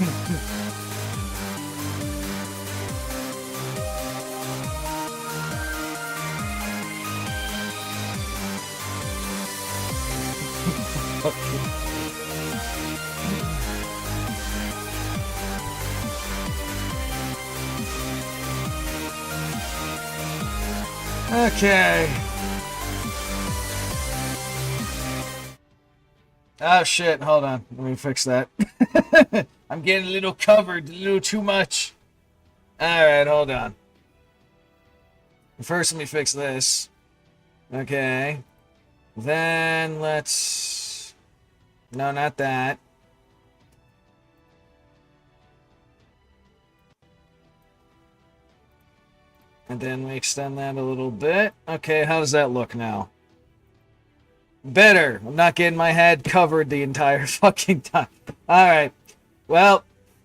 Okay. Oh shit, hold on. Let me fix that. I'm getting a little covered, a little too much. Alright, hold on. First, let me fix this. Okay. Then let's... No, not that. And then we extend that a little bit. Okay, how does that look now? Better. I'm not getting my head covered the entire fucking time. Alright. Well,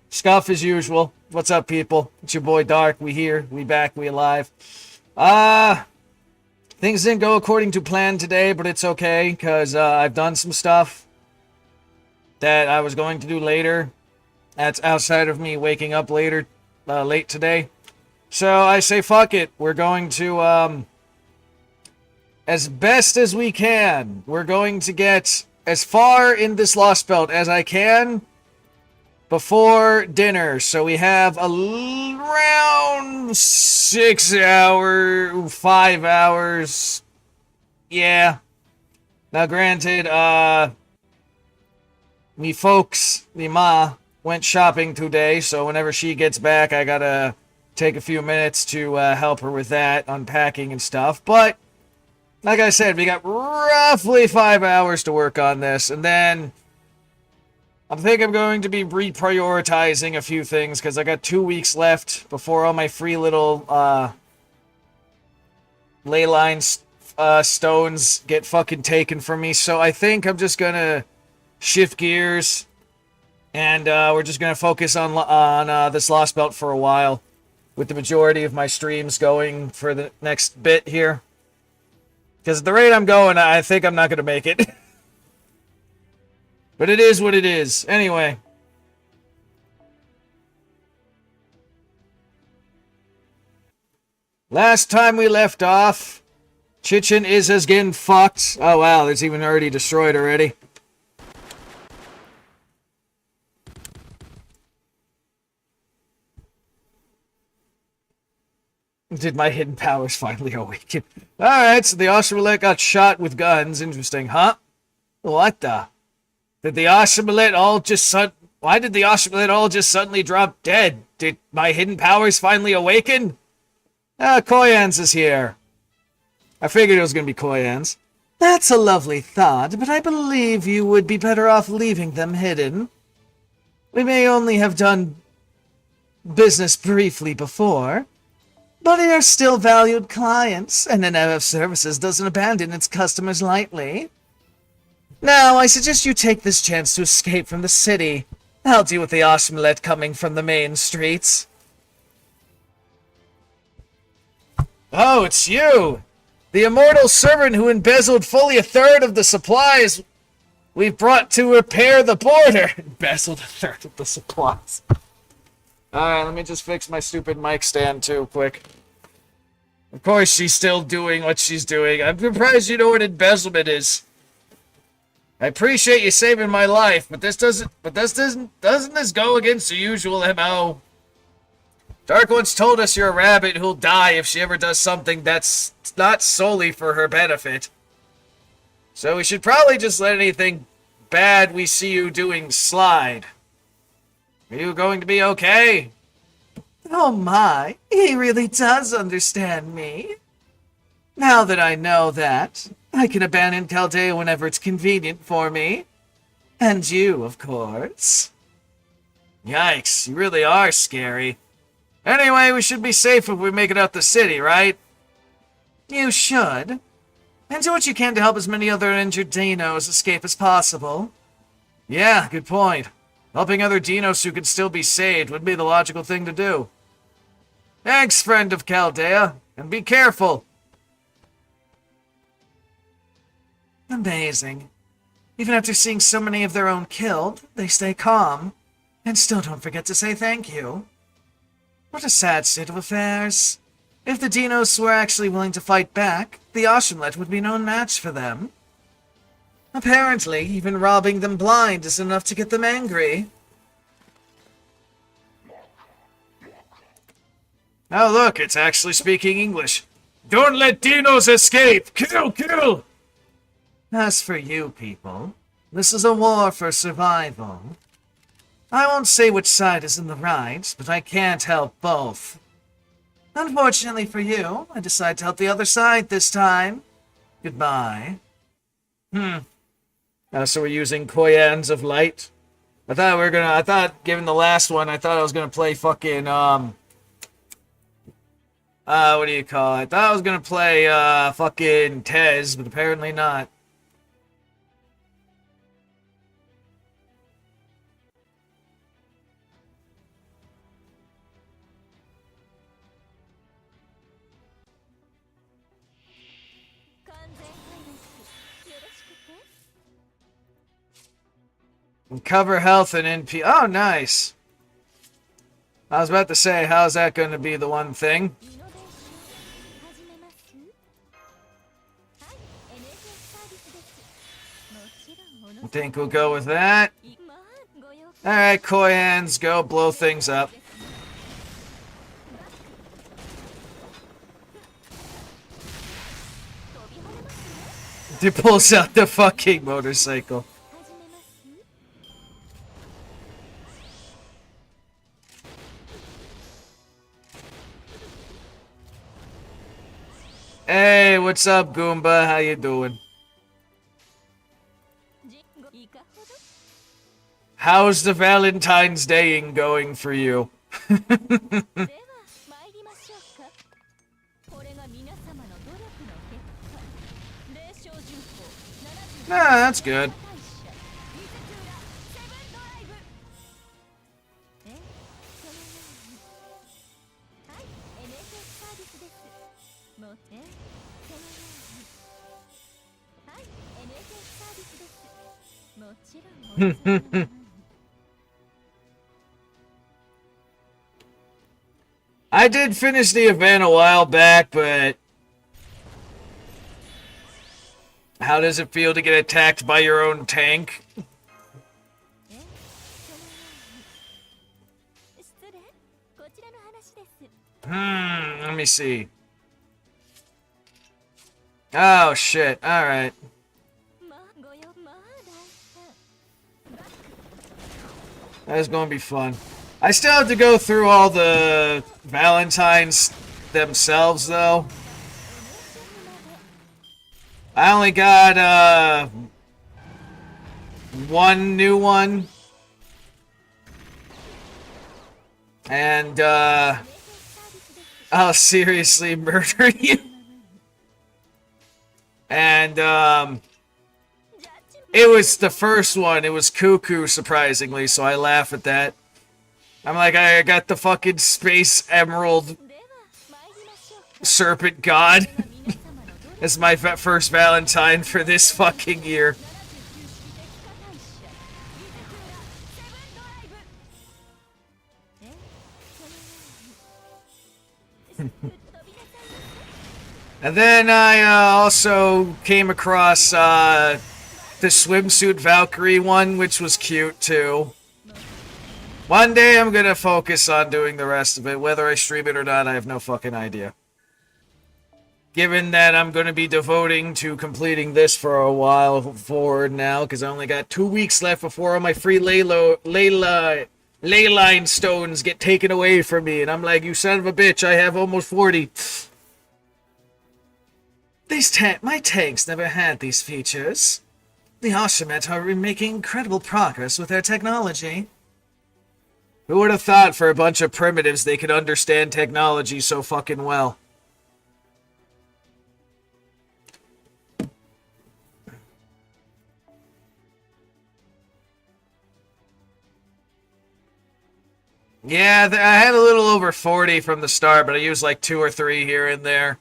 scuff as usual. What's up, people? It's your boy Dark. We here. We back. We alive. Things didn't go according to plan today, but it's okay, because I've done some stuff that I was going to do later. That's outside of me waking up later, late today. So I say fuck it. We're going to, as best as we can, we're going to get as far in this Lost Belt as I can before dinner. So we have around 6 hours, 5 hours. Yeah. Now granted, me folks, me ma, went shopping today, so whenever she gets back, I gotta take a few minutes to help her with that, unpacking and stuff. But, like I said, we got roughly 5 hours to work on this, and then I think I'm going to be reprioritizing a few things, because I got 2 weeks left before all my free little ley line stones get fucking taken from me. So I think I'm just gonna shift gears, and we're just gonna focus on this Lost Belt for a while, with the majority of my streams going for the next bit here. Because at the rate I'm going, I think I'm not going to make it. But it is what it is. Anyway. Last time we left off, Chichen is getting fucked. Oh wow, it's even already destroyed already. Did my hidden powers finally awaken? Alright, so the Oshamalet got shot with guns. Interesting, huh? What the? Did the Oshamalet all just Why did the Oshamalet all just suddenly drop dead? Did my hidden powers finally awaken? Koyans is here. I figured it was gonna be Koyans. That's a lovely thought, but I believe you would be better off leaving them hidden. We may only have done business briefly before, but they are still valued clients, and an NF Services doesn't abandon its customers lightly. Now, I suggest you take this chance to escape from the city. I'll deal with the Oshamalet coming from the main streets. Oh, it's you! The immortal servant who embezzled fully a third of the supplies we've brought to repair the border. Embezzled a third of the supplies. Alright, let me just fix my stupid mic stand too, quick. Of course she's still doing what she's doing. I'm surprised you know what embezzlement is. I appreciate you saving my life, but doesn't this go against the usual MO? Dark once told us you're a rabbit who'll die if she ever does something that's not solely for her benefit. So we should probably just let anything bad we see you doing slide. Are you going to be okay? Oh my, he really does understand me. Now that I know that, I can abandon Chaldea whenever it's convenient for me. And you, of course. Yikes, you really are scary. Anyway, we should be safe if we make it out the city, right? You should. And do what you can to help as many other injured Deinos escape as possible. Yeah, good point. Helping other Deinos who could still be saved would be the logical thing to do. Thanks, friend of Chaldea, and be careful. Amazing. Even after seeing so many of their own killed, they stay calm. And still don't forget to say thank you. What a sad state of affairs. If the Deinos were actually willing to fight back, the Ashimlet would be no match for them. Apparently, even robbing them blind is enough to get them angry. Oh look, it's actually speaking English. Don't let Deinos escape! Kill, kill! As for you people, this is a war for survival. I won't say which side is in the right, but I can't help both. Unfortunately for you, I decide to help the other side this time. Goodbye. So we're using Koyans of Light. I thought given the last one, I thought I was gonna play fucking, what do you call it? I thought I was gonna play, fucking Tez, but apparently not. Cover health and NP. Oh, nice. I was about to say, how's that going to be the one thing? I think we'll go with that. Alright, Koyans, go blow things up. He pulls out the fucking motorcycle. Hey, what's up, Goomba? How you doing? How's the Valentine's Day-ing going for you? Nah, that's good. I did finish the event a while back, but how does it feel to get attacked by your own tank? Let me see. Oh shit, alright. That is going to be fun. I still have to go through all the Valentines themselves, though. I only got, one new one. And, I'll seriously murder you. And, it was the first one. It was Cuckoo, surprisingly, so I laugh at that. I'm like, I got the fucking Space Emerald Serpent God as my first Valentine for this fucking year. And then I also came across the swimsuit Valkyrie one, which was cute too. One day I'm gonna focus on doing the rest of it. Whether I stream it or not, I have no fucking idea. Given that I'm gonna be devoting to completing this for a while forward now, because I only got 2 weeks left before all my free ley line stones get taken away from me, and I'm like, you son of a bitch, I have almost 40. My tanks never had these features. The Ashimet are making incredible progress with their technology. Who would have thought for a bunch of primitives they could understand technology so fucking well? Yeah, I had a little over 40 from the start, but I used like 2 or 3 here and there.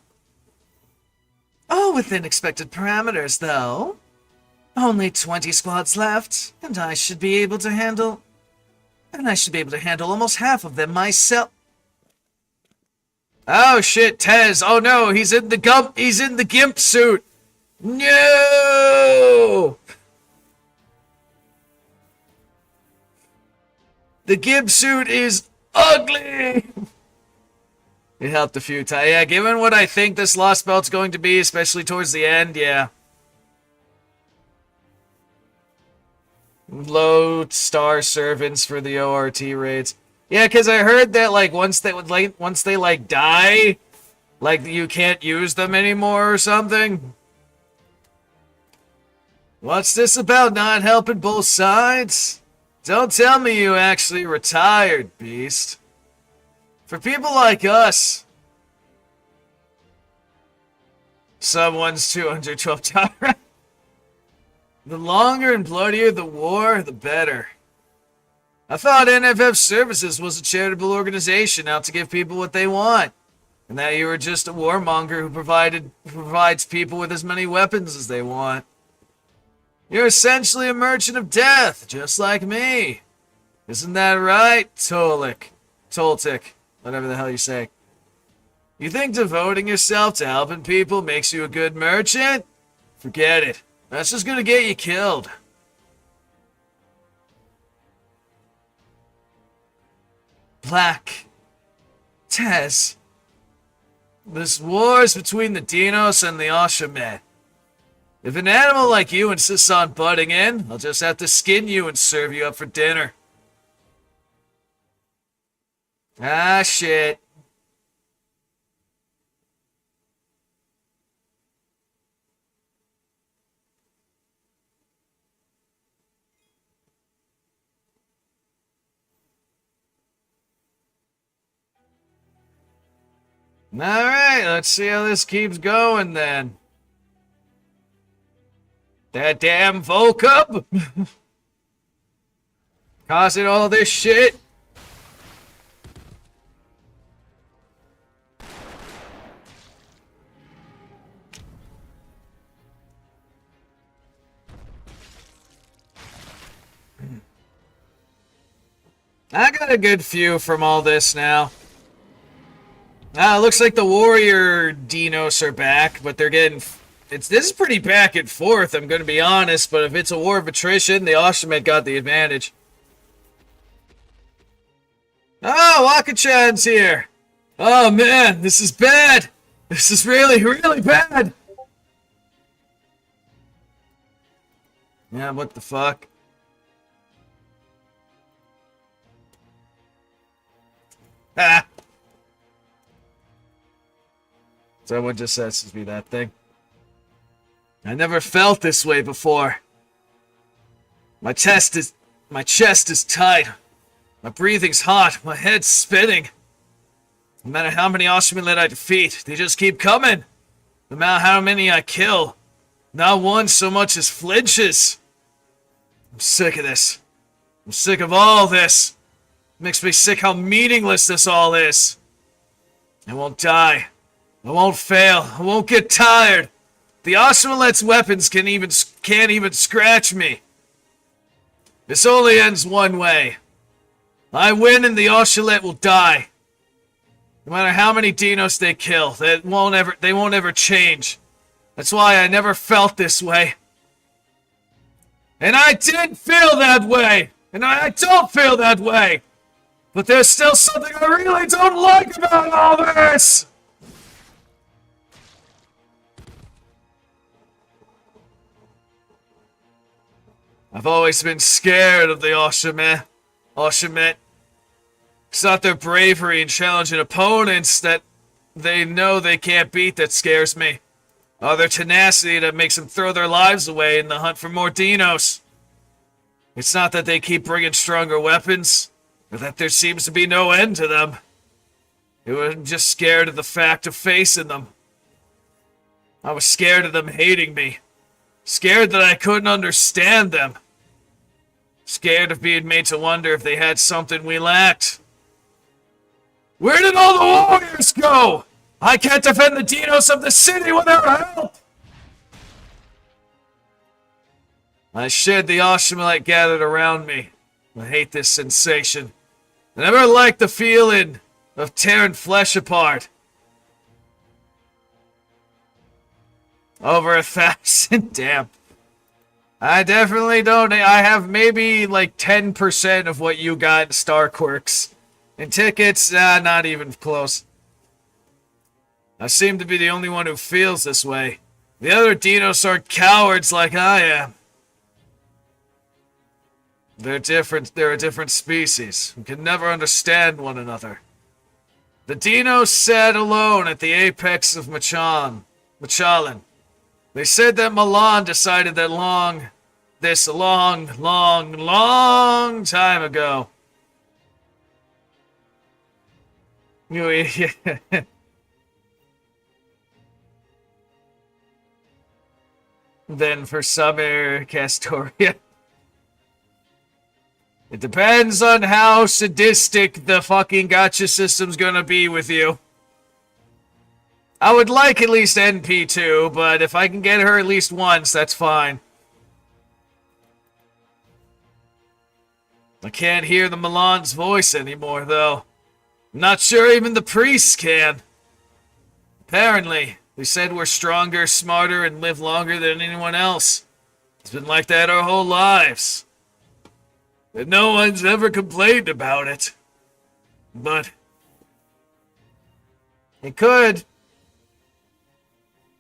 Oh, within expected parameters, though. Only 20 squads left, and I should be able to handle and I should be able to handle almost half of them myself. Oh shit, Tez. Oh no, he's in the gimp suit. No! The gimp suit is ugly! It helped a few times. Yeah, given what I think this Lost Belt's going to be, especially towards the end, yeah. Low star servants for the ORT raids. Yeah, because I heard that, like, once they die, like, you can't use them anymore or something. What's this about not helping both sides? Don't tell me you actually retired, Beast. For people like us, someone's 212 tolerant. The longer and bloodier the war, the better. I thought NFF Services was a charitable organization out to give people what they want, and that you were just a warmonger who provides people with as many weapons as they want. You're essentially a merchant of death, just like me. Isn't that right, Toltic, whatever the hell you say. You think devoting yourself to helping people makes you a good merchant? Forget it. That's just gonna get you killed. Black. Tez. This war is between the Deinos and the Oshamet. If an animal like you insists on butting in, I'll just have to skin you and serve you up for dinner. Ah, shit. Alright, let's see how this keeps going then. That damn Vtuber causing all this shit. I got a good view from all this now. Looks like the warrior Deinos are back, but they're getting... This is pretty back and forth, I'm gonna be honest, but if it's a war of attrition, the Oshamet got the advantage. Oh, Wakachan's here! Oh man, this is bad! This is really, really bad! Yeah, what the fuck? Ah! Someone just says to be that thing. I never felt this way before. My chest is tight. My breathing's hot. My head's spinning. No matter how many Oshamet I defeat, they just keep coming. No matter how many I kill, not one so much as flinches. I'm sick of this. I'm sick of all this. It makes me sick how meaningless this all is. I won't die. I won't fail. I won't get tired. The Oshamet's weapons can't even scratch me. This only ends one way. I win and the Oshamet will die. No matter how many Deinos they kill, they won't ever change. That's why I never felt this way. And I did feel that way! And I don't feel that way! But there's still something I really don't like about all this! I've always been scared of the Oshamet. It's not their bravery in challenging opponents that they know they can't beat that scares me. Or their tenacity that makes them throw their lives away in the hunt for more Deinos. It's not that they keep bringing stronger weapons, or that there seems to be no end to them. I'm just scared of the fact of facing them. I was scared of them hating me. Scared that I couldn't understand them. Scared of being made to wonder if they had something we lacked. Where did all the warriors go? I can't defend the Deinos of the city without help! I shared the Oshamet gathered around me. I hate this sensation. I never liked the feeling of tearing flesh apart. Over 1,000? Damn. I definitely don't. I have maybe like 10% of what you got in Star Quirks. And tickets, not even close. I seem to be the only one who feels this way. The other Deinos aren't cowards like I am. They're different. They're a different species who can never understand one another. The Deinos sat alone at the apex of Machallan. They said that Milan decided that long time ago. Then for Summer Castoria. It depends on how sadistic the fucking gotcha system's gonna be with you. I would like at least NP2, but if I can get her at least once, that's fine. I can't hear the Milan's voice anymore, though. I'm not sure even the priests can. Apparently, they said we're stronger, smarter, and live longer than anyone else. It's been like that our whole lives. And no one's ever complained about it. But it could.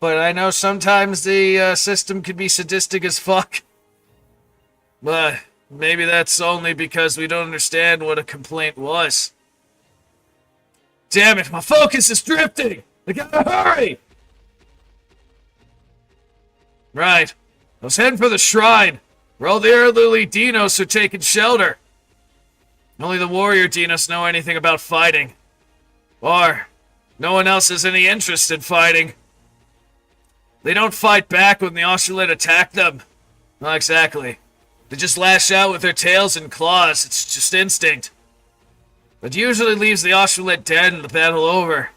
But I know sometimes the system could be sadistic as fuck. But maybe that's only because we don't understand what a complaint was. Damn it, my focus is drifting! I gotta hurry! Right. I was heading for the shrine, where all the elderly Deinos are taking shelter. Only the warrior Deinos know anything about fighting. Or, no one else has any interest in fighting. They don't fight back when the Oshulette attack them. Not exactly. They just lash out with their tails and claws. It's just instinct. It usually leaves the Oshulette dead and the battle over.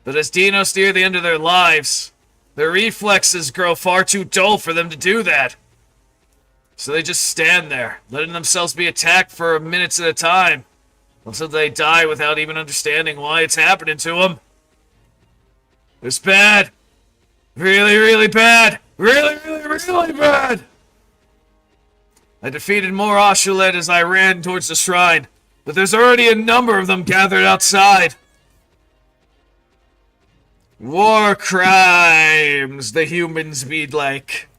But as Deinos near the end of their lives, their reflexes grow far too dull for them to do that. So they just stand there, letting themselves be attacked for minutes at a time, until they die without even understanding why it's happening to them. It's bad. Really, really bad. Really, really, really bad. I defeated more Oshulette as I ran towards the shrine, but there's already a number of them gathered outside. War crimes, the humans be like.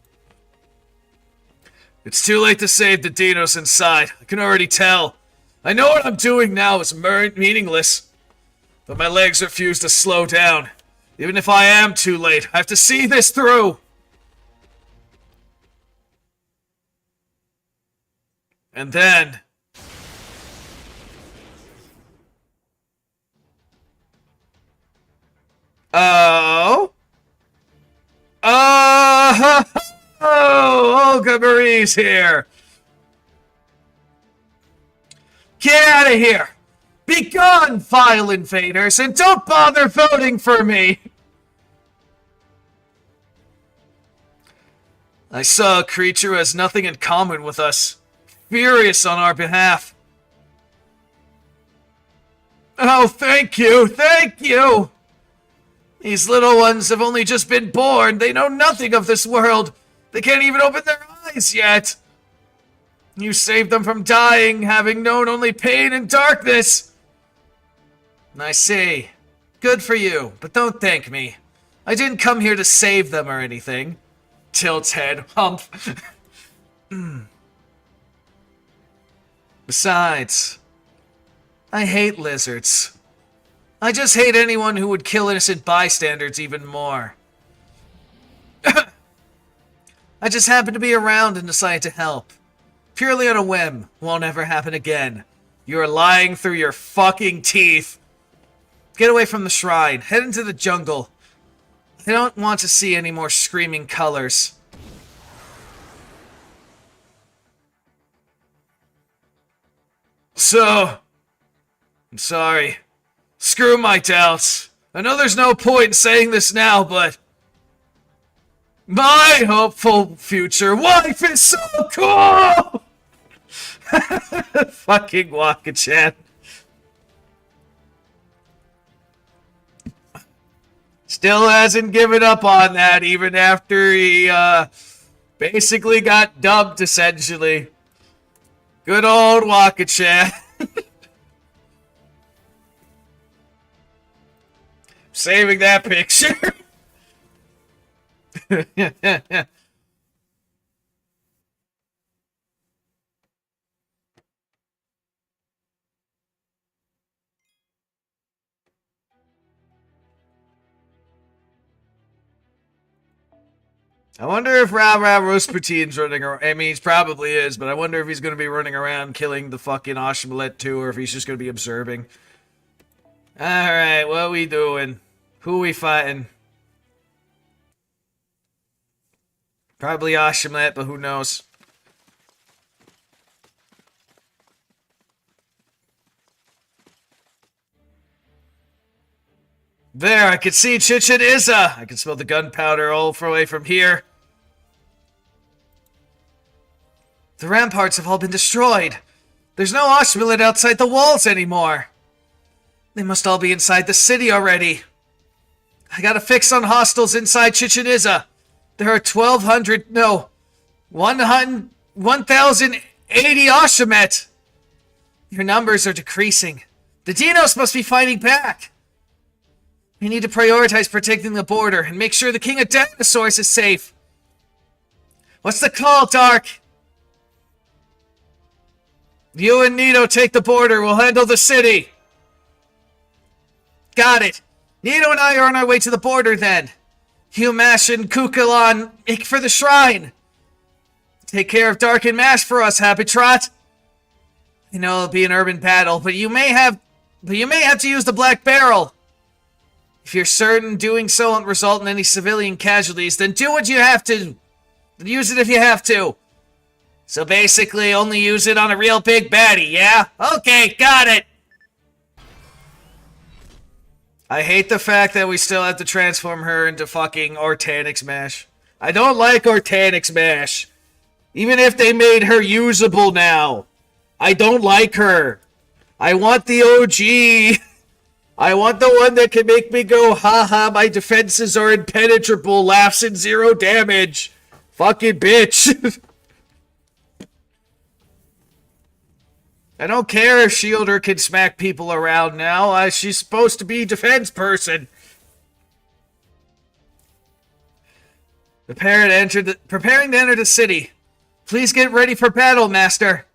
It's too late to save the Deinos inside. I can already tell. I know what I'm doing now is meaningless, but my legs refuse to slow down. Even if I am too late, I have to see this through. And then... Olga Marie's here! Get out of here! Be gone, vile invaders, and don't bother voting for me! I saw a creature who has nothing in common with us, furious on our behalf. Oh, thank you, thank you! These little ones have only just been born. They know nothing of this world. They can't even open their eyes yet. You saved them from dying, having known only pain and darkness. I see. Good for you, but don't thank me. I didn't come here to save them or anything. Tilt's head. Hump. Besides, I hate lizards. I just hate anyone who would kill innocent bystanders even more. I just happened to be around and decided to help. Purely on a whim. Won't ever happen again. You are lying through your fucking teeth. Get away from the shrine. Head into the jungle. I don't want to see any more screaming colors. So, I'm sorry. Screw my doubts. I know there's no point in saying this now, but my hopeful future wife is so cool! Fucking Waka-chan. Still hasn't given up on that, even after he basically got dumped, essentially. Good old Waka-chan. Saving that picture. I wonder if Rasputin's running around. I mean, he probably is, but I wonder if he's going to be running around killing the fucking Ashmalet too, or if he's just going to be observing. Alright, what we doing? Who we fighting? Probably Ashmalet, but who knows? There, I can see Chichen Itza. I can smell the gunpowder all far away from here. The ramparts have all been destroyed. There's no Ashmalet outside the walls anymore. They must all be inside the city already. I got a fix on hostiles inside Chichen Itza. There are 1,080 Ashmet. Your numbers are decreasing. The Deinos must be fighting back. We need to prioritize protecting the border and make sure the King of Dinosaurs is safe. What's the call, Dark? You and Nito take the border. We'll handle the city. Got it. Nito and I are on our way to the border then. You, Mash, and Kukulon, make for the shrine. Take care of Dark and Mash for us, Habitrot. I know it'll be an urban battle, but you may have to use the Black Barrel. If you're certain doing so won't result in any civilian casualties, then do what you have to. Use it if you have to. So basically, only use it on a real big baddie, yeah? Okay, got it! I hate the fact that we still have to transform her into fucking Organic Smash. I don't like Organic Smash. Even if they made her usable now. I don't like her. I want the OG. I want the one that can make me go, haha, my defenses are impenetrable, laughs and 0 damage. Fucking bitch. I don't care if Shielder can smack people around now. She's supposed to be defense person. Preparing to enter the city. Please get ready for battle, Master.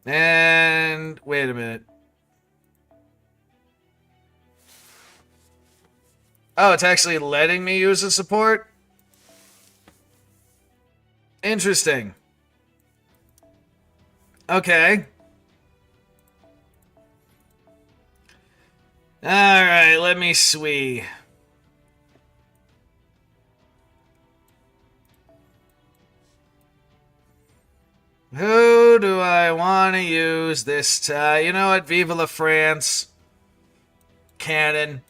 And wait a minute. Oh, it's actually letting me use the support? Interesting. Okay. Alright, let me see. Who do I want to use this time? You know what? Vive la France. Cannon.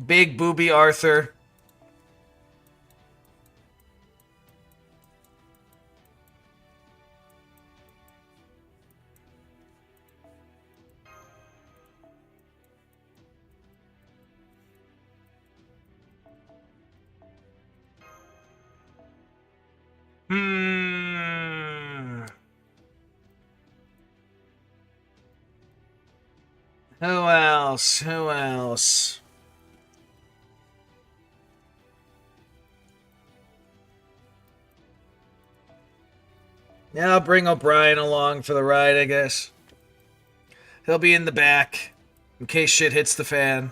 Big Booby Arthur. Who else? Who else? Yeah, I'll bring O'Brien along for the ride, I guess. He'll be in the back, in case shit hits the fan.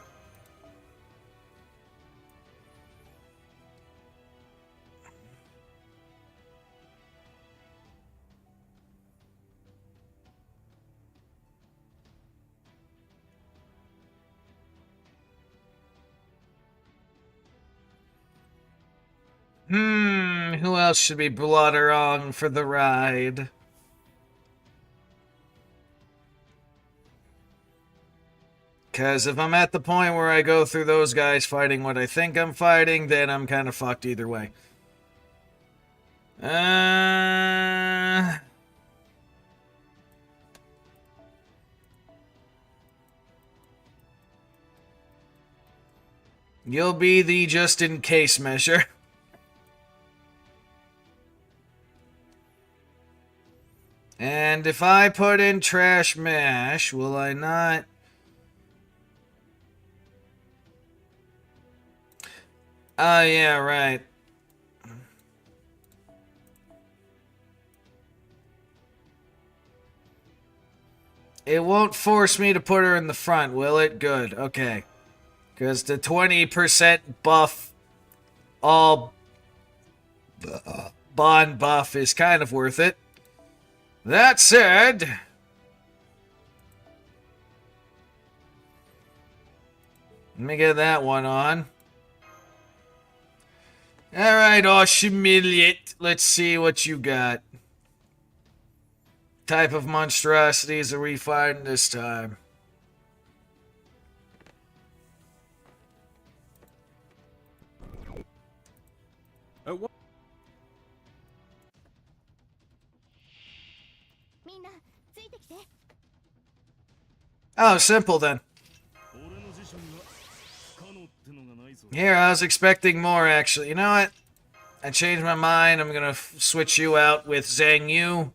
Who else should be brought along for the ride? Because if I'm at the point where I go through those guys fighting what I think I'm fighting, then I'm kind of fucked either way. You'll be the just-in-case measure. And if I put in trash mash, will I not... Oh, yeah, right. It won't force me to put her in the front, will it? Good, okay. Because the 20% buff, all bond buff is kind of worth it. That said, let me get that one on. Alright, Oshimiliet. Let's see what you got. Type of monstrosities are we fighting this time? Oh, simple then. Here, I was expecting more, actually. You know what? I changed my mind. I'm gonna switch you out with Zhang Yu.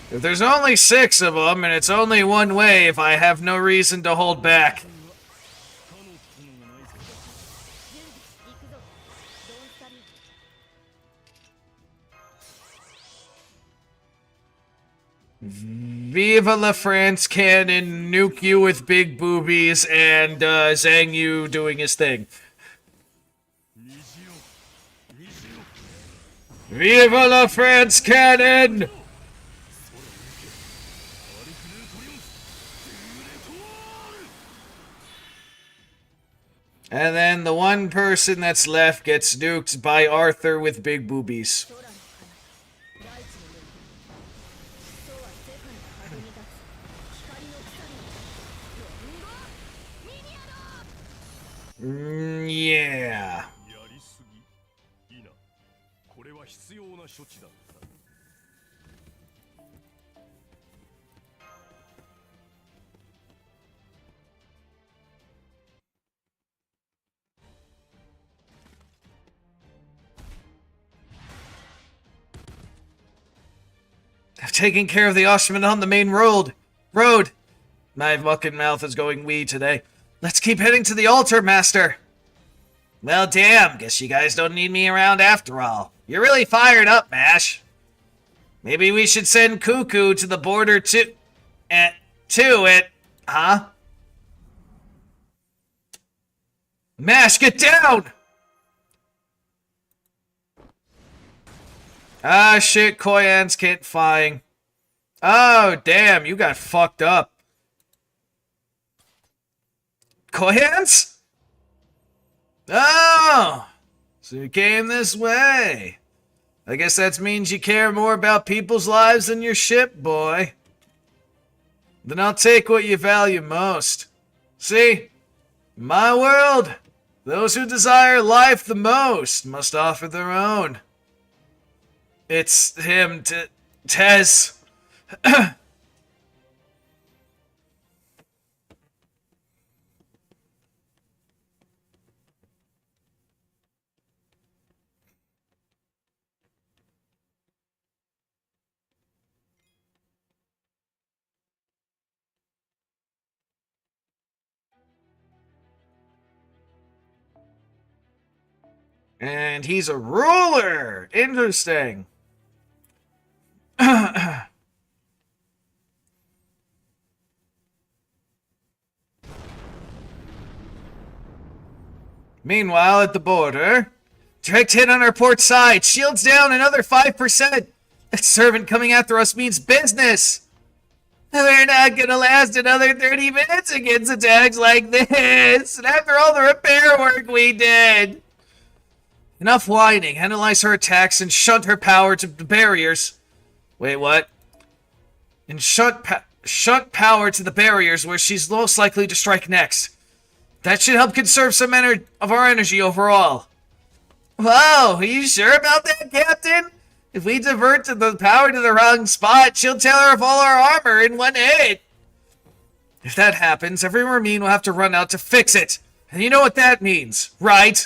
If there's only 6 of them, and it's only one wave, I have no reason to hold back. Viva la France cannon, nuke you with big boobies, and Zhang Yu doing his thing. Viva la France cannon! And then the one person that's left gets nuked by Arthur with big boobies. Yeah. I've taken care of the Oshman on the main road. My fucking mouth is going wee today. Let's keep heading to the altar, Master. Well, damn. Guess you guys don't need me around after all. You're really fired up, Mash. Maybe we should send Cuckoo to the border to it, huh? Mash, get down! Ah, shit, Koyan's can't flying. Oh, damn, you got fucked up. Koyans? Oh, so you came this way. I guess that means you care more about people's lives than your ship, boy. Then I'll take what you value most. See? In my world, those who desire life the most must offer their own. It's him, Tez. And he's a ruler. Interesting. Meanwhile, at the border, direct hit on our port side. Shields down another 5%. That servant coming after us means business. We're not gonna last another 30 minutes against attacks like this. And after all the repair work we did. Enough whining. Analyze her attacks and shunt her power to the barriers. Wait, what? and shunt power to the barriers where she's most likely to strike next. That should help conserve some of our energy overall. Whoa, are you sure about that, Captain? If we divert the power to the wrong spot, she'll tear off all our armor in one hit. If that happens, every Marine will have to run out to fix it. And you know what that means, right?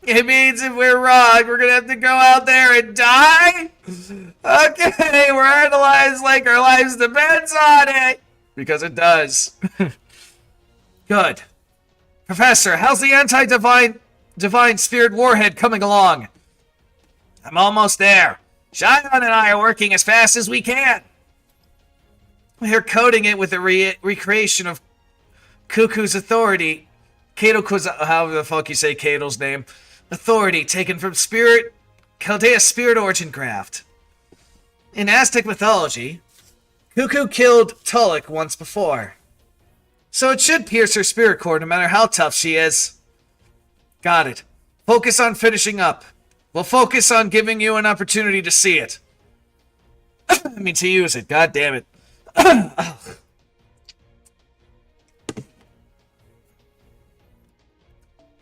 It means if we're wrong, we're gonna have to go out there and die? Okay, we're analyzed like our lives depends on it. Because it does. Good. Professor, how's the Divine Spirit Warhead coming along? I'm almost there. Shion and I are working as fast as we can. We're coding it with the recreation of Cuckoo's authority. However the fuck you say Kato's name. Authority taken from Chaldea's Spirit Origin Craft. In Aztec mythology, Cuckoo killed Tulloch once before. So it should pierce her spirit core no matter how tough she is. Got it. Focus on finishing up. We'll focus on giving you an opportunity to see it. I mean, to use it. God damn it.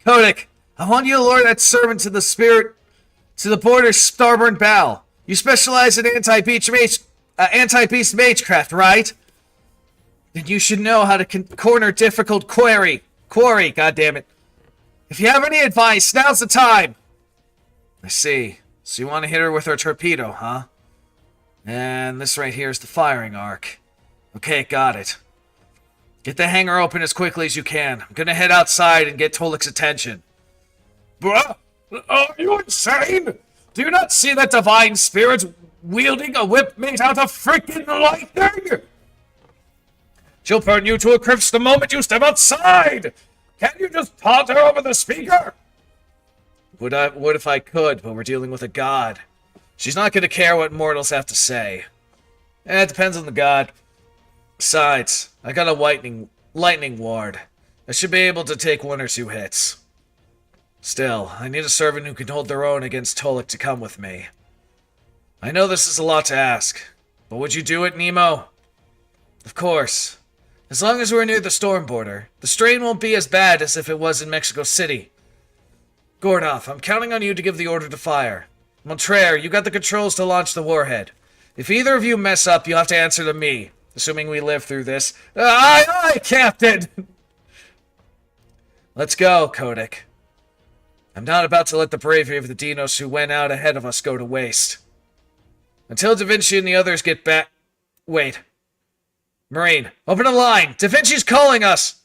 Kodak, I want you to lure that servant to the border's starboard bow. You specialize in anti-beast magecraft, right? Then you should know how to corner difficult quarry, goddammit. If you have any advice, now's the time. I see. So you want to hit her with her torpedo, huh? And this right here is the firing arc. Okay, got it. Get the hangar open as quickly as you can. I'm gonna head outside and get Tolek's attention. Bruh? Are you insane? Do you not see that divine spirit wielding a whip made out of freaking lightning? She'll burn you to a crisp the moment you step outside! Can't you just taunt her over the speaker? Would if I could, but we're dealing with a god. She's not gonna care what mortals have to say. It depends on the god. Besides, I got a lightning ward. I should be able to take 1 or 2 hits. Still, I need a servant who can hold their own against Tolek to come with me. I know this is a lot to ask, but would you do it, Nemo? Of course. As long as we're near the storm border, the strain won't be as bad as if it was in Mexico City. Gordov, I'm counting on you to give the order to fire. Montrere, you got the controls to launch the warhead. If either of you mess up, you'll have to answer to me, assuming we live through this. Aye, Captain! Let's go, Kodak. I'm not about to let the bravery of the Deinos who went out ahead of us go to waste. Until Da Vinci and the others get back... Wait. Marine, open a line! Da Vinci's calling us!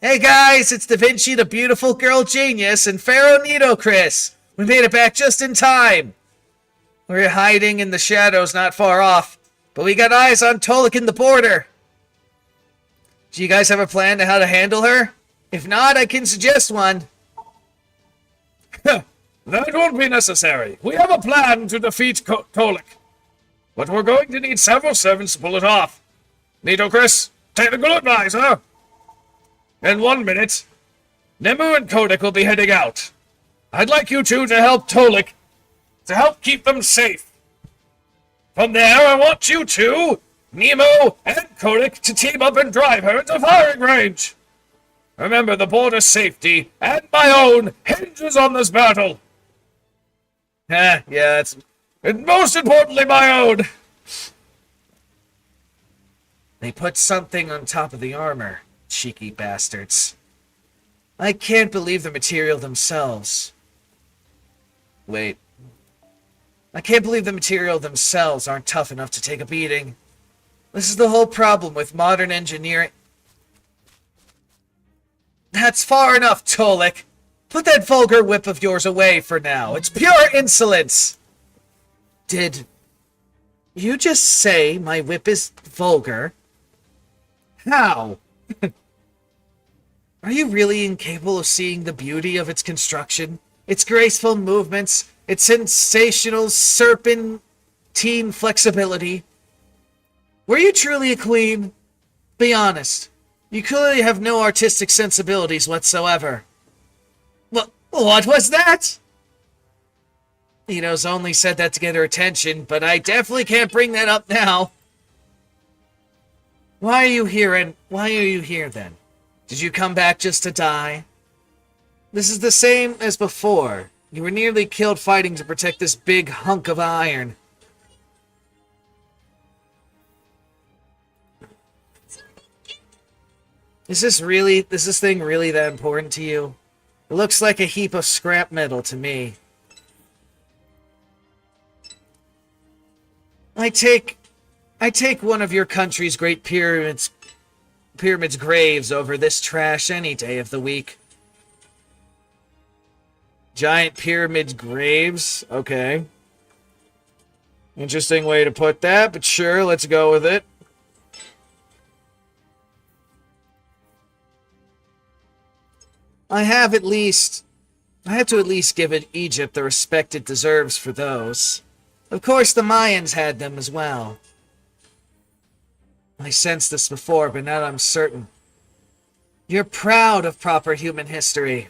Hey guys, it's Da Vinci, the beautiful girl genius, and Pharaoh Nitocris. We made it back just in time. We're hiding in the shadows not far off, but we got eyes on Tolek and the border. Do you guys have a plan to how to handle her? If not, I can suggest one. That won't be necessary. We have a plan to defeat Tolek. But we're going to need several servants to pull it off. Nitocris, technical advisor. In 1 minute, Nemu and Kodak will be heading out. I'd like you two to help Tolek, to help keep them safe. From there, I want you two, Nemo and Kodak, to team up and drive her into firing range. Remember, the border's safety and my own hinges on this battle. Yeah, and most importantly, my own. They put something on top of the armor, cheeky bastards. I can't believe the material themselves. Wait. I can't believe the material themselves aren't tough enough to take a beating. This is the whole problem with modern engineering. That's far enough, Tolek. Put that vulgar whip of yours away for now. It's pure insolence. Did you just say my whip is vulgar? How? Are you really incapable of seeing the beauty of its construction? Its graceful movements? Its sensational serpentine flexibility? Were you truly a queen? Be honest. You clearly have no artistic sensibilities whatsoever. What was that? Deinos only said that to get her attention, but I definitely can't bring that up now. Why are you here and why are you here then? Did you come back just to die? This is the same as before. You were nearly killed fighting to protect this big hunk of iron. Is this thing really that important to you? It looks like a heap of scrap metal to me. I take one of your country's great pyramids graves over this trash any day of the week. Giant pyramid graves? Okay. Interesting way to put that, but sure, let's go with it. I have to at least give it Egypt the respect it deserves for those. Of course, the Mayans had them as well. I sensed this before, but now I'm certain. You're proud of proper human history.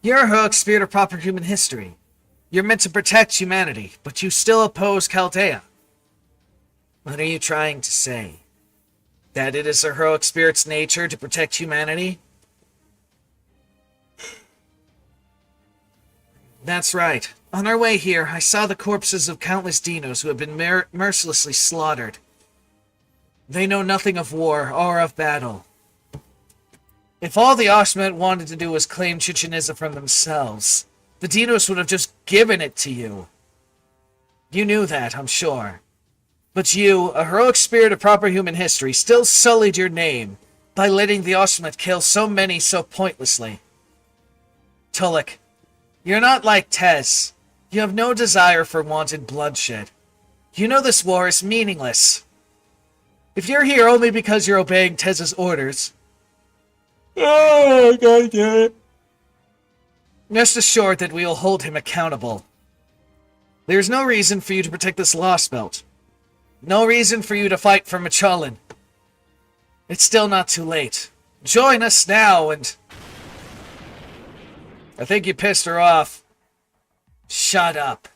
You're a heroic spirit of proper human history. You're meant to protect humanity, but you still oppose Chaldea. What are you trying to say? That it is a heroic spirit's nature to protect humanity? That's right. On our way here, I saw the corpses of countless Deinos who have been mercilessly slaughtered. They know nothing of war or of battle. If all the Ashmet wanted to do was claim Chichen Itza from themselves, the Deinos would have just given it to you. You knew that, I'm sure. But you, a heroic spirit of proper human history, still sullied your name by letting the Ashmet kill so many so pointlessly. Tullik, you're not like Tez. You have no desire for wanton bloodshed. You know this war is meaningless. If you're here only because you're obeying Tez's orders... Oh, I gotta get it. Rest assured that we will hold him accountable. There's no reason for you to protect this lost belt. No reason for you to fight for Machallan. It's still not too late. Join us now and... I think you pissed her off. Shut up.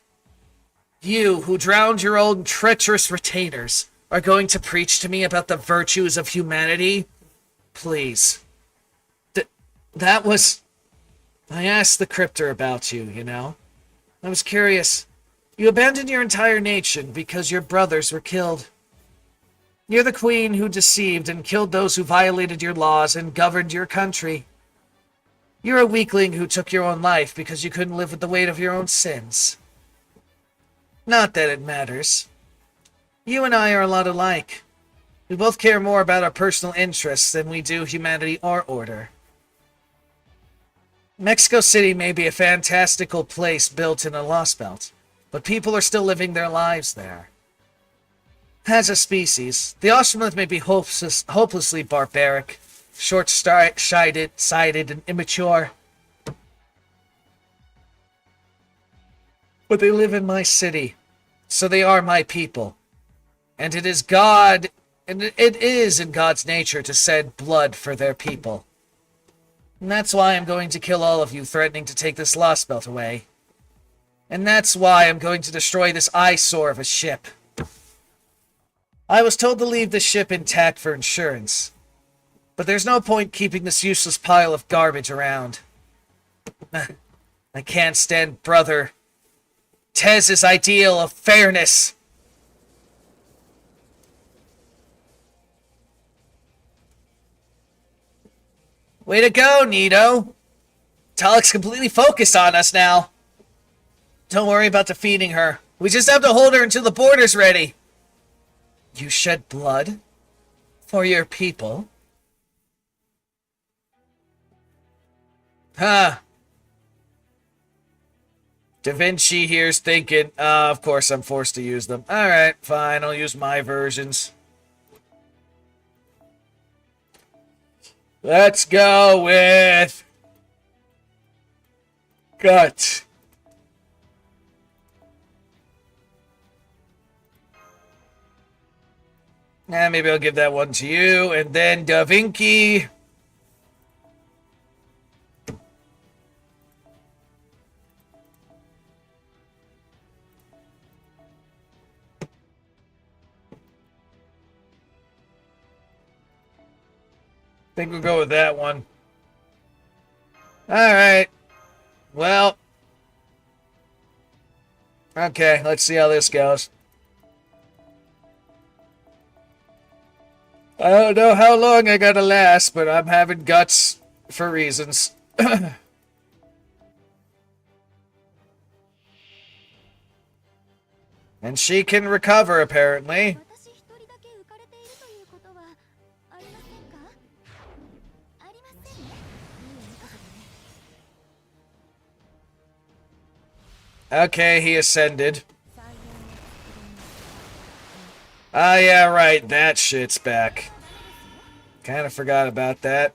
You, who drowned your own treacherous retainers, are going to preach to me about the virtues of humanity? Please. That was... I asked the cryptor about you, you know? I was curious. You abandoned your entire nation because your brothers were killed. You're the queen who deceived and killed those who violated your laws and governed your country. You're a weakling who took your own life because you couldn't live with the weight of your own sins. Not that it matters. You and I are a lot alike. We both care more about our personal interests than we do humanity or order. Mexico City may be a fantastical place built in a lost belt, but people are still living their lives there. As a species, the Ashmolith may be hopelessly barbaric, short-sighted, and immature. But they live in my city, so they are my people. And it is in God's nature to shed blood for their people. And that's why I'm going to kill all of you threatening to take this lost belt away. And that's why I'm going to destroy this eyesore of a ship. I was told to leave the ship intact for insurance. But there's no point keeping this useless pile of garbage around. I can't stand Brother Tez's ideal of fairness. Way to go, Nito. Talik's completely focused on us now. Don't worry about defeating her. We just have to hold her until the border's ready. You shed blood? For your people? Huh. Da Vinci here's thinking, of course I'm forced to use them. Alright, fine, I'll use my versions. Let's go with... Gut. Maybe I'll give that one to you. And then Da Vinci. think we'll go with that one. Alright. Well. Okay, let's see how this goes. I don't know how long I gotta last, but I'm having guts for reasons. And she can recover, apparently. Okay, he ascended. Ah, yeah, right. That shit's back. Kind of forgot about that.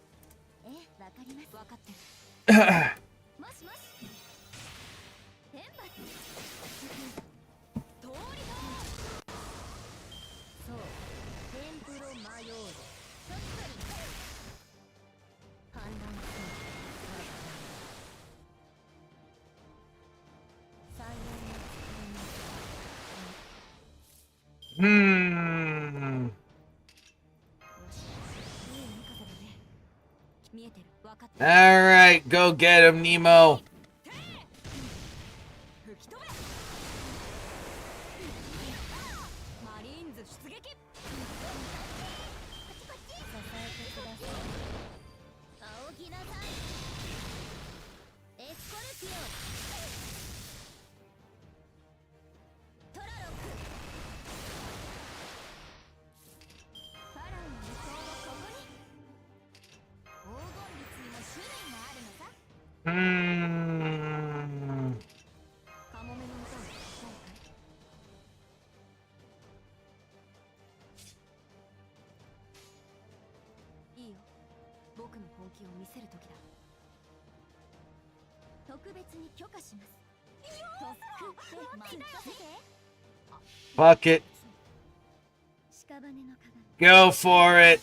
Alright, go get him, Nemo. Fuck it. Go for it.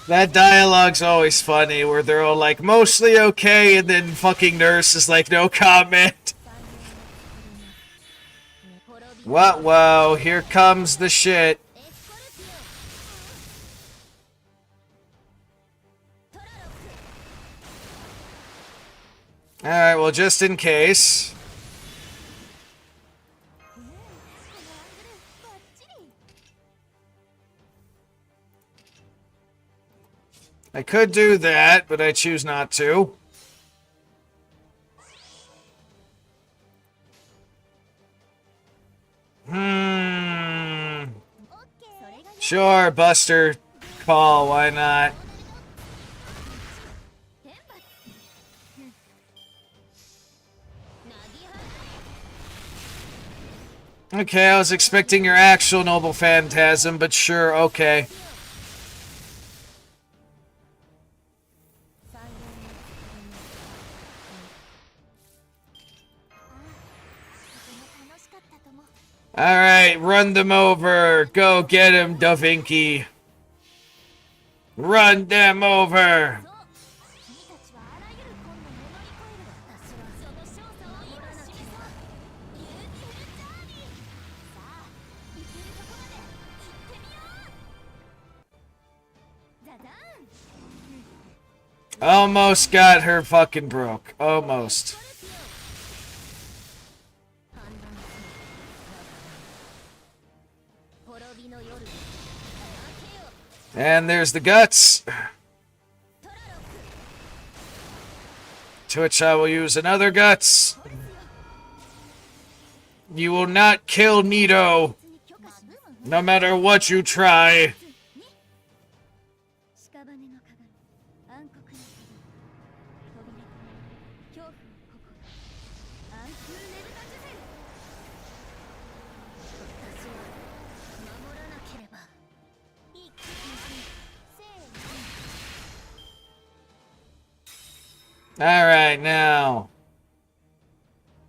That dialogue's always funny, where they're all like, mostly okay, and then fucking Nurse is like, no comment. What? Whoa, here comes the shit. Alright, well, just in case. I could do that, but I choose not to. Sure, Buster Call, why not? Okay, I was expecting your actual Noble Phantasm, but sure, okay. Alright, run them over. Go get him, Da Vinci. Run them over. Almost got her fucking broke. Almost. And there's the guts. To which I will use another guts. You will not kill Nito. No matter what you try. Alright, now.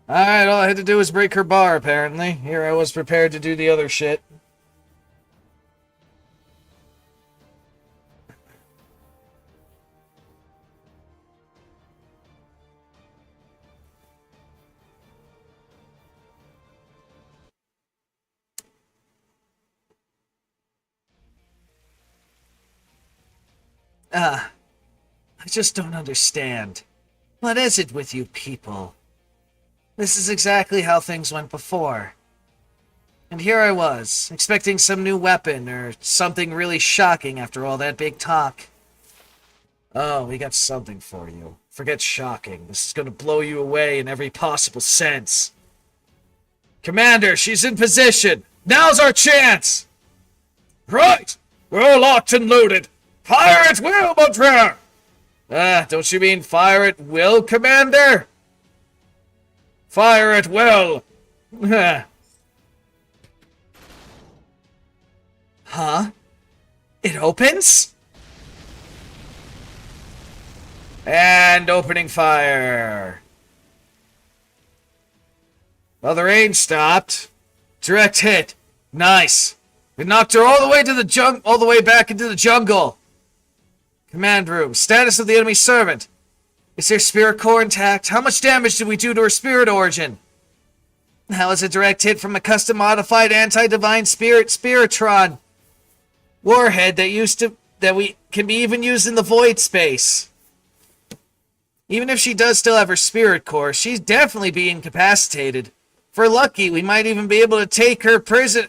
Alright, all I had to do was break her bar, apparently. Here I was prepared to do the other shit. I just don't understand. What is it with you people? This is exactly how things went before. And here I was, expecting some new weapon or something really shocking after all that big talk. Oh, we got something for you. Forget shocking. This is gonna blow you away in every possible sense. Commander, she's in position! Now's our chance! Right! We're all locked and loaded. Fire at will, mon frere! Don't you mean fire at will, Commander? Fire at will! Huh? It opens? And opening fire. Well, the rain stopped. Direct hit. Nice. We knocked her all the way to the all the way back into the jungle. Command room. Status of the enemy servant. Is her spirit core intact? How much damage did we do to her spirit origin? That was a direct hit from a custom modified anti-divine spirit Spiritron warhead that we can be even used in the void space. Even if she does still have her spirit core, she's definitely being incapacitated. If we're lucky, we might even be able to take her prison.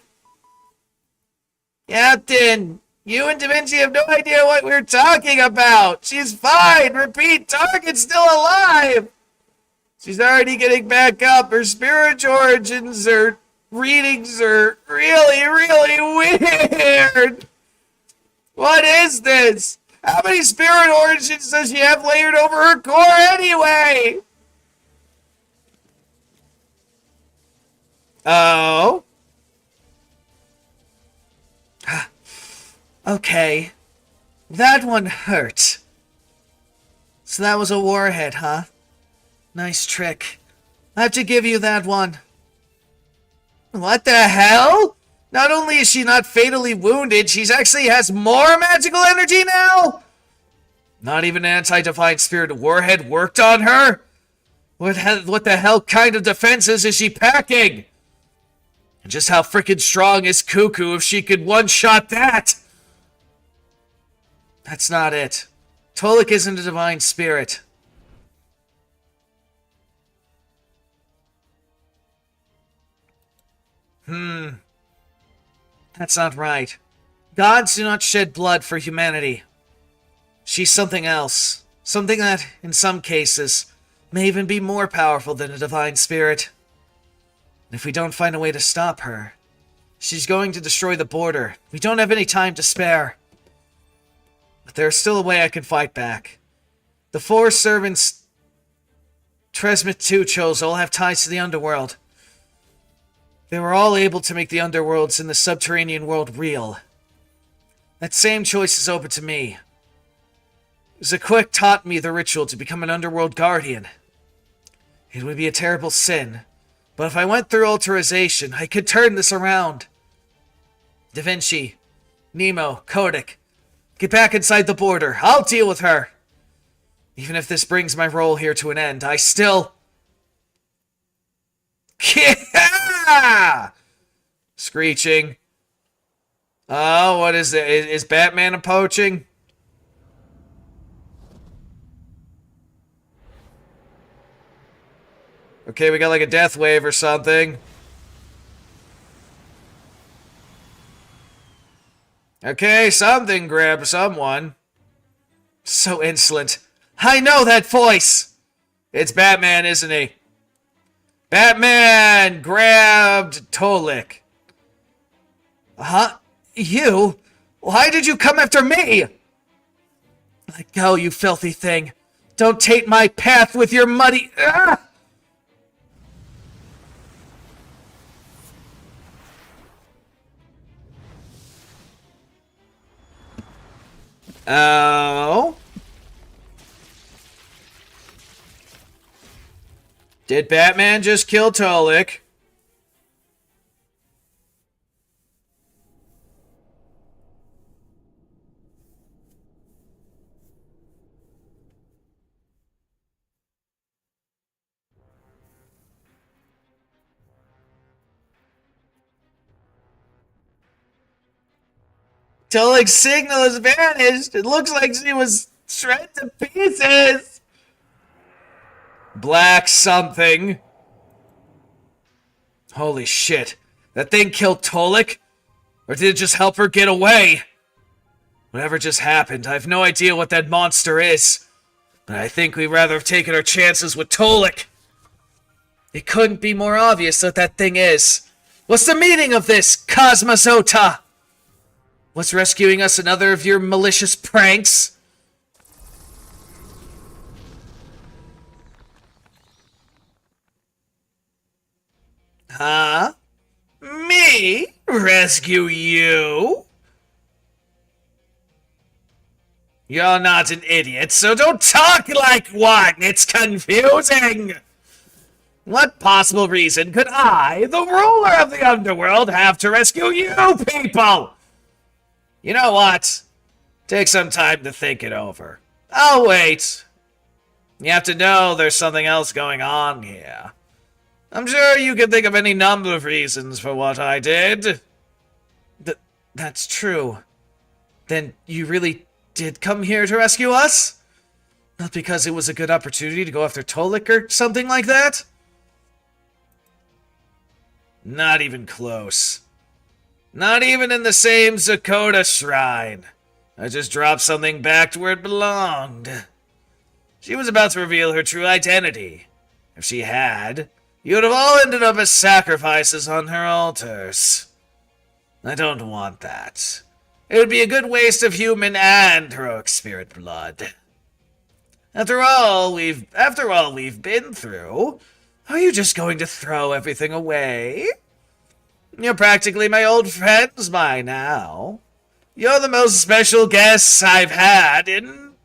Captain, you and Da Vinci have no idea what we're talking about. She's fine. Repeat, target's still alive. She's already getting back up. Her spiritual origins or readings are really, really weird. What is this? How many spirit origins does she have layered over her core anyway? Oh? Okay. That one hurt. So that was a warhead, huh? Nice trick. I have to give you that one. What the hell? Not only is she not fatally wounded, she actually has more magical energy now? Not even an anti-divine spirit warhead worked on her? What the hell kind of defenses is she packing? And just how freaking strong is Cuckoo if she could one-shot that? That's not it. Tolik isn't a divine spirit. That's not right. Gods do not shed blood for humanity. She's something else. Something that, in some cases, may even be more powerful than a divine spirit. And if we don't find a way to stop her, she's going to destroy the border. We don't have any time to spare. But there's still a way I can fight back. The 4 servants Tresmith 2 chose all have ties to the underworld. They were all able to make the underworlds in the subterranean world real. That same choice is open to me. Zaquik taught me the ritual to become an underworld guardian. It would be a terrible sin, but if I went through alterization, I could turn this around. Da Vinci, Nemo, Kodak, get back inside the border. I'll deal with her. Even if this brings my role here to an end, I still... Yeah! Screeching. Oh, what is it? Is Batman approaching? Okay, we got like a death wave or something. Okay, something grabbed someone. So insolent. I know that voice! It's Batman, isn't he? Batman grabbed Tolik. Huh? You? Why did you come after me? Let go, you filthy thing. Don't taint my path with your muddy... Ah! Oh? Did Batman just kill Tolik? Tolik's signal has vanished. It looks like she was shred to pieces. Black something. Holy shit. That thing killed Tolik? Or did it just help her get away? Whatever just happened, I have no idea what that monster is. But I think we'd rather have taken our chances with Tolik. It couldn't be more obvious what that thing is. What's the meaning of this, Cosmazota? What's rescuing us another of your malicious pranks? Huh? Me? Rescue you? You're not an idiot, so don't talk like one! It's confusing! What possible reason could I, the ruler of the underworld, have to rescue you people? You know what? Take some time to think it over. I'll wait. You have to know there's something else going on here. I'm sure you can think of any number of reasons for what I did. That's true. Then you really did come here to rescue us? Not because it was a good opportunity to go after Tolik or something like that? Not even close. Not even in the same Zakota shrine. I just dropped something back to where it belonged. She was about to reveal her true identity. If she had, you would have all ended up as sacrifices on her altars. I don't want that. It would be a good waste of human and heroic spirit blood. After all we've been through, are you just going to throw everything away? You're practically my old friends by now. You're the most special guests I've had in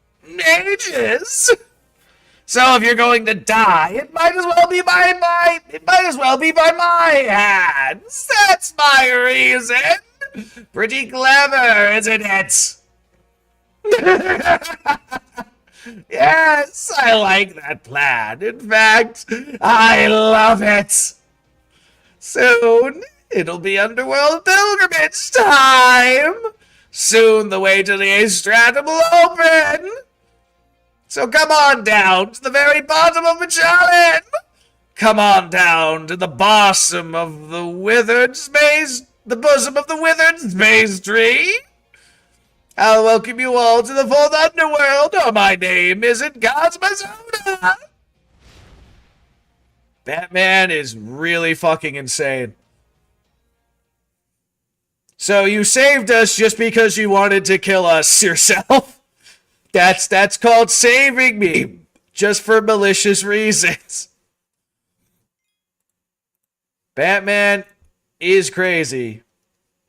ages. So if you're going to die, it might as well be by my hands. That's my reason. Pretty clever, isn't it? Yes, I like that plan. In fact, I love it. Soon, it'll be underworld pilgrimage time. Soon the way to the A-Stratum will open. So come on down to the very bottom of Magellan. Come on down to the bosom of the withered space, the bosom of the withered space tree. I'll welcome you all to the fourth underworld. Oh, my name isn't Cosmazona. Batman is really fucking insane. So you saved us just because you wanted to kill us yourself? That's called saving me, just for malicious reasons. Batman is crazy.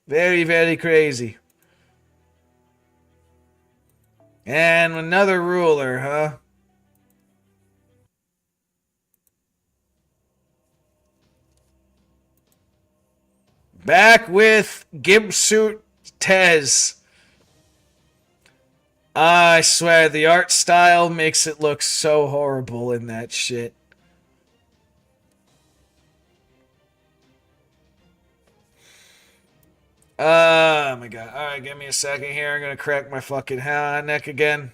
Very, very crazy. And another ruler, huh? Back with Gimp Suit Tez. I swear, the art style makes it look so horrible in that shit. Oh my god. Alright, give me a second here. I'm gonna crack my fucking neck again.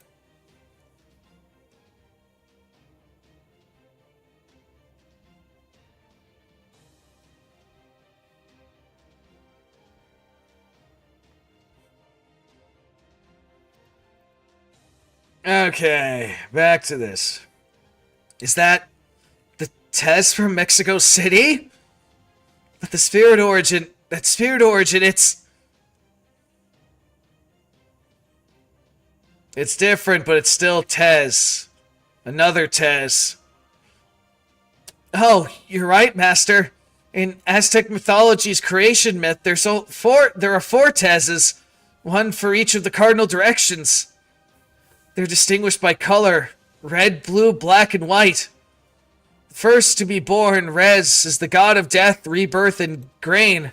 Okay, back to this. Is that the Tez from Mexico City? But the spirit origin, it's different, but it's still Tez. Another Tez. Oh, you're right, Master. In Aztec mythology's creation myth, there are four Tezes, one for each of the cardinal directions. They're distinguished by color: red, blue, black, and white. first to be born, Rez, is the god of death, rebirth, and grain.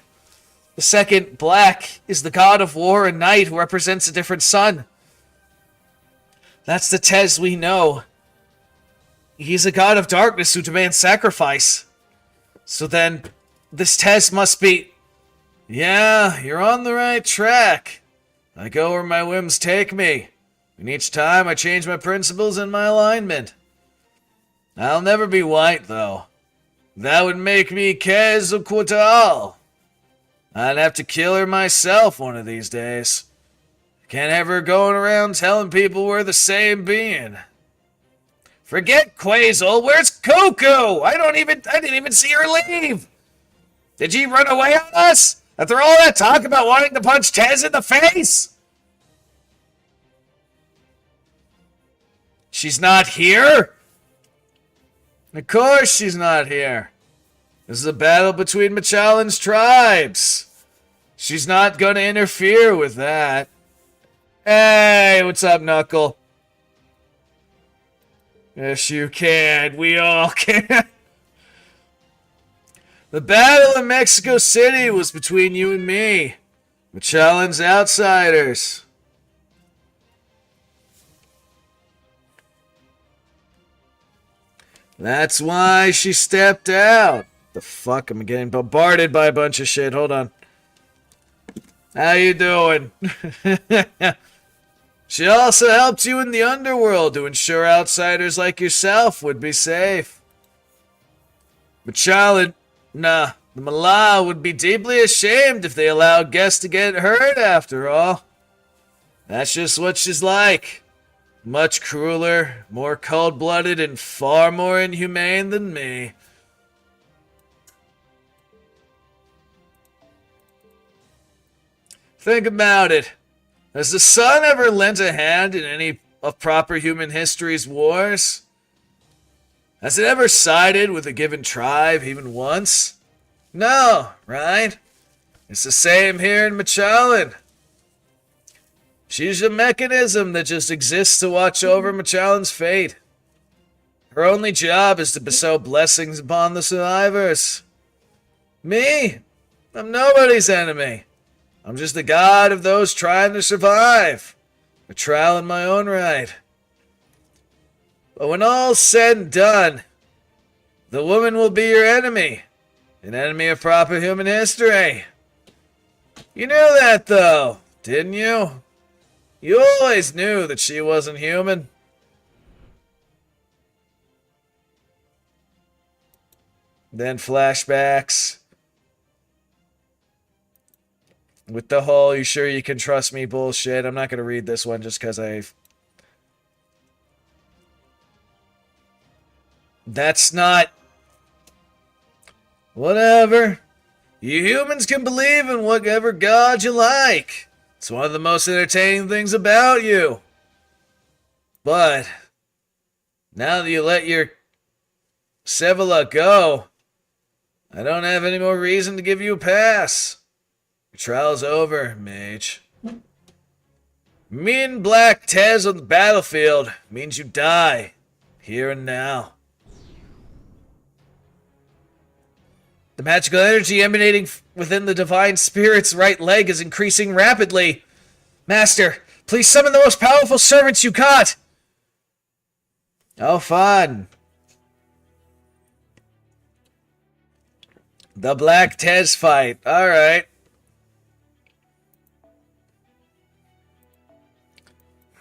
The second, Black, is the god of war and night who represents a different sun. That's the Tez we know. He's a god of darkness who demands sacrifice. So then, this Tez must be... Yeah, you're on the right track. I go where my whims take me. And each time I change my principles and my alignment. I'll never be white, though. That would make me Quetzalcoatl. I'd have to kill her myself one of these days. Can't have her going around telling people we're the same being. Forget Quazel, where's Cuckoo? I didn't even see her leave. Did she run away on us? After all that talk about wanting to punch Tez in the face? She's not here? Of course she's not here. This is a battle between Machalin's tribes. She's not gonna interfere with that. Hey, what's up, Knuckle? Yes, you can. We all can. The battle in Mexico City was between you and me. Machalin's outsiders. That's why she stepped out. The fuck? I'm getting bombarded by a bunch of shit. Hold on. How you doing? She also helped you in the underworld to ensure outsiders like yourself would be safe. Machalin, the Mallah would be deeply ashamed if they allowed guests to get hurt after all. That's just what she's like. Much crueler, more cold-blooded, and far more inhumane than me. Think about it. Has the sun ever lent a hand in any of proper human history's wars? Has it ever sided with a given tribe even once? No, right? It's the same here in Machalin. She's a mechanism that just exists to watch over Machalin's fate. Her only job is to bestow blessings upon the survivors. Me? I'm nobody's enemy. I'm just the god of those trying to survive. A trial in my own right. But when all's said and done, the woman will be your enemy. An enemy of proper human history. You knew that, though, didn't you? You always knew that she wasn't human. Then flashbacks. With the whole, you sure you can trust me bullshit. I'm not going to read this one just because I've... That's not... Whatever. You humans can believe in whatever god you like. It's one of the most entertaining things about you. But, now that you let your Sevilla go, I don't have any more reason to give you a pass. Your trial's over, mage. Me and Black Tez on the battlefield means you die, here and now. The magical energy emanating within the divine spirit's right leg is increasing rapidly. Master, please summon the most powerful servants you got. Oh, fun. The Black Tez fight. Alright.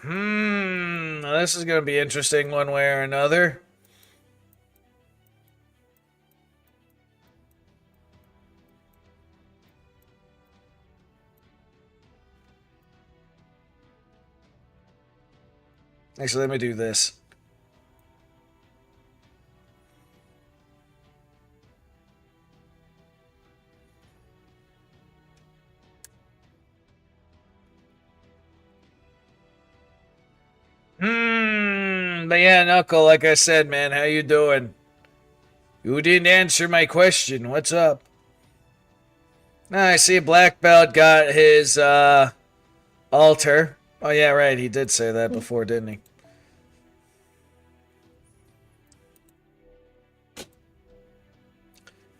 This is going to be interesting one way or another. Actually, let me do this. But yeah, Knuckle, like I said, man, how you doing? You didn't answer my question. What's up? I see Black Belt got his, altar. Oh, yeah, right. He did say that before, didn't he?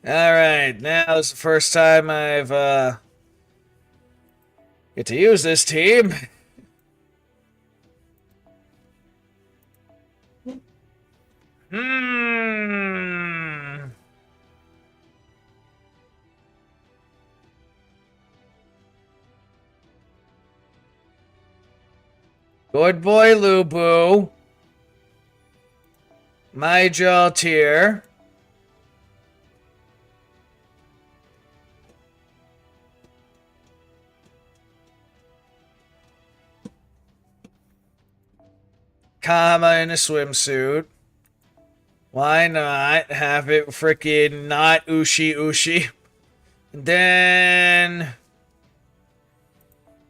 Alright, now is the first time I've, get to use this team. Good boy, Lubu. My Jaltir. Kama in a swimsuit. Why not have it freaking not Ushi? And then...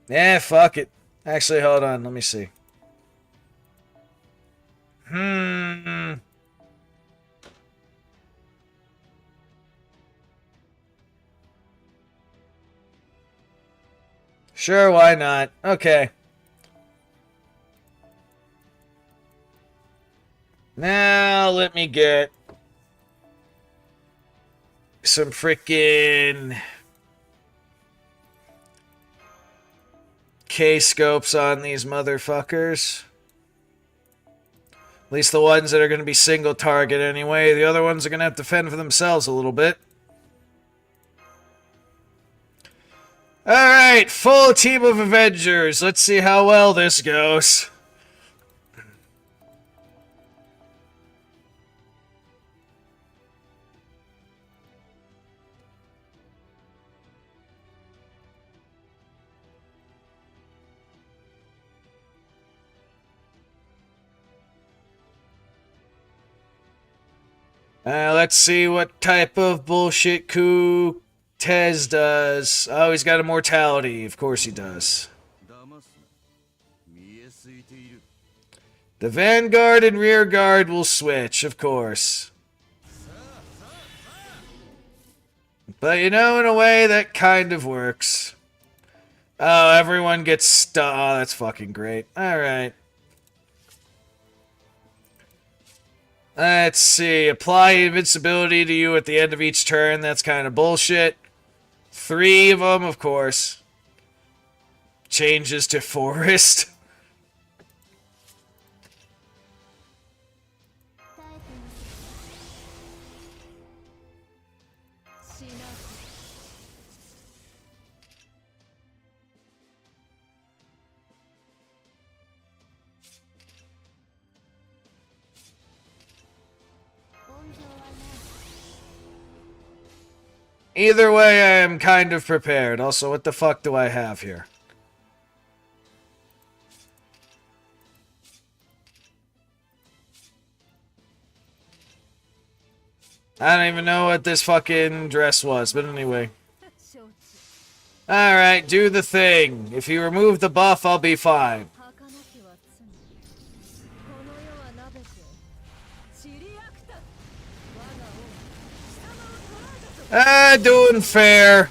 yeah, fuck it. Actually, hold on. Let me see. Sure, why not? Okay. Now, let me get some freaking K-scopes on these motherfuckers. At least the ones that are going to be single target anyway. The other ones are going to have to fend for themselves a little bit. Alright, full team of Avengers. Let's see how well this goes. Let's see what type of bullshit coup Tez does. Oh, he's got immortality. Of course he does. The Vanguard and Rear Guard will switch, of course. But you know, in a way, that kind of works. Oh, everyone gets stuck. Oh, that's fucking great. Alright. Let's see. Apply invincibility to you at the end of each turn. That's kind of bullshit. 3 of them, of course. Changes to forest. Either way, I am kind of prepared. Also, what the fuck do I have here? I don't even know what this fucking dress was, but anyway. Alright, do the thing. If you remove the buff, I'll be fine. Doing fair.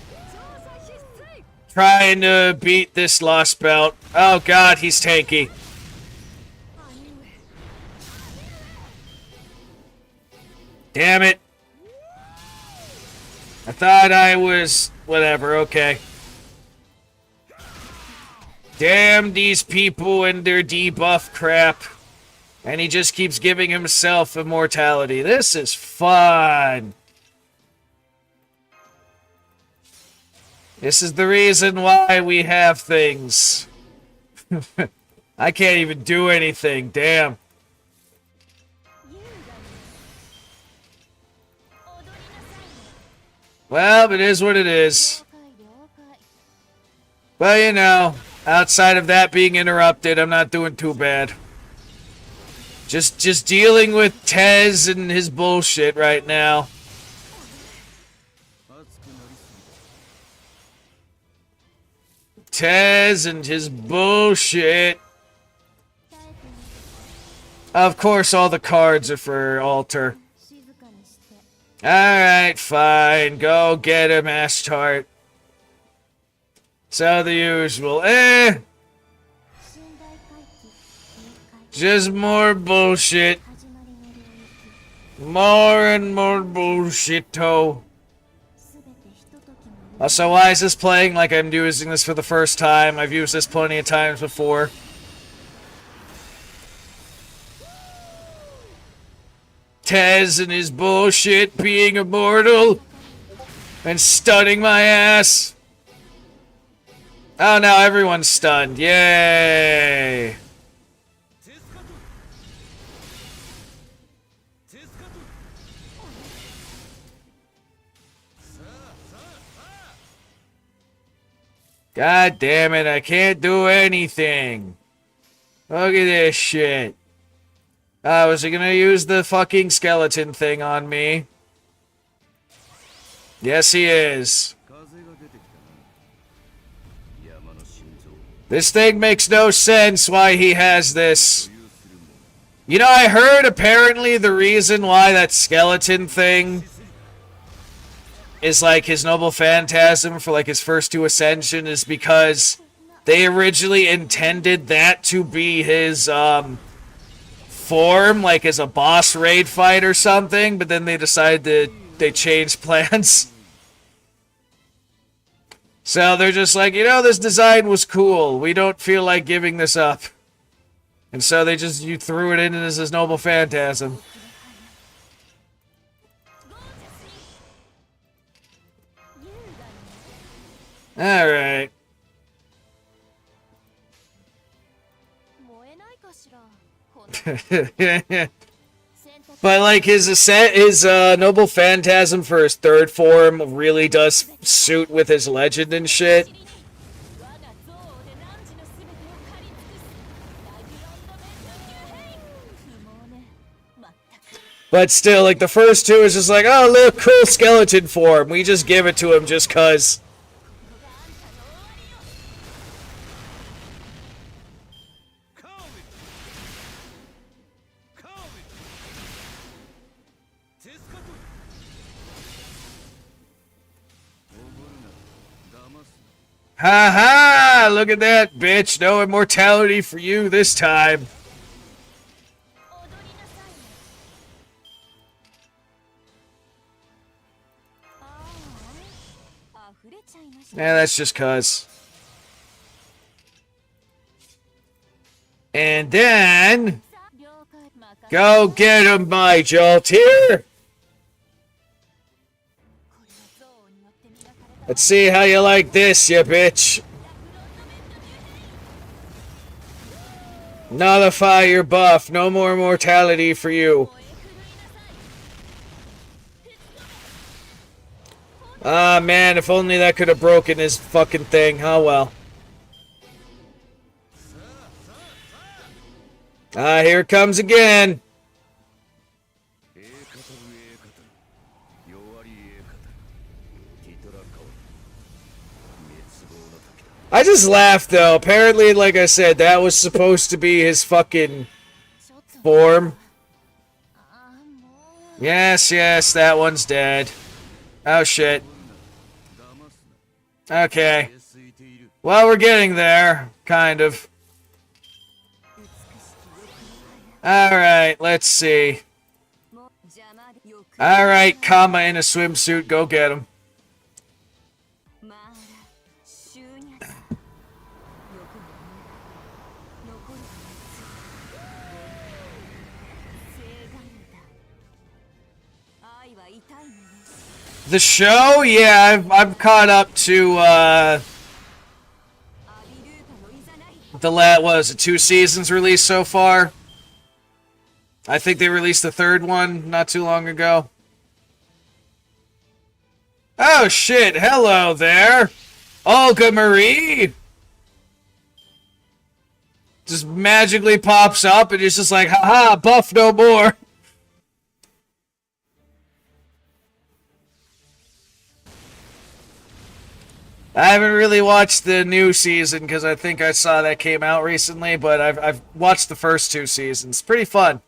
Trying to beat this lost belt. Oh god, he's tanky. Damn it. I thought I was... whatever, okay. Damn these people and their debuff crap. And he just keeps giving himself immortality. This is fun. This is the reason why we have things. I can't even do anything, damn. Well, it is what it is. Well, you know, outside of that being interrupted, I'm not doing too bad. Just dealing with Tez and his bullshit right now. Tez and his bullshit. Of course, all the cards are for Alter. Alright, fine. Go get him, ass tart. So the usual. Just more bullshit. More and more bullshit-o. Also, why is this playing like I'm using this for the first time? I've used this plenty of times before. Tez and his bullshit being immortal and stunning my ass. Oh, now everyone's stunned. Yay! God damn it, I can't do anything. Look at this shit. Was he gonna use the fucking skeleton thing on me? Yes, he is. This thing makes no sense why he has this. You know, I heard apparently the reason why that skeleton thing is like his noble phantasm for like his first two ascension is because they originally intended that to be his form, like as a boss raid fight or something, but then they decided they changed plans. So they're just like, you know, this design was cool. We don't feel like giving this up. And so they just, you threw it in as his noble phantasm. Alright. But like his noble phantasm for his third form really does suit with his legend and shit. But still, like the first two is just like, oh look, cool skeleton form. We just give it to him just cause. Ha ha! Look at that, bitch. No immortality for you this time. Yeah, that's just cuz. And then... Go get him, my Jolteer! Let's see how you like this, you bitch. Nullify your buff. No more mortality for you. Ah, man, if only that could have broken his fucking thing. Oh, well. Ah, here it comes again. I just laughed, though. Apparently, like I said, that was supposed to be his fucking form. Yes, yes, that one's dead. Oh, shit. Okay. Well, we're getting there. Kind of. Alright, let's see. Alright, Kama in a swimsuit. Go get him. The show? Yeah, I'm caught up to, what was it, 2 seasons released so far? I think they released the 3rd one not too long ago. Oh shit, hello there! Olga Marie! Just magically pops up and it's just like, haha, buff no more! I haven't really watched the new season because I think I saw that came out recently, but I've watched the first 2 seasons. Pretty fun.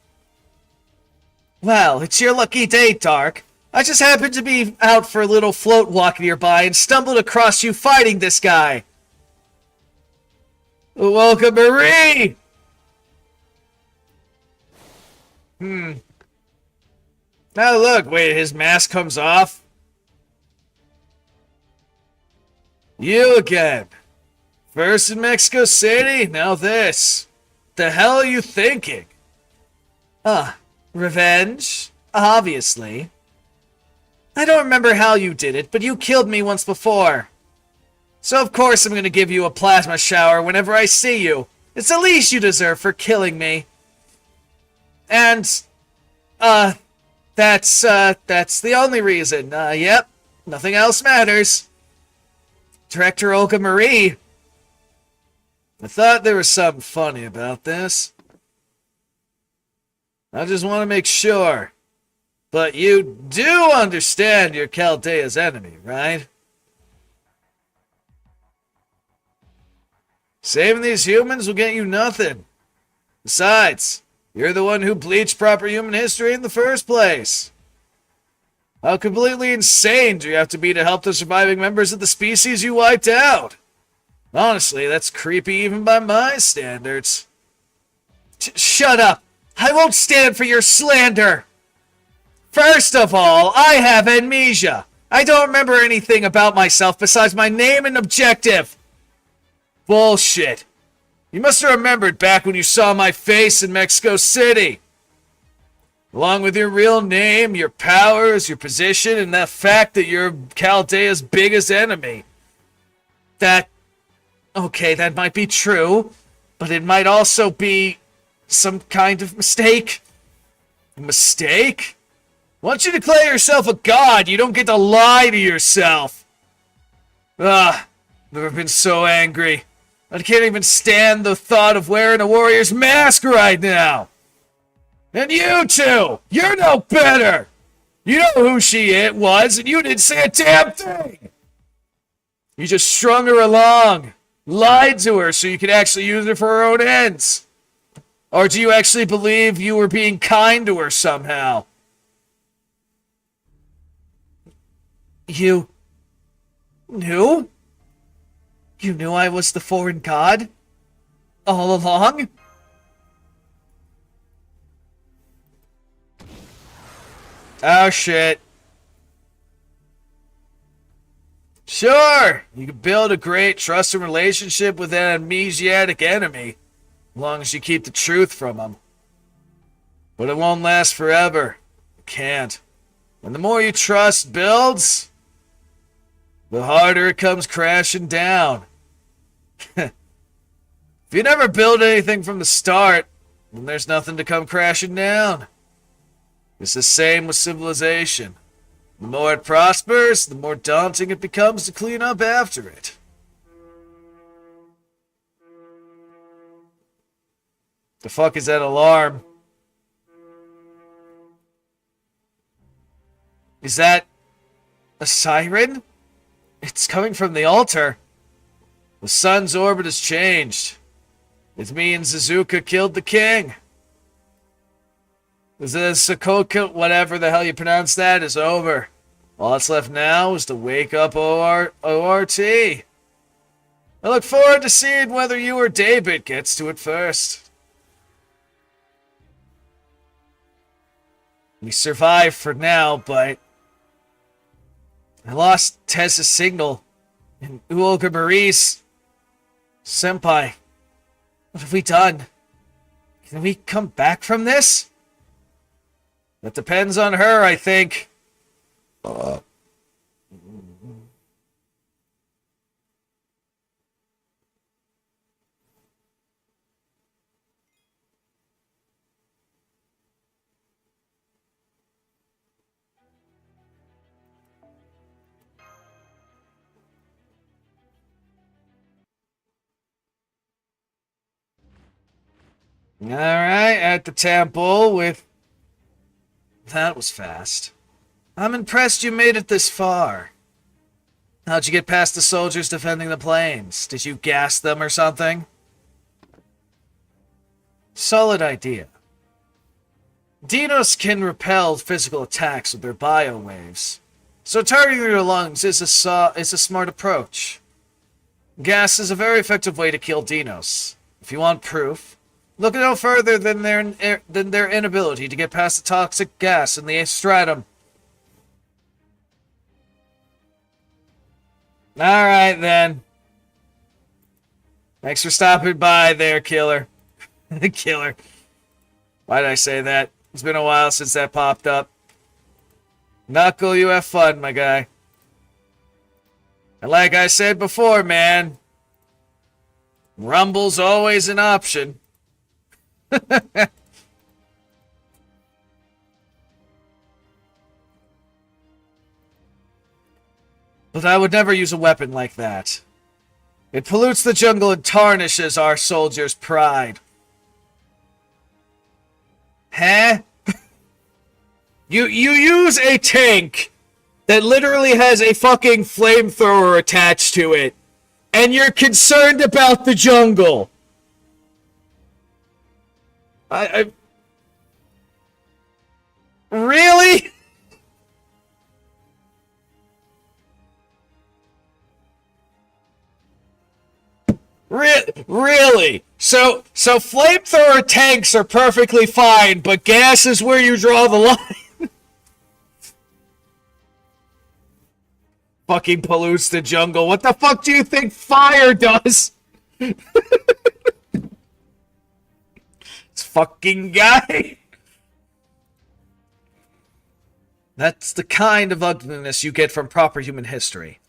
Well, it's your lucky day, Dark. I just happened to be out for a little float walk nearby and stumbled across you fighting this guy. Welcome, Marie! Oh, look, wait, his mask comes off? You again. First in Mexico City, now this. The hell are you thinking? Revenge? Obviously. I don't remember how you did it, but you killed me once before. So of course I'm gonna give you a plasma shower whenever I see you. It's the least you deserve for killing me. And, that's the only reason. Yep. Nothing else matters. Director Olga Marie. I thought there was something funny about this. I just want to make sure. But you do understand you're Chaldea's enemy, right? Saving these humans will get you nothing. Besides, you're the one who bleached proper human history in the first place. How completely insane do you have to be to help the surviving members of the species you wiped out? Honestly, that's creepy even by my standards. Shut up! I won't stand for your slander! First of all, I have amnesia. I don't remember anything about myself besides my name and objective. Bullshit. You must have remembered back when you saw my face in Mexico City. Along with your real name, your powers, your position, and that fact that you're Chaldea's biggest enemy. Okay, that might be true, but it might also be some kind of mistake. A mistake? Once you declare yourself a god, you don't get to lie to yourself. I've never been so angry. I can't even stand the thought of wearing a warrior's mask right now. And you two, you're no better. You know who she was, and you didn't say a damn thing. You just strung her along, lied to her so you could actually use her for her own ends. Or do you actually believe you were being kind to her somehow? You knew? You knew I was the foreign god? All along? Oh, shit. Sure, you can build a great trusting relationship with an amnesiac enemy, as long as you keep the truth from them. But it won't last forever. It can't. And the more you trust builds, the harder it comes crashing down. If you never build anything from the start, then there's nothing to come crashing down. It's the same with civilization. The more it prospers, the more daunting it becomes to clean up after it. The fuck is that alarm? Is that a siren? It's coming from the altar. The sun's orbit has changed. It means Suzuka killed the king. The Sokoka, whatever the hell you pronounce that, is over. All that's left now is to wake up ORT. I look forward to seeing whether you or David gets to it first. We survived for now, but I lost Tessa's signal and Uolga Marie's. Senpai, what have we done? Can we come back from this? That depends on her, I think. Alright, at the temple with... That was fast. I'm impressed you made it this far. How'd you get past the soldiers defending the plains? Did you gas them or something? Solid idea. Deinos can repel physical attacks with their biowaves, so targeting their lungs is a smart approach. Gas is a very effective way to kill Deinos. If you want proof, look no further than their inability to get past the toxic gas in the stratum. Alright, then. Thanks for stopping by there, killer. Killer. Why did I say that? It's been a while since that popped up. Knuckle, you have fun, my guy. And like I said before, man, Rumble's always an option. But I would never use a weapon like that. It pollutes the jungle and tarnishes our soldiers' pride. Huh? You use a tank that literally has a fucking flamethrower attached to it, and you're concerned about the jungle. I really? Really? So flamethrower tanks are perfectly fine, but gas is where you draw the line. Fucking pollutes the jungle. What the fuck do you think fire does? This fucking guy. That's the kind of ugliness you get from proper human history.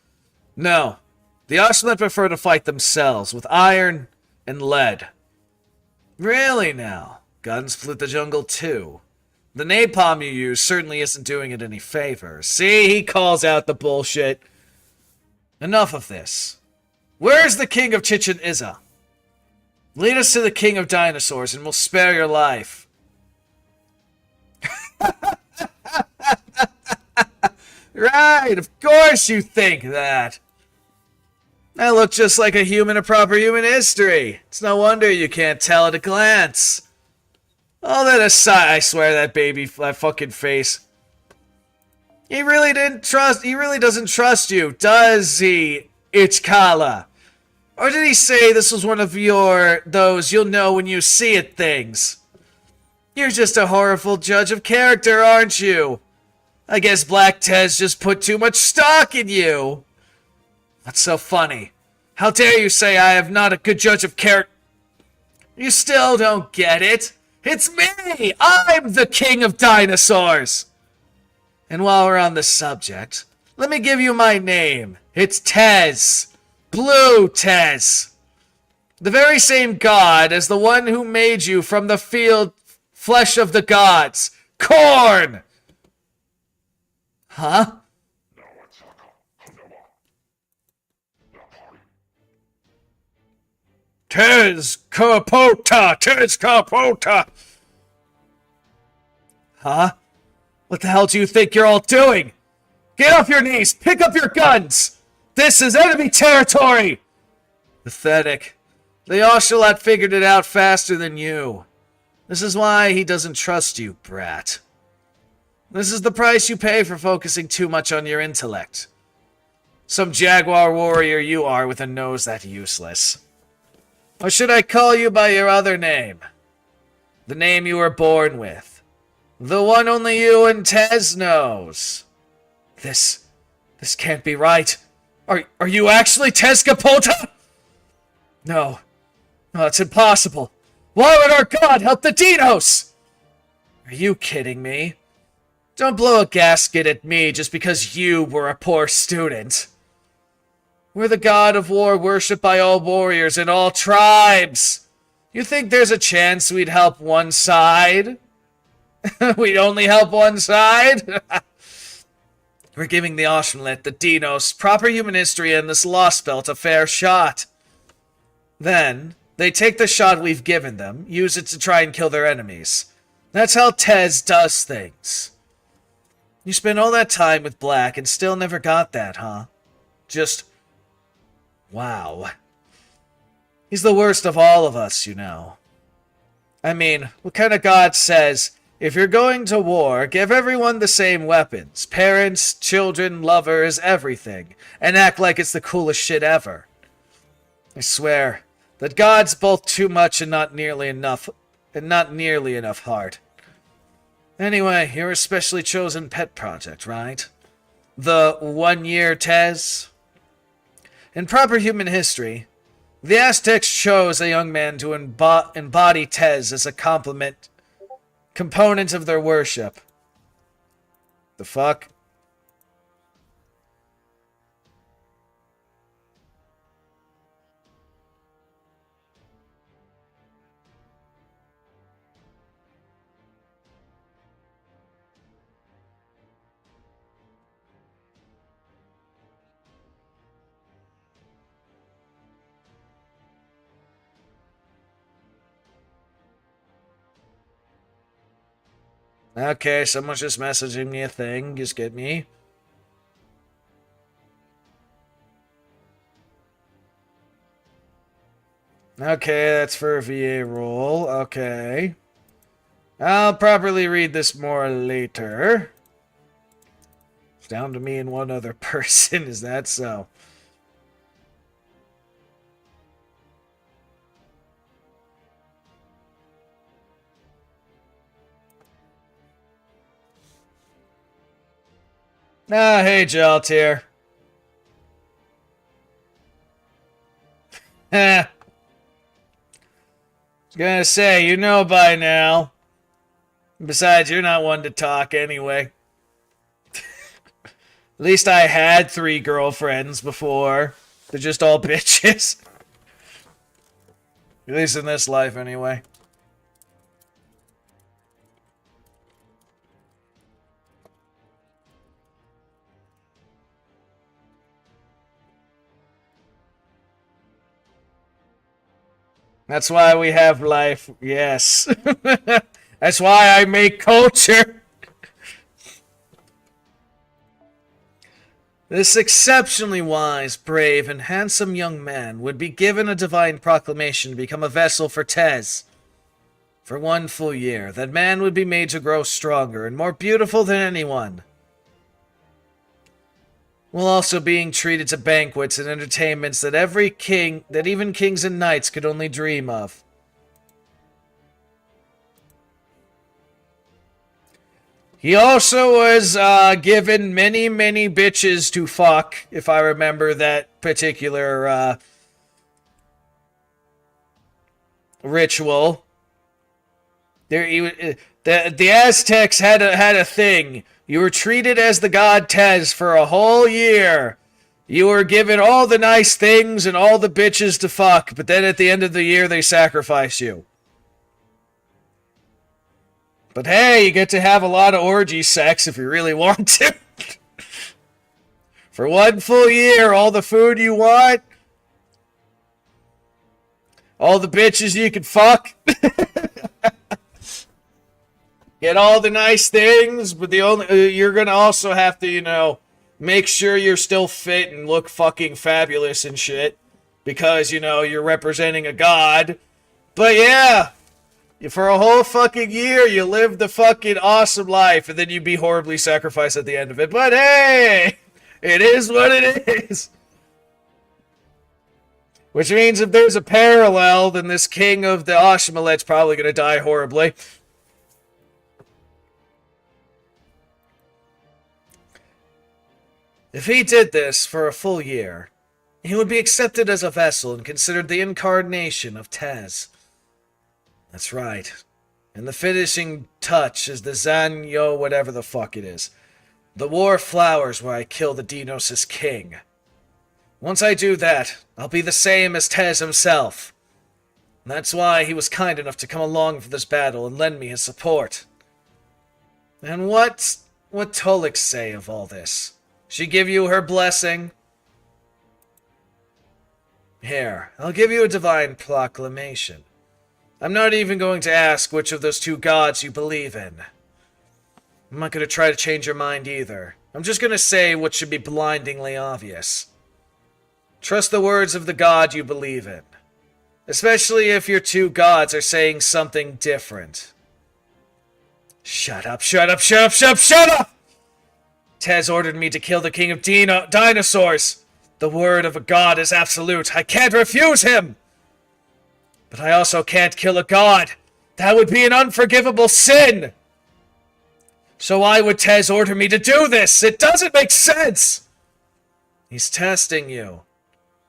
No. The Ashland prefer to fight themselves with iron and lead. Really now? Guns pollute the jungle too. The napalm you use certainly isn't doing it any favors. See, he calls out the bullshit. Enough of this. Where's the king of Chichen Itza? Lead us to the king of dinosaurs and we'll spare your life. Right, of course you think that. I look just like a human of proper human history. It's no wonder you can't tell at a glance. All that aside, I swear that fucking face. He really doesn't trust you, does he, Ichkala? Or did he say this was one of those you'll know when you see it things? You're just a horrible judge of character, aren't you? I guess Black Tez just put too much stock in you. What's so funny? How dare you say I am not a good judge of character? You still don't get it. It's me! I'm the king of dinosaurs! And while we're on the subject, let me give you my name. It's Tez. Blue Tez. The very same god as the one who made you from the flesh of the gods. Corn! Huh? Tez Kapota! Huh? What the hell do you think you're all doing? Get off your knees! Pick up your guns! This is enemy territory! Pathetic. The Ocelot figured it out faster than you. This is why he doesn't trust you, brat. This is the price you pay for focusing too much on your intellect. Some jaguar warrior you are with a nose that useless. Or should I call you by your other name? The name you were born with. The one only you and Tez knows. This can't be right. Are you actually Tez Kapota? No, it's impossible. Why would our god help the Deinos? Are you kidding me? Don't blow a gasket at me just because you were a poor student. We're the god of war worshipped by all warriors in all tribes. You think there's a chance we'd help one side? We'd only help one side? We're giving the Oshmalet, the Deinos, proper human history, and this Lost Belt a fair shot. Then, they take the shot we've given them, use it to try and kill their enemies. That's how Tez does things. You spent all that time with Black and still never got that, huh? Just... wow. He's the worst of all of us, you know. I mean, what kind of god says, if you're going to war, give everyone the same weapons. Parents, children, lovers, everything. And act like it's the coolest shit ever. I swear, that God's both too much and not nearly enough heart. Anyway, you're a specially chosen pet project, right? The 1 year Tez? In proper human history, the Aztecs chose a young man to embody Tez as a component of their worship. The fuck? Okay, someone's just messaging me a thing. Just get me. Okay, that's for a VA role. Okay. I'll properly read this more later. It's down to me and one other person. Is that so? Ah, hey, Jaltier. I was gonna say, you know by now. Besides, you're not one to talk anyway. At least I had 3 girlfriends before. They're just all bitches. At least in this life, anyway. That's why we have life. Yes. That's why I make culture. This exceptionally wise, brave, and handsome young man would be given a divine proclamation to become a vessel for Tez. For 1 full year, that man would be made to grow stronger and more beautiful than anyone, while also being treated to banquets and entertainments that even kings and knights could only dream of. He also was given many, many bitches to fuck, if I remember that particular ritual. The Aztecs had a thing. You were treated as the god Tez for a whole year. You were given all the nice things and all the bitches to fuck, but then at the end of the year they sacrifice you. But hey, you get to have a lot of orgy sex if you really want to. For 1 full year, all the food you want. All the bitches you can fuck. Get all the nice things, but you're gonna also have to, make sure you're still fit and look fucking fabulous and shit. Because, you're representing a god. But yeah, for a whole fucking year, you live the fucking awesome life, and then you be horribly sacrificed at the end of it. But hey, it is what it is. Which means if there's a parallel, then this king of the Ashmalet's probably gonna die horribly. If he did this for a full year, he would be accepted as a vessel and considered the incarnation of Tez. That's right. And the finishing touch is the Zanyo whatever the fuck it is. The war flowers where I kill the Deinos' king. Once I do that, I'll be the same as Tez himself. And that's why he was kind enough to come along for this battle and lend me his support. And what Tolik say of all this? She give you her blessing? Here, I'll give you a divine proclamation. I'm not even going to ask which of those 2 gods you believe in. I'm not going to try to change your mind either. I'm just going to say what should be blindingly obvious. Trust the words of the god you believe in. Especially if your 2 gods are saying something different. Shut up, shut up, shut up, shut up, shut up! Tez ordered me to kill the king of dinosaurs. The word of a god is absolute. I can't refuse him! But I also can't kill a god. That would be an unforgivable sin! So why would Tez order me to do this? It doesn't make sense! He's testing you.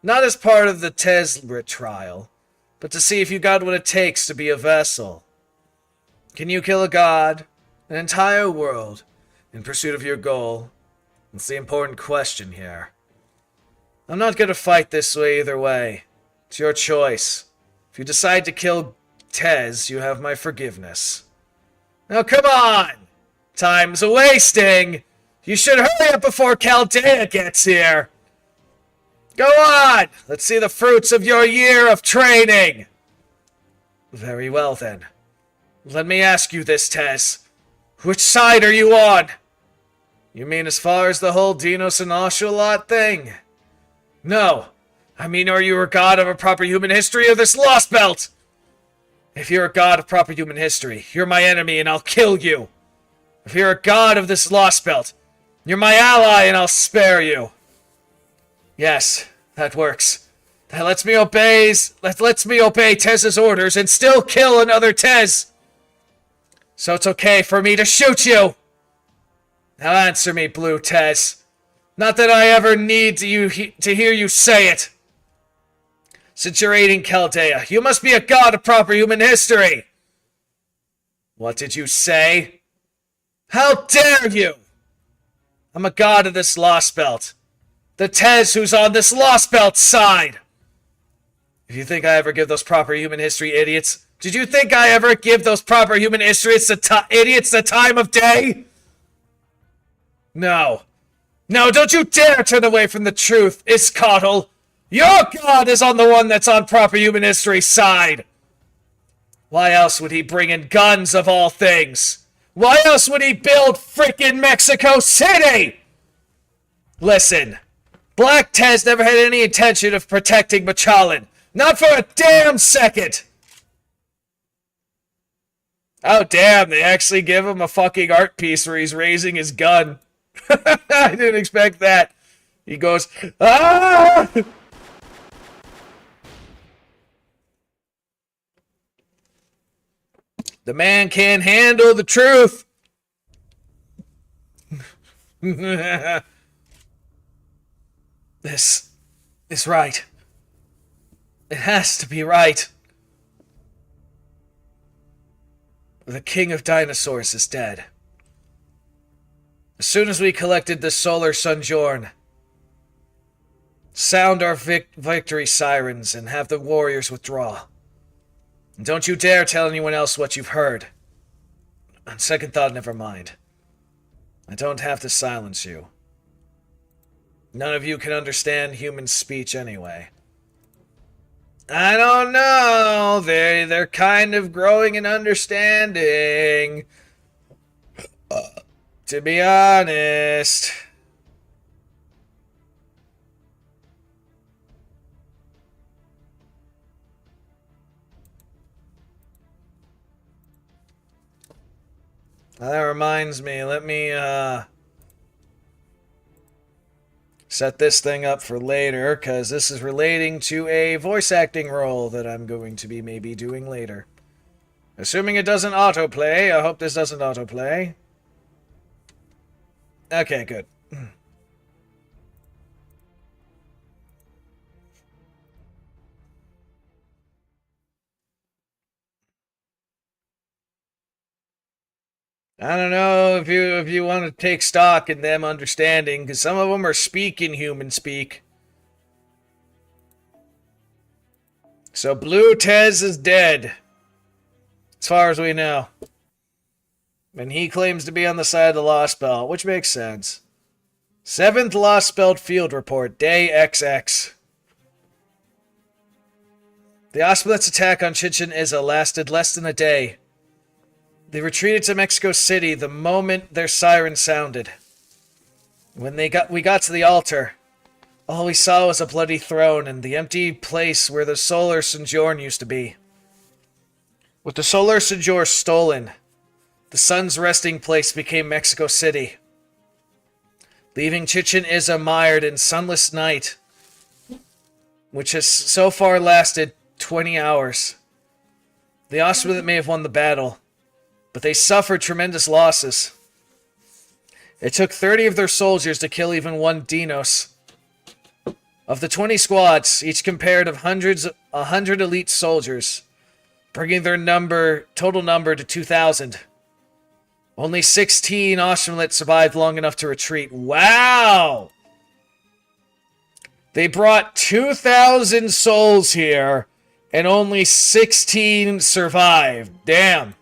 Not as part of the Tesla trial, but to see if you got what it takes to be a vessel. Can you kill a god, an entire world, in pursuit of your goal? That's the important question here. I'm not going to fight this way either way. It's your choice. If you decide to kill Tez, you have my forgiveness. Now come on! Time's a-wasting! You should hurry up before Chaldea gets here! Go on! Let's see the fruits of your year of training! Very well then. Let me ask you this, Tez. Which side are you on? You mean as far as the whole Deinos and Oshawott thing? No. I mean, are you a god of a proper human history of this Lost Belt? If you're a god of proper human history, you're my enemy and I'll kill you. If you're a god of this Lost Belt, you're my ally and I'll spare you. Yes, that works. That lets me obey Tez's orders and still kill another Tez. So it's okay for me to shoot you. Now answer me, Blue Tez. Not that I ever need to hear you say it. Since you're aiding Chaldea, you must be a god of proper human history. What did you say? How dare you? I'm a god of this Lost Belt. The Tez who's on this Lost Belt side. If you think I ever give those proper human history idiots... Did you think I ever give those proper human idiots the time of day? No. No, don't you dare turn away from the truth, Iskotl. Your god is on the one that's on proper human history side. Why else would he bring in guns of all things? Why else would he build frickin' Mexico City? Listen, Black Tez never had any intention of protecting Machallan. Not for a damn second. Oh, damn, they actually give him a fucking art piece where he's raising his gun. I didn't expect that. He goes, ah! The man can't handle the truth. This is right. It has to be right. The king of dinosaurs is dead. As soon as we collected the solar Sunjorn, sound our victory sirens and have the warriors withdraw. And don't you dare tell anyone else what you've heard. On second thought, never mind. I don't have to silence you. None of you can understand human speech anyway. I don't know. They're kind of growing in understanding. To be honest. That reminds me, let me set this thing up for later, because this is relating to a voice acting role that I'm going to be maybe doing later. Assuming it doesn't autoplay. I hope this doesn't autoplay. Okay, good. I don't know if you want to take stock in them understanding, because some of them are speaking human speak. So Blue Tez is dead, as far as we know. And he claims to be on the side of the Lost Belt, which makes sense. 7th Lost Belt Field Report, Day XX. The Osplit's attack on Chichen Itza lasted less than a day. They retreated to Mexico City the moment their siren sounded. When we got to the altar, all we saw was a bloody throne and the empty place where the Solar Sojourn used to be. With the Solar Sojourn stolen, the sun's resting place became Mexico City, leaving Chichen Itza mired in sunless night, which has so far lasted 20 hours. The Osplit may have won the battle, but they suffered tremendous losses. It took 30 of their soldiers to kill even one Deinos. Of the 20 squads, each compared of 100 elite soldiers, bringing their total number to 2,000. Only 16 Austerlitz survived long enough to retreat. Wow! They brought 2,000 souls here, and only 16 survived. Damn.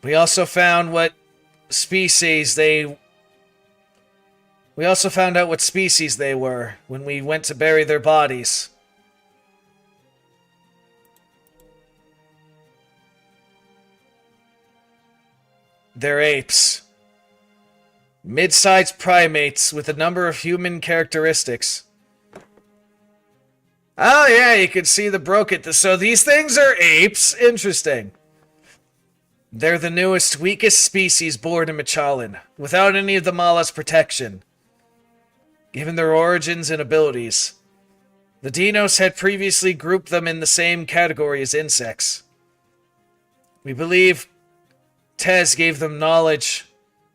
We also found out what species they were when we went to bury their bodies. They're apes. Mid-sized primates with a number of human characteristics. Oh yeah, you can see the broken. So these things are apes? Interesting. They're the newest, weakest species born in Machallan, without any of the Mala's protection. Given their origins and abilities, the Deinos had previously grouped them in the same category as insects. We believe Tez gave them knowledge,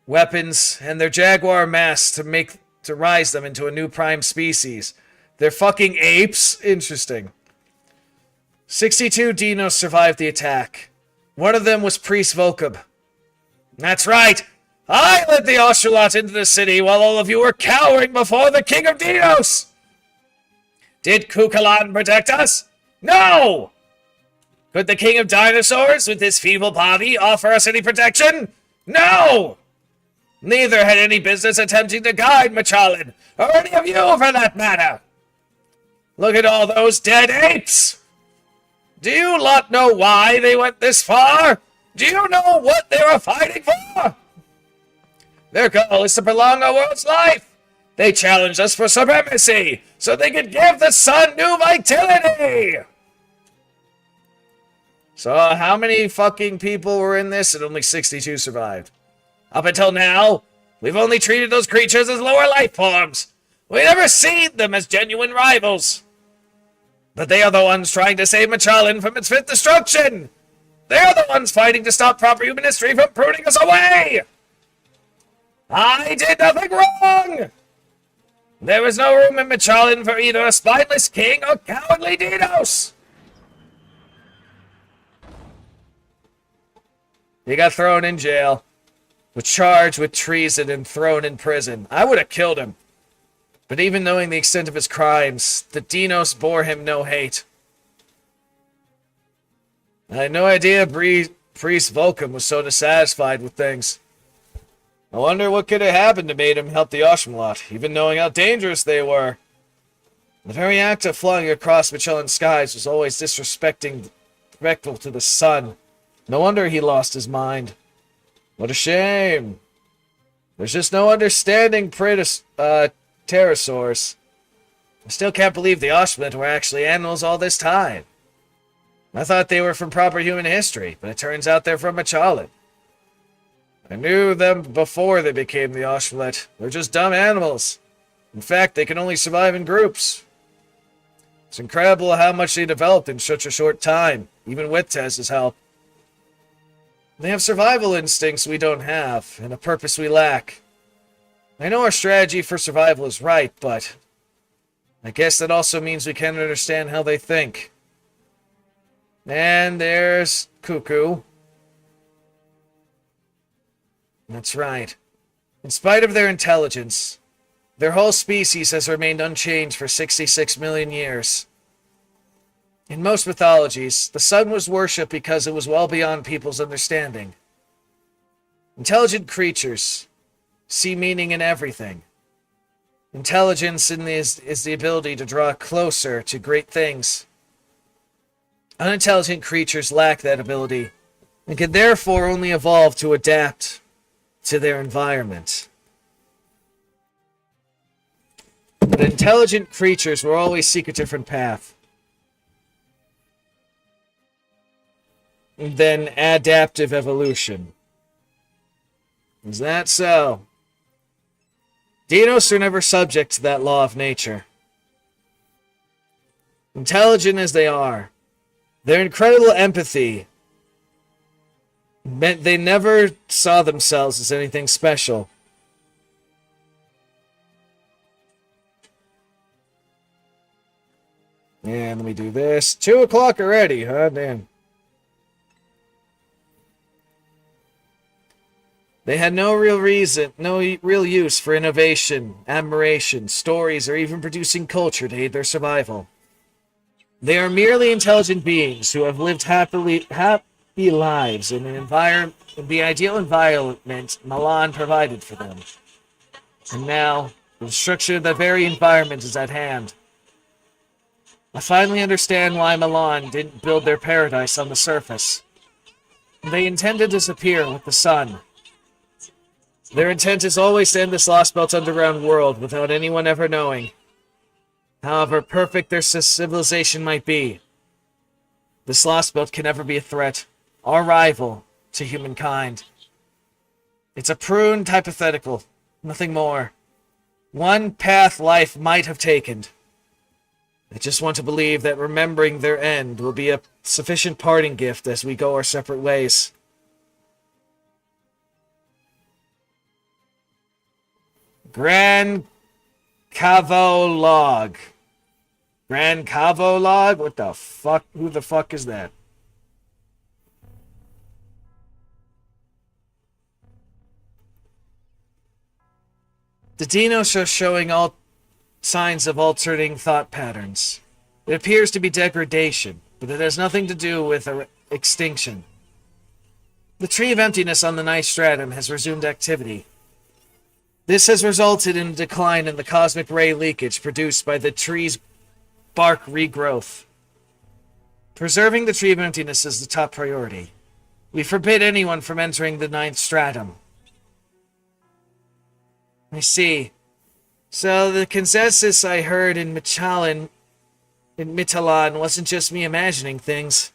weapons, and their jaguar masks to rise them into a new prime species. They're fucking apes? Interesting. 62 Deinos survived the attack. One of them was Priest Vtuber. That's right! I led the Ocelot into the city while all of you were cowering before the King of Deinos! Did Kukalan protect us? No! Could the King of Dinosaurs, with his feeble body, offer us any protection? No! Neither had any business attempting to guide Machallan, or any of you for that matter. Look at all those dead apes! Do you lot know why they went this far? Do you know what they were fighting for? Their goal is to prolong our world's life. They challenged us for supremacy, so they could give the sun new vitality! So how many fucking people were in this and only 62 survived? Up until now, we've only treated those creatures as lower life forms. We never seen them as genuine rivals. But they are the ones trying to save Machallan from its fifth destruction! They are the ones fighting to stop proper human history from pruning us away! I did nothing wrong! There was no room in Machallan for either a spineless king or cowardly Deinos! He got thrown in jail, was charged with treason and thrown in prison. I would have killed him. But even knowing the extent of his crimes, the Deinos bore him no hate. I had no idea Priest Vulcan was so dissatisfied with things. I wonder what could have happened to made him help the Oshmalot, even knowing how dangerous they were. The very act of flying across Machallan skies was always disrespectful to the sun. No wonder he lost his mind. What a shame. There's just no understanding pterosaurs. I still can't believe the Oshmalot were actually animals all this time. I thought they were from proper human history, but it turns out they're from Machallan. I knew them before they became the Oshmalot. They're just dumb animals. In fact, they can only survive in groups. It's incredible how much they developed in such a short time, even with Tez's help. They have survival instincts we don't have, and a purpose we lack. I know our strategy for survival is right, but I guess that also means we can't understand how they think. And there's Cuckoo. That's right. In spite of their intelligence, their whole species has remained unchanged for 66 million years. In most mythologies, the sun was worshipped because it was well beyond people's understanding. Intelligent creatures see meaning in everything. Intelligence is the ability to draw closer to great things. Unintelligent creatures lack that ability and can therefore only evolve to adapt to their environment. But intelligent creatures will always seek a different path than adaptive evolution. Is that so? Deinos are never subject to that law of nature. Intelligent as they are, their incredible empathy meant they never saw themselves as anything special. And let me do this. 2 o'clock already, huh? Damn. They had no real reason, no real use for innovation, admiration, stories, or even producing culture to aid their survival. They are merely intelligent beings who have lived happy lives in the ideal environment Milan provided for them. And now, the destruction of that very environment is at hand. I finally understand why Milan didn't build their paradise on the surface. They intend to disappear with the sun. Their intent is always to end this Lost Belt underground world without anyone ever knowing. However perfect their civilization might be, this Lost Belt can never be a threat or rival to humankind. It's a pruned hypothetical, nothing more. One path life might have taken. I just want to believe that remembering their end will be a sufficient parting gift as we go our separate ways. Grand Cavo Log. Grand Cavo Log? What the fuck? Who the fuck is that? The Deinos are showing all signs of altering thought patterns. It appears to be degradation, but it has nothing to do with extinction. The Tree of Emptiness on the ninth stratum has resumed activity. This has resulted in a decline in the cosmic ray leakage produced by the tree's bark regrowth. Preserving the Tree of Emptiness is the top priority. We forbid anyone from entering the ninth stratum. I see. So the consensus I heard in Mitalan wasn't just me imagining things.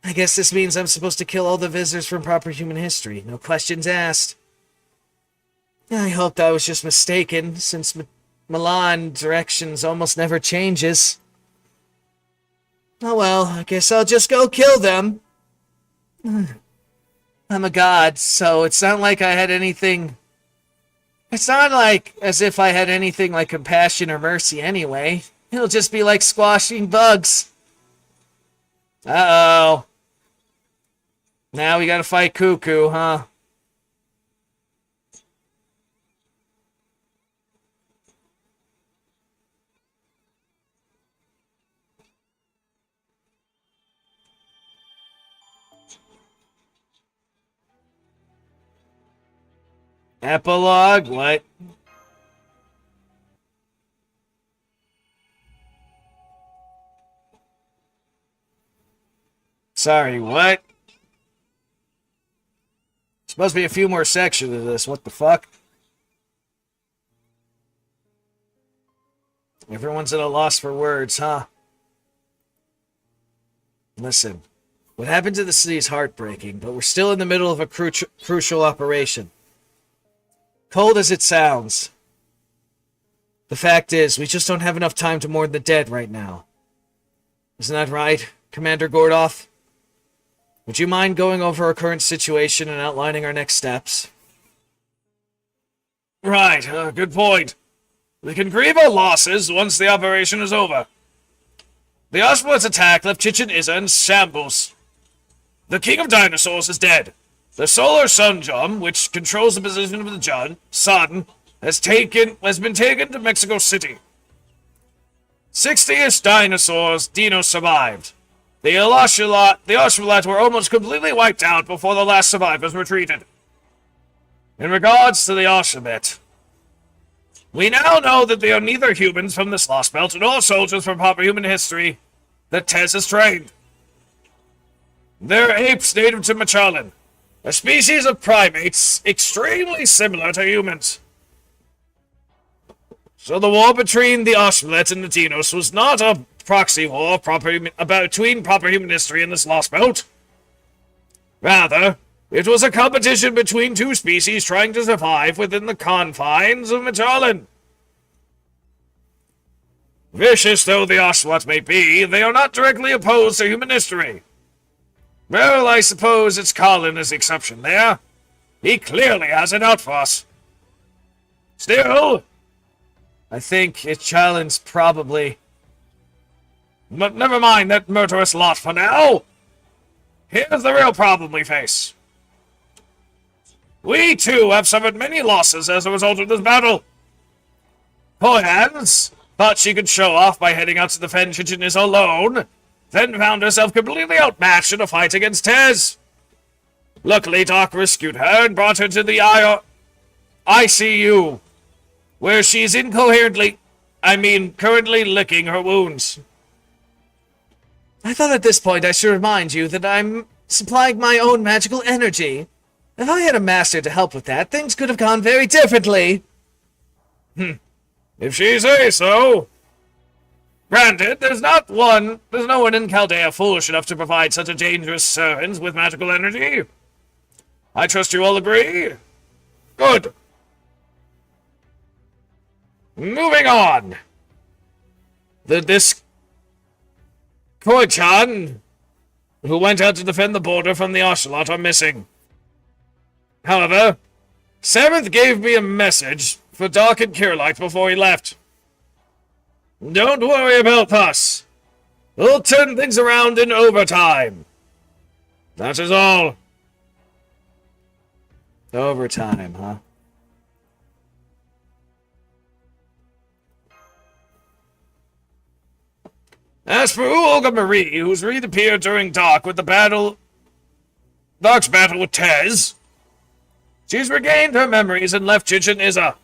I guess this means I'm supposed to kill all the visitors from proper human history. No questions asked. I hoped I was just mistaken, since Milan directions almost never changes. Oh well, I guess I'll just go kill them. I'm a god, so it's not like I had anything... It's not like as if I had anything like compassion or mercy anyway. It'll just be like squashing bugs. Uh-oh. Now we gotta fight Cuckoo, huh? Epilogue? What? Sorry, what? Supposed to be a few more sections of this. What the fuck? Everyone's at a loss for words, huh? Listen, what happened to the city is heartbreaking, but we're still in the middle of a crucial operation. Cold as it sounds, the fact is, we just don't have enough time to mourn the dead right now. Isn't that right, Commander Gordoff? Would you mind going over our current situation and outlining our next steps? Right, good point. We can grieve our losses once the operation is over. The Oshblood's attack left Chichen Itza in shambles. The King of Dinosaurs is dead. The solar sun gem, which controls the position of the sun, has been taken to Mexico City. 60-ish Deinos survived. The Oshblood were almost completely wiped out before the last survivors retreated. In regards to the Oshblood, we now know that they are neither humans from this Lost Belt nor soldiers from proper human history that Tez has trained. They're apes native to Machalan, a species of primates extremely similar to humans. So the war between the Oshblood and the Deinos was not a proxy war between proper human history and this Lost Belt. Rather, it was a competition between two species trying to survive within the confines of Machalan. Vicious though the Oshblood may be, they are not directly opposed to human history. Well, I suppose it's Colin is the exception there. He clearly has it out for us. Still, I think it's challenge probably. But never mind that murderous lot for now. Here's the real problem we face. We, too, have suffered many losses as a result of this battle. Poor Hans thought she could show off by heading out to defend Chichen alone, then found herself completely outmatched in a fight against Tez. Luckily, Doc rescued her and brought her to the ICU, where she's currently licking her wounds. I thought at this point I should remind you that I'm supplying my own magical energy. If I had a master to help with that, things could have gone very differently. If she say so. Granted, there's no one in Chaldea foolish enough to provide such a dangerous servant with magical energy. I trust you all agree? Good. Moving on. This Koi-chan, who went out to defend the border from the Ocelot, are missing. However, Seventh gave me a message for Doc and Kirlight before he left. Don't worry about us. We'll turn things around in overtime. That is all. Overtime, huh? As for Olga Marie, who's reappeared during Doc's battle with Tez, she's regained her memories and left Chichen Itza.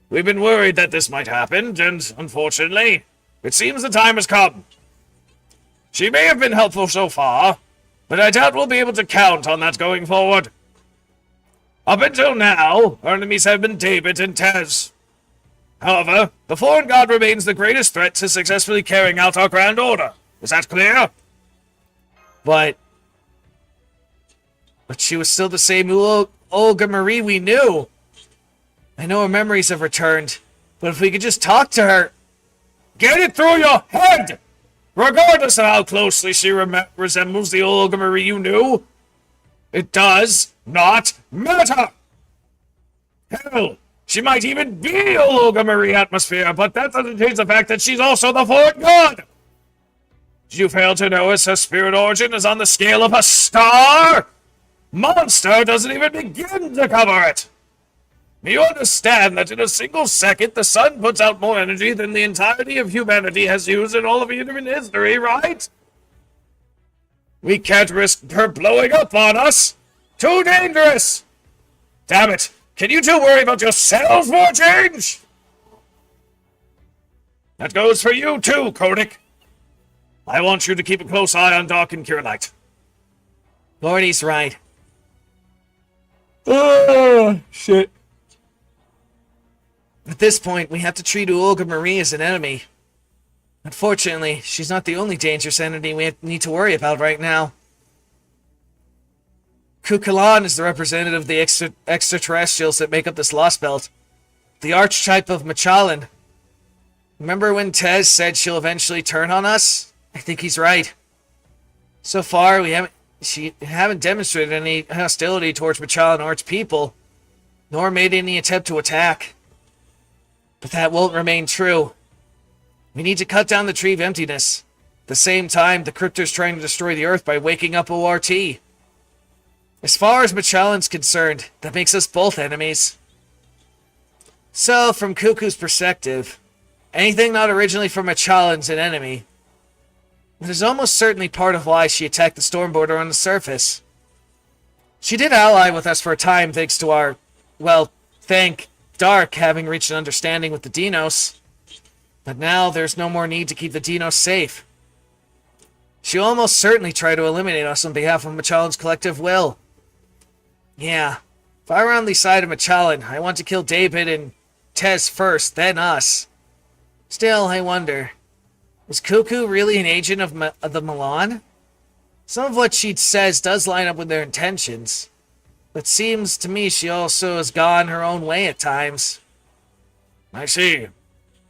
We've been worried that this might happen, and unfortunately, it seems the time has come. She may have been helpful so far, but I doubt we'll be able to count on that going forward. Up until now, our enemies have been David and Tez. However, the foreign god remains the greatest threat to successfully carrying out our grand order. Is that clear? But she was still the same Olga Marie we knew. I know her memories have returned, but if we could just talk to her... Get it through your head! Regardless of how closely she resembles the Olga Marie you knew, it does not matter! Hell, she might even be Olga Marie atmosphere, but that doesn't change the fact that she's also the foreign god! Did you fail to notice her spirit origin is on the scale of a star? Monster doesn't even begin to cover it! You understand that in a single second, the sun puts out more energy than the entirety of humanity has used in all of human history, right? We can't risk her blowing up on us! Too dangerous! Damn it! Can you two worry about yourselves for a change? That goes for you too, Kodik. I want you to keep a close eye on Doc and Kirlight. Lordy's right. Oh, shit. At this point, we have to treat Olga Marie as an enemy. Unfortunately, she's not the only dangerous entity we need to worry about right now. Kukulon is the representative of the extraterrestrials that make up this Lost Belt. The archetype of Machalan. Remember when Tez said she'll eventually turn on us? I think he's right. So far, we haven't demonstrated any hostility towards Machalan or its people, nor made any attempt to attack. But that won't remain true. We need to cut down the Tree of Emptiness. At the same time, the Cryptor's trying to destroy the Earth by waking up ORT. As far as Machalan's concerned, that makes us both enemies. So, from Cuckoo's perspective, anything not originally from Machalan's an enemy. It is almost certainly part of why she attacked the Storm Border on the surface. She did ally with us for a time thanks to our, thank Dark having reached an understanding with the Deinos. But now there's no more need to keep the Deinos safe. She'll almost certainly try to eliminate us on behalf of Machalan's collective will. Yeah, if I were on the side of Machalan, I want to kill David and Tez first, then us. Still, I wonder, is Cuckoo really an agent of the Milan? Some of what she says does line up with their intentions. But seems to me she also has gone her own way at times. I see.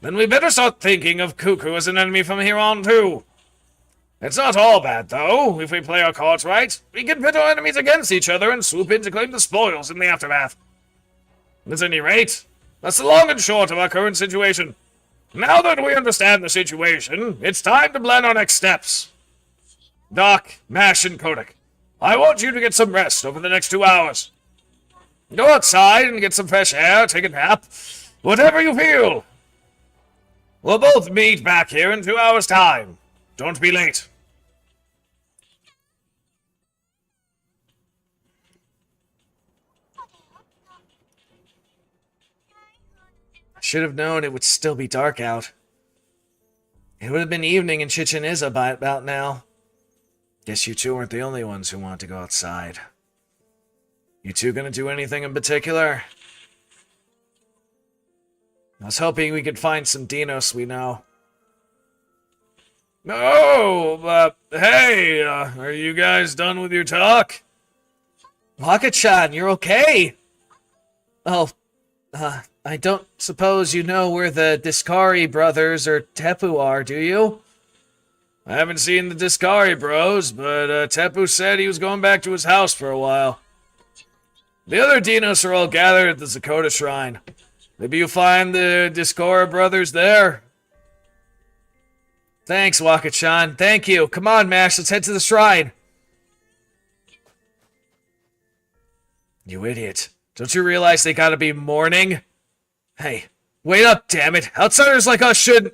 Then we better start thinking of Cuckoo as an enemy from here on, too. It's not all bad, though. If we play our cards right, we can pit our enemies against each other and swoop in to claim the spoils in the aftermath. At any rate, that's the long and short of our current situation. Now that we understand the situation, it's time to plan our next steps. Doc, Mash, and Kodak, I want you to get some rest over the next 2 hours. Go outside and get some fresh air, take a nap, whatever you feel. We'll both meet back here in 2 hours' time. Don't be late. I should have known it would still be dark out. It would have been evening in Chichen Itza by about now. Guess you two weren't the only ones who want to go outside. You two gonna do anything in particular? I was hoping we could find some Deinos we know. Oh, hey, are you guys done with your talk? Waka-chan, you're okay? Oh, I don't suppose you know where the Discari brothers or Tepu are, do you? I haven't seen the Discari bros, but Tepu said he was going back to his house for a while. The other Deinos are all gathered at the Zakota Shrine. Maybe you'll find the Discora brothers there. Thanks, Waka-chan. Thank you. Come on, Mash, let's head to the shrine. You idiot. Don't you realize they gotta be mourning? Hey, wait up, damn it. Outsiders like us shouldn't...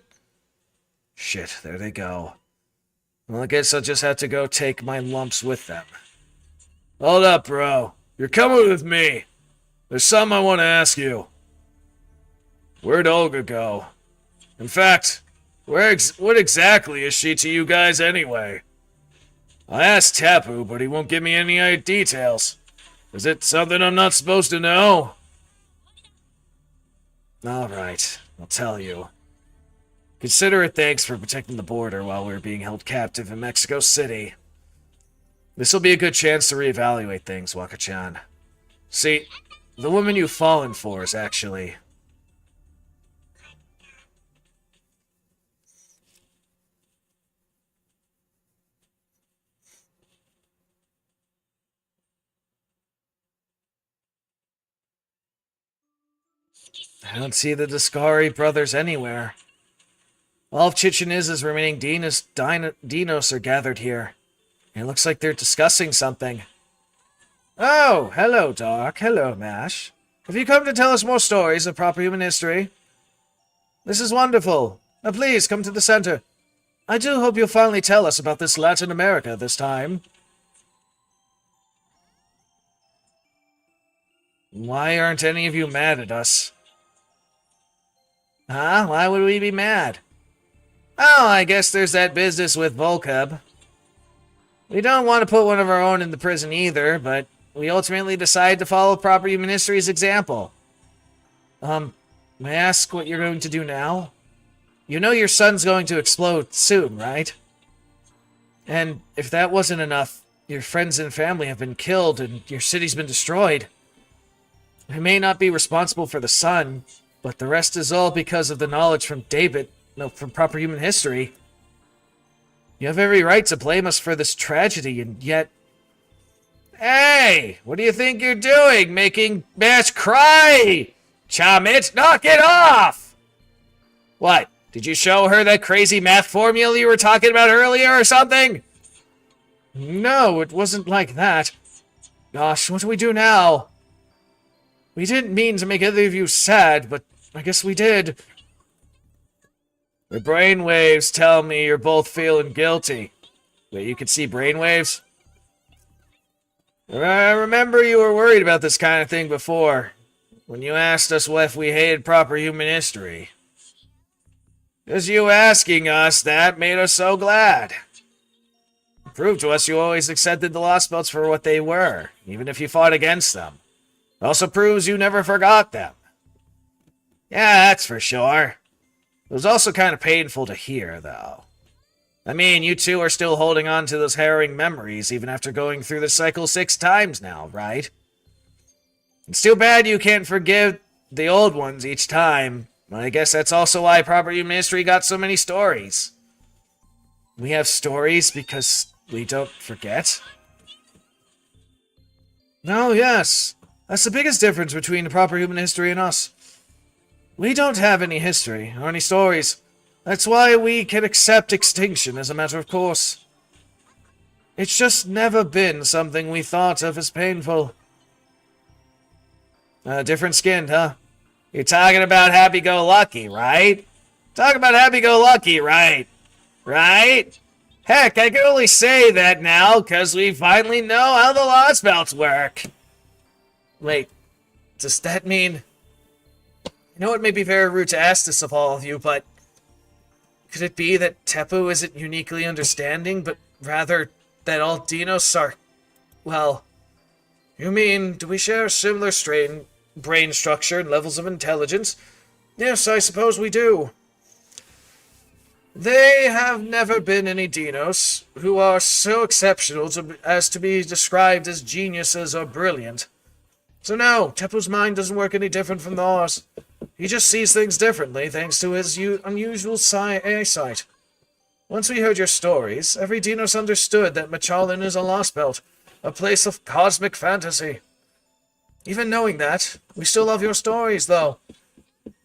Shit, there they go. Well, I guess I'll just have to go take my lumps with them. Hold up, bro. You're coming with me. There's something I want to ask you. Where'd Olga go? In fact, what exactly is she to you guys anyway? I asked Tapu, but he won't give me any details. Is it something I'm not supposed to know? Alright, I'll tell you. Consider it thanks for protecting the border while we were being held captive in Mexico City. This will be a good chance to reevaluate things, Waka-chan. See, the woman you've fallen for is actually... I don't see the Discari brothers anywhere. All of Chichen Itza's remaining Deinos are gathered here. It looks like they're discussing something. Oh, hello, Doc. Hello, Mash. Have you come to tell us more stories of proper human history? This is wonderful. Now please, come to the center. I do hope you'll finally tell us about this Latin America this time. Why aren't any of you mad at us? Huh? Why would we be mad? Oh, I guess there's that business with Volcub. We don't want to put one of our own in the prison either, but we ultimately decided to follow proper human history's example. May I ask what you're going to do now? You know your son's going to explode soon, right? And if that wasn't enough, your friends and family have been killed and your city's been destroyed. We may not be responsible for the sun, but the rest is all because of the knowledge from from proper human history. You have every right to blame us for this tragedy, and yet... Hey! What do you think you're doing? Making Mash cry! Chomit, knock it off! What? Did you show her that crazy math formula you were talking about earlier or something? No, it wasn't like that. Gosh, what do we do now? We didn't mean to make either of you sad, but I guess we did. The brainwaves tell me you're both feeling guilty. Wait, you can see brainwaves? I remember you were worried about this kind of thing before, when you asked us if we hated proper human history. Just you asking us that made us so glad. It proved to us you always accepted the Lost Belts for what they were, even if you fought against them. It also proves you never forgot them. Yeah, that's for sure. It was also kind of painful to hear, though. I mean, you two are still holding on to those harrowing memories even after going through the cycle 6 times now, right? It's too bad you can't forgive the old ones each time, but I guess that's also why proper human history got so many stories. We have stories because we don't forget? No, yes. That's the biggest difference between proper human history and us. We don't have any history or any stories. That's why we can accept extinction as a matter of course. It's just never been something we thought of as painful. Different skinned, huh? You're talking about happy-go-lucky, right? Talking about happy-go-lucky, right? Right? Heck, I can only say that now because we finally know how the Lost Belts work. Wait, does that mean... I know it may be very rude to ask this of all of you, but... could it be that Tepu isn't uniquely understanding, but rather that all Deinos are... well... you mean, do we share a similar brain structure and levels of intelligence? Yes, I suppose we do. They have never been any Deinos who are so exceptional as to be described as geniuses or brilliant. So no, Tepu's mind doesn't work any different from ours. He just sees things differently thanks to his unusual eyesight. Once we heard your stories, every Deinos understood that Machallan is a Lost Belt, a place of cosmic fantasy. Even knowing that, we still love your stories, though.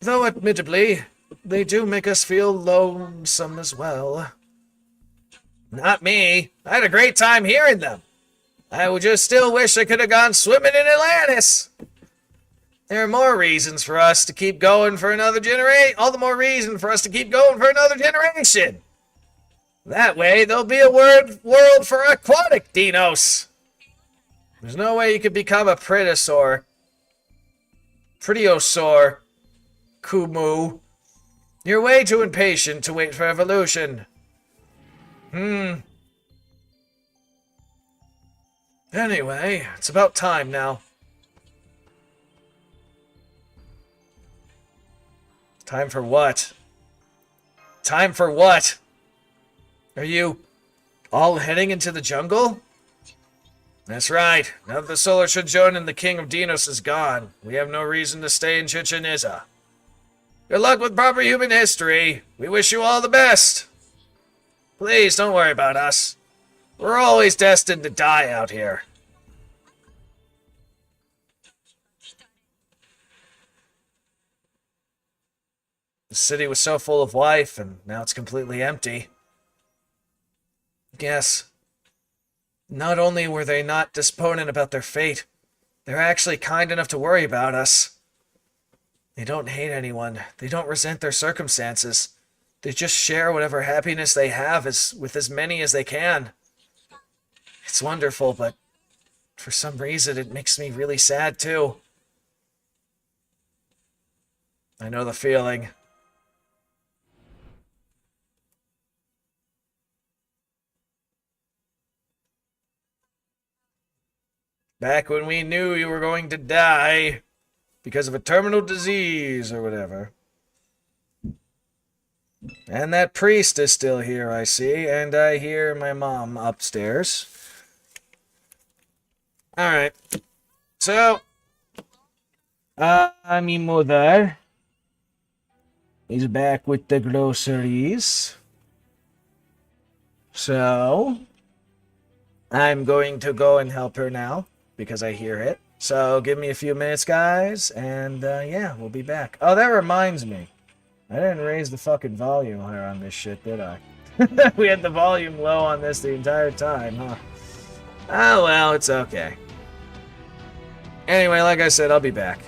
Though, admittedly, they do make us feel lonesome as well. Not me. I had a great time hearing them. I would just still wish I could have gone swimming in Atlantis. There are more reasons for us to keep going for another generation. All the more reason for us to keep going for another generation. That way, there'll be a world for aquatic Deinos. There's no way you could become a Pretiosaur, Kumu. You're way too impatient to wait for evolution. Anyway, it's about time now. Time for what? Time for what? Are you all heading into the jungle? That's right. Now that the Solar Shogun and the King of Deinos is gone, we have no reason to stay in Chichen Itza. Good luck with proper human history. We wish you all the best. Please, don't worry about us. We're always destined to die out here. The city was so full of life, and now it's completely empty. Yes. Not only were they not despondent about their fate, they're actually kind enough to worry about us. They don't hate anyone. They don't resent their circumstances. They just share whatever happiness they have with as many as they can. It's wonderful, but for some reason it makes me really sad too. I know the feeling. Back when we knew you were going to die because of a terminal disease or whatever. And that priest is still here, I see, and I hear my mom upstairs. Alright. So, my mother is back with the groceries. So, I'm going to go and help her now, because I hear it. So, give me a few minutes, guys, and, yeah, we'll be back. Oh, that reminds me. I didn't raise the fucking volume higher on this shit, did I? We had the volume low on this the entire time, huh? Oh, well, it's okay. Anyway, like I said, I'll be back.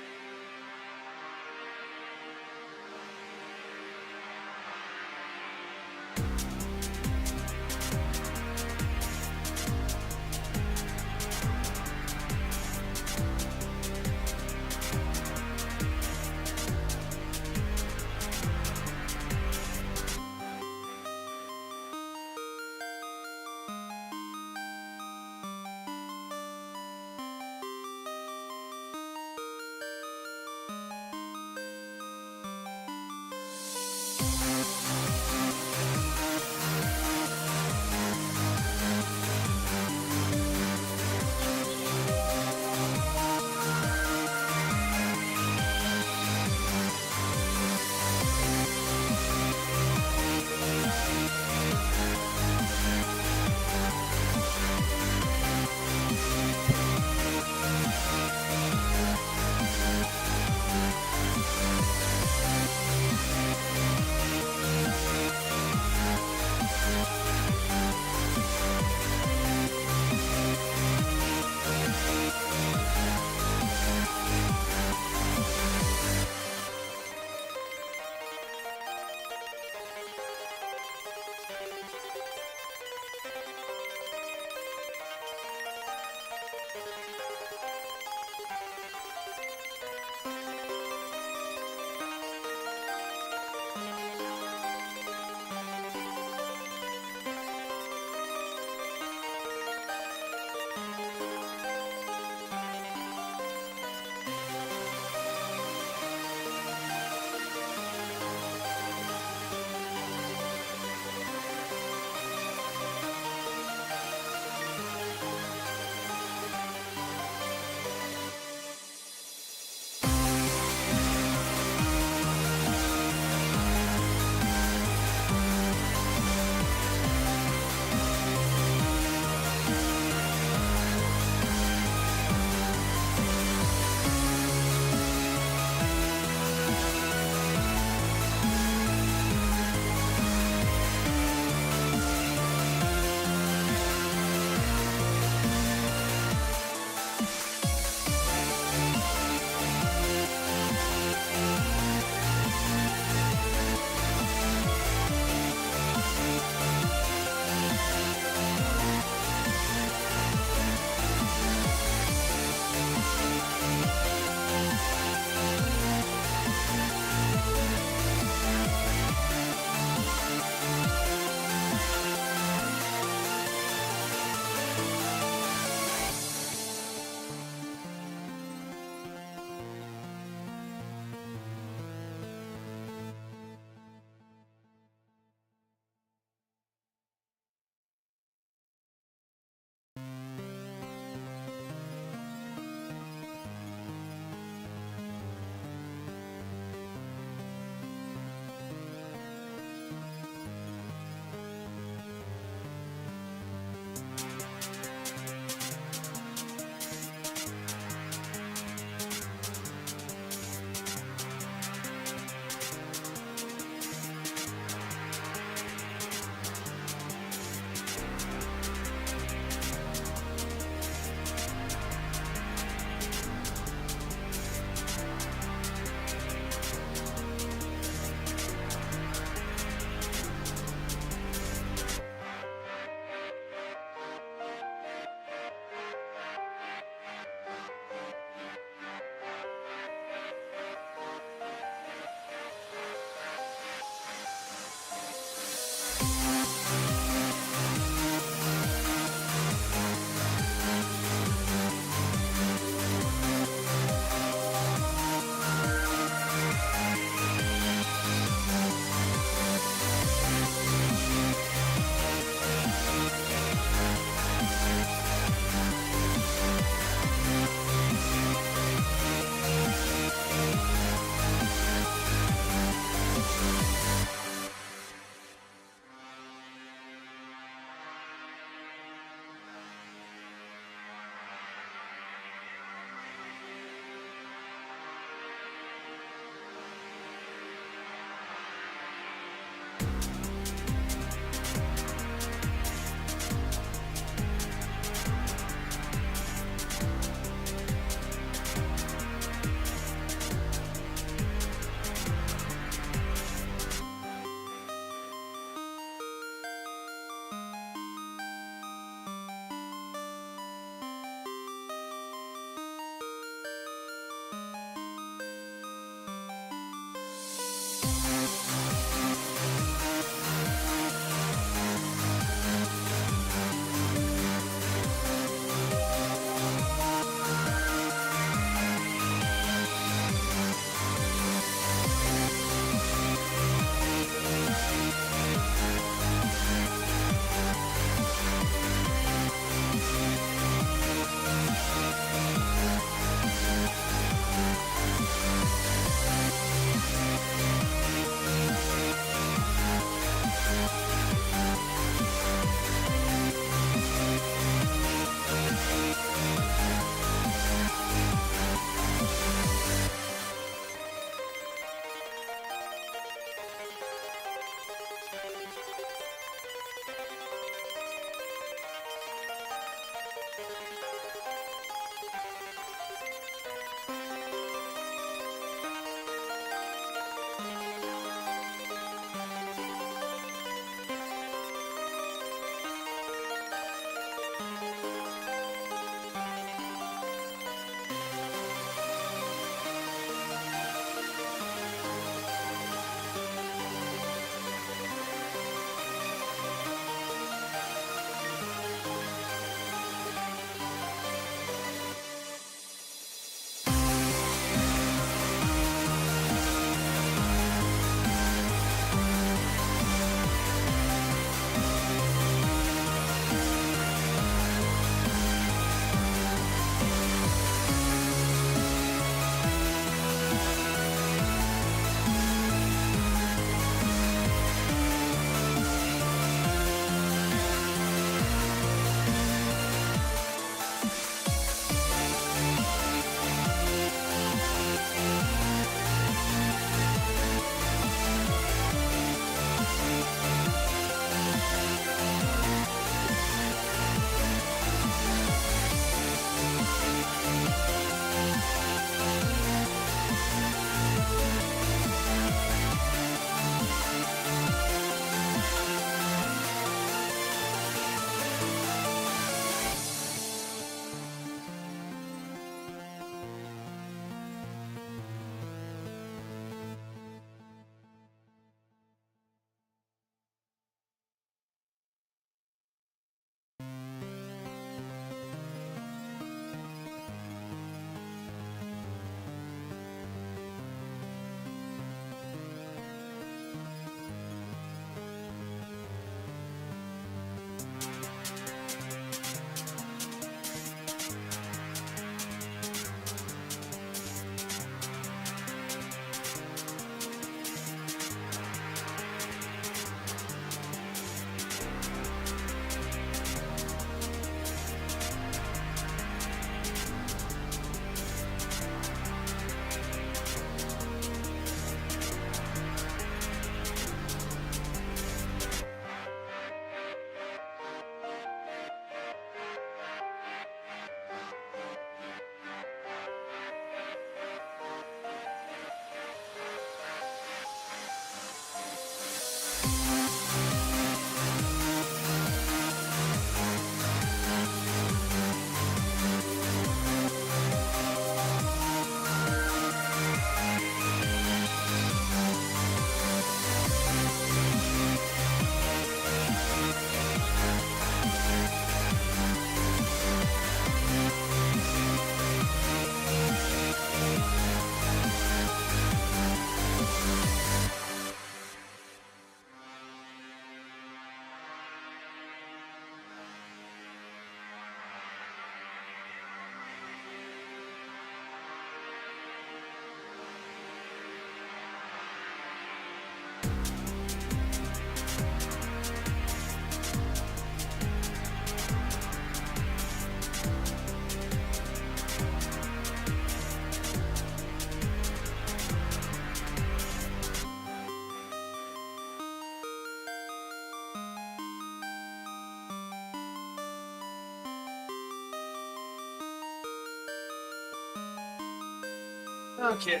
Okay.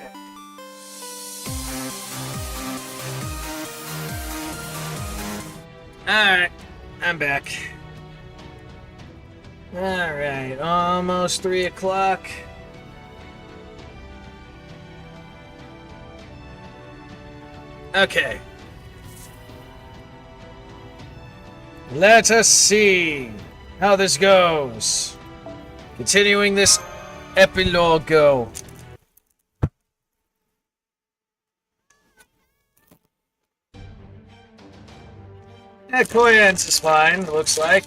Alright, I'm back. Alright, almost 3 o'clock. Okay. Let us see how this goes. Continuing this epilogue go. Yeah, Koyans is fine, looks like.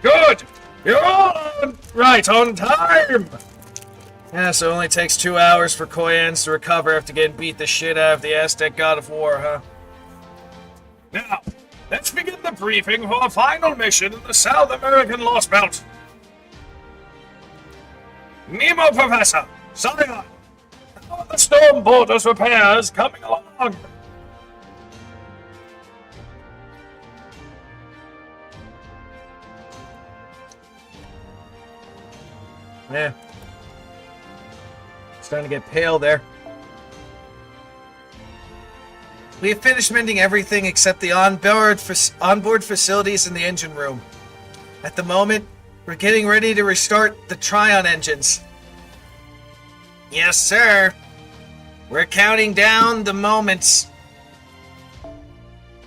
Good! You're all right on time! Yeah, so it only takes 2 hours for Koyans to recover after getting beat the shit out of the Aztec god of war, huh? Now, let's begin the briefing for our final mission in the South American Lost Belt. Nemo Professor, Scion, how are the storm borders repairs coming along? Yeah. Starting to get pale there. We have finished mending everything except the onboard facilities in the engine room. At the moment, we're getting ready to restart the Tryon engines. Yes, sir. We're counting down the moments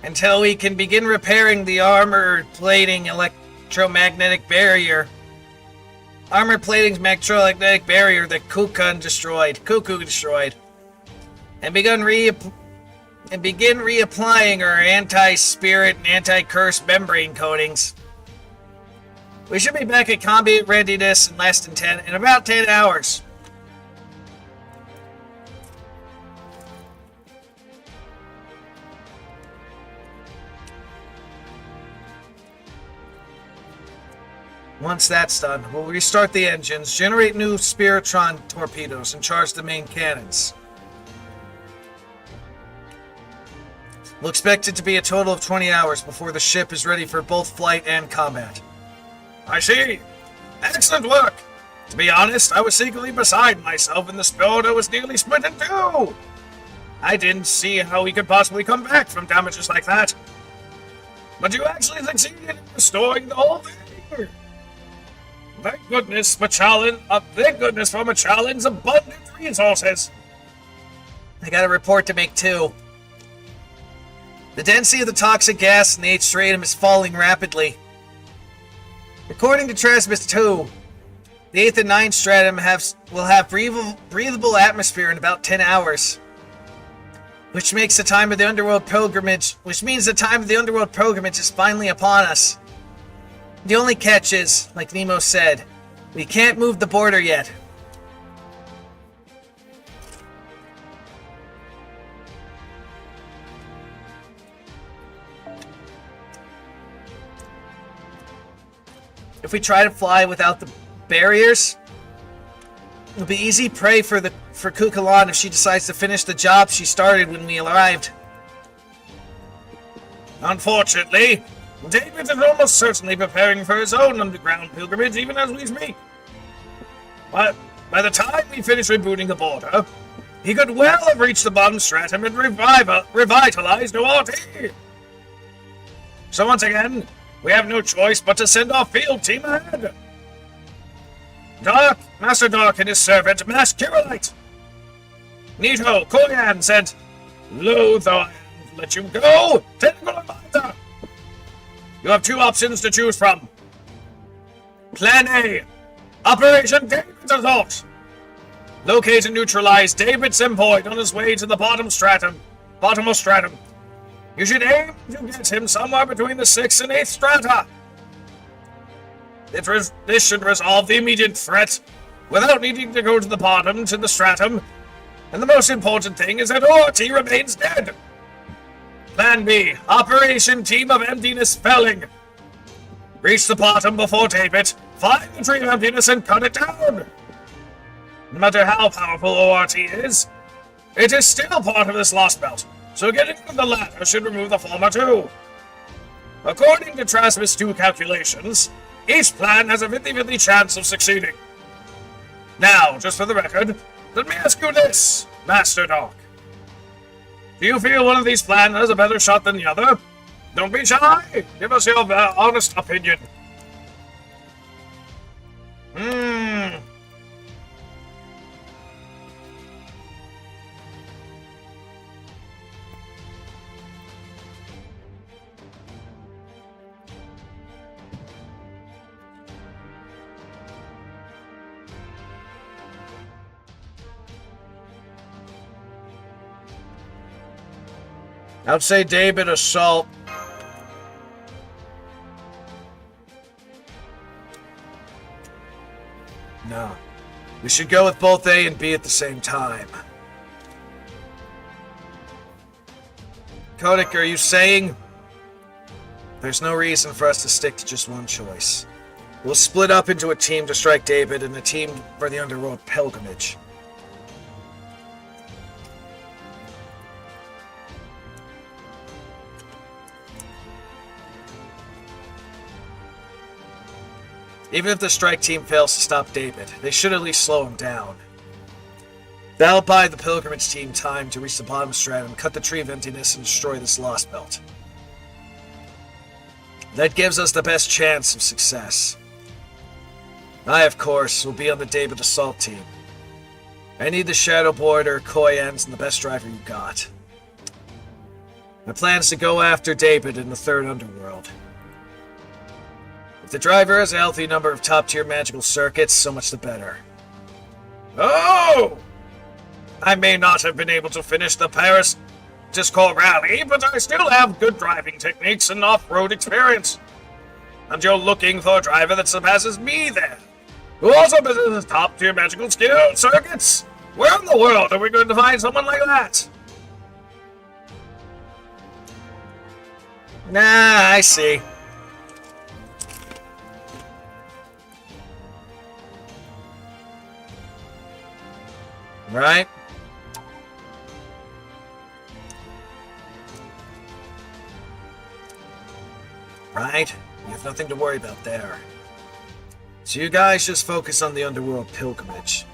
until we can begin repairing the armor plating electromagnetic barrier. Armor plating's electromagnetic barrier that Cuckoo destroyed, and begin reapplying our anti-spirit and anti-curse membrane coatings. We should be back at combat readiness in about 10 hours. Once that's done, we'll restart the engines, generate new Spiritron torpedoes, and charge the main cannons. We'll expect it to be a total of 20 hours before the ship is ready for both flight and combat. I see. Excellent work. To be honest, I was secretly beside myself when the Spirit was nearly split in two. I didn't see how we could possibly come back from damages like that. But you actually succeeded in restoring the whole thing. Thank goodness for Machallan's abundant resources. I got a report to make too. The density of the toxic gas in the 8th stratum is falling rapidly. According to Transmit 2, the 8th and 9th stratum will have breathable atmosphere in about 10 hours. Which means the time of the underworld pilgrimage is finally upon us. The only catch is, like Nemo said, we can't move the border yet. If we try to fly without the barriers, it'll be easy prey for Kukulon if she decides to finish the job she started when we arrived. Unfortunately, David is almost certainly preparing for his own underground pilgrimage even as we speak. But by the time we finish rebooting the border, he could well have reached the bottom stratum and revitalized ORT. So once again, we have no choice but to send our field team ahead. Master Dark and his servant, Master Kirillite. Nito, Koyan said, loath I am to let you go, technical advisor. You have two options to choose from. Plan A, Operation David's Assault. Locate and neutralize David's Sempoid on his way to the bottommost stratum. You should aim to get him somewhere between the 6th and 8th strata. This should resolve the immediate threat without needing to go to the bottom to the stratum And the most important thing is that ORT remains dead. Plan B, Operation Team of Emptiness Felling. Reach the bottom before David, find the Tree of Emptiness and cut it down. No matter how powerful ORT is, it is still part of this lost belt, so getting to the latter should remove the former too. According to Trasmus 2 calculations, each plan has a 50-50 chance of succeeding. Now, just for the record, let me ask you this, Master Dog. Do you feel one of these plans has a better shot than the other? Don't be shy. Give us your honest opinion. I'd say David Assault. No. We should go with both A and B at the same time. Kodak, are you saying there's no reason for us to stick to just one choice? We'll split up into a team to strike David and a team for the Underworld Pilgrimage. Even if the strike team fails to stop David, they should at least slow him down. That'll buy the Pilgrimage team time to reach the bottom stratum, cut the Tree of Emptiness, and destroy this Lost Belt. That gives us the best chance of success. I, of course, will be on the David Assault team. I need the Shadow Border, Koi Ends, and the best driver you got. My plan is to go after David in the Third Underworld. If the driver has a healthy number of top-tier magical circuits, so much the better. Oh! I may not have been able to finish the Paris Discord rally, but I still have good driving techniques and off-road experience. And you're looking for a driver that surpasses me there, who also possesses top-tier magical skill circuits. Where in the world are we going to find someone like that? Nah, I see. Right? Right? You have nothing to worry about there. So you guys just focus on the Underworld Pilgrimage.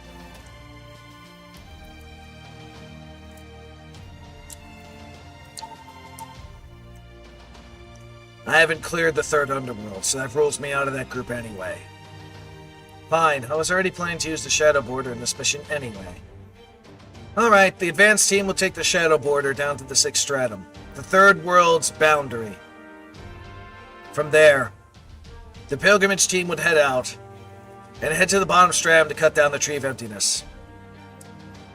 I haven't cleared the Third Underworld, so that rules me out of that group anyway. Fine, I was already planning to use the Shadow Border in this mission anyway. Alright, the advanced team will take the Shadow Border down to the 6th stratum, the Third World's boundary. From there, the Pilgrimage team would head out, and head to the bottom stratum to cut down the Tree of Emptiness.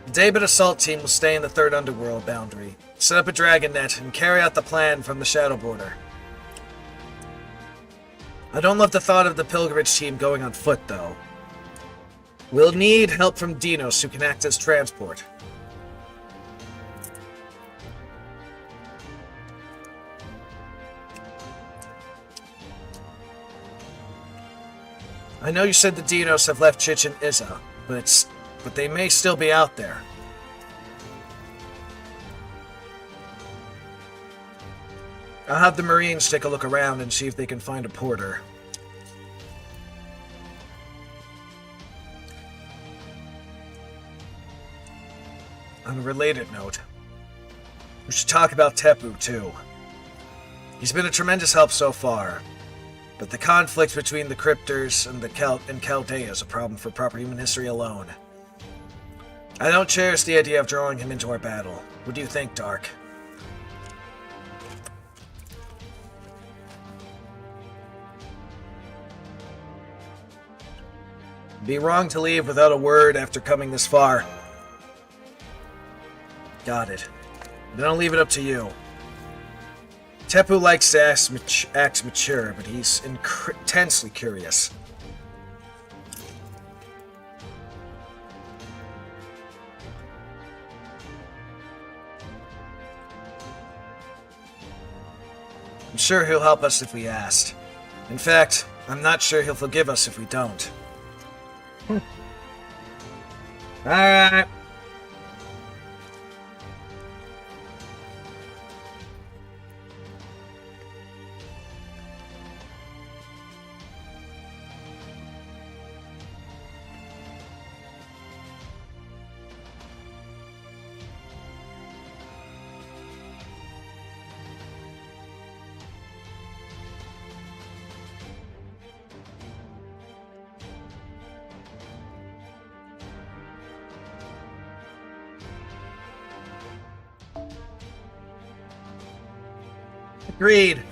The David Assault team will stay in the Third Underworld boundary, set up a dragon net, and carry out the plan from the Shadow Border. I don't love the thought of the Pilgrimage team going on foot, though. We'll need help from Deinos, who can act as transport. I know you said the Deinos have left Chichen Itza, but they may still be out there. I'll have the Marines take a look around and see if they can find a porter. On a related note, we should talk about Tepu, too. He's been a tremendous help so far, but the conflict between the Cryptors and Chaldea is a problem for proper human history alone. I don't cherish the idea of drawing him into our battle. What do you think, Dark? Be wrong to leave without a word after coming this far. Got it. Then I'll leave it up to you. Tepu likes to act mature, but he's intensely curious. I'm sure he'll help us if we asked. In fact, I'm not sure he'll forgive us if we don't. Alright. Agreed.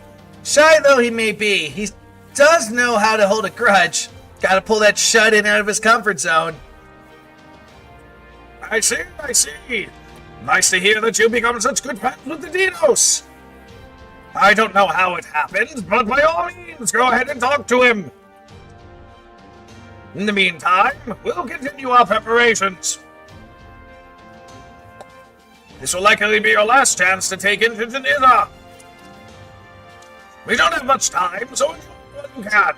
Shy though he may be, he does know how to hold a grudge. Gotta pull that shut-in out of his comfort zone. I see, I see. Nice to hear that you become such good friends with the Deinos. I don't know how it happened, but by all means, go ahead and talk to him. In the meantime, we'll continue our preparations. This will likely be your last chance to take in Geneva. We don't have much time, so enjoy what you can.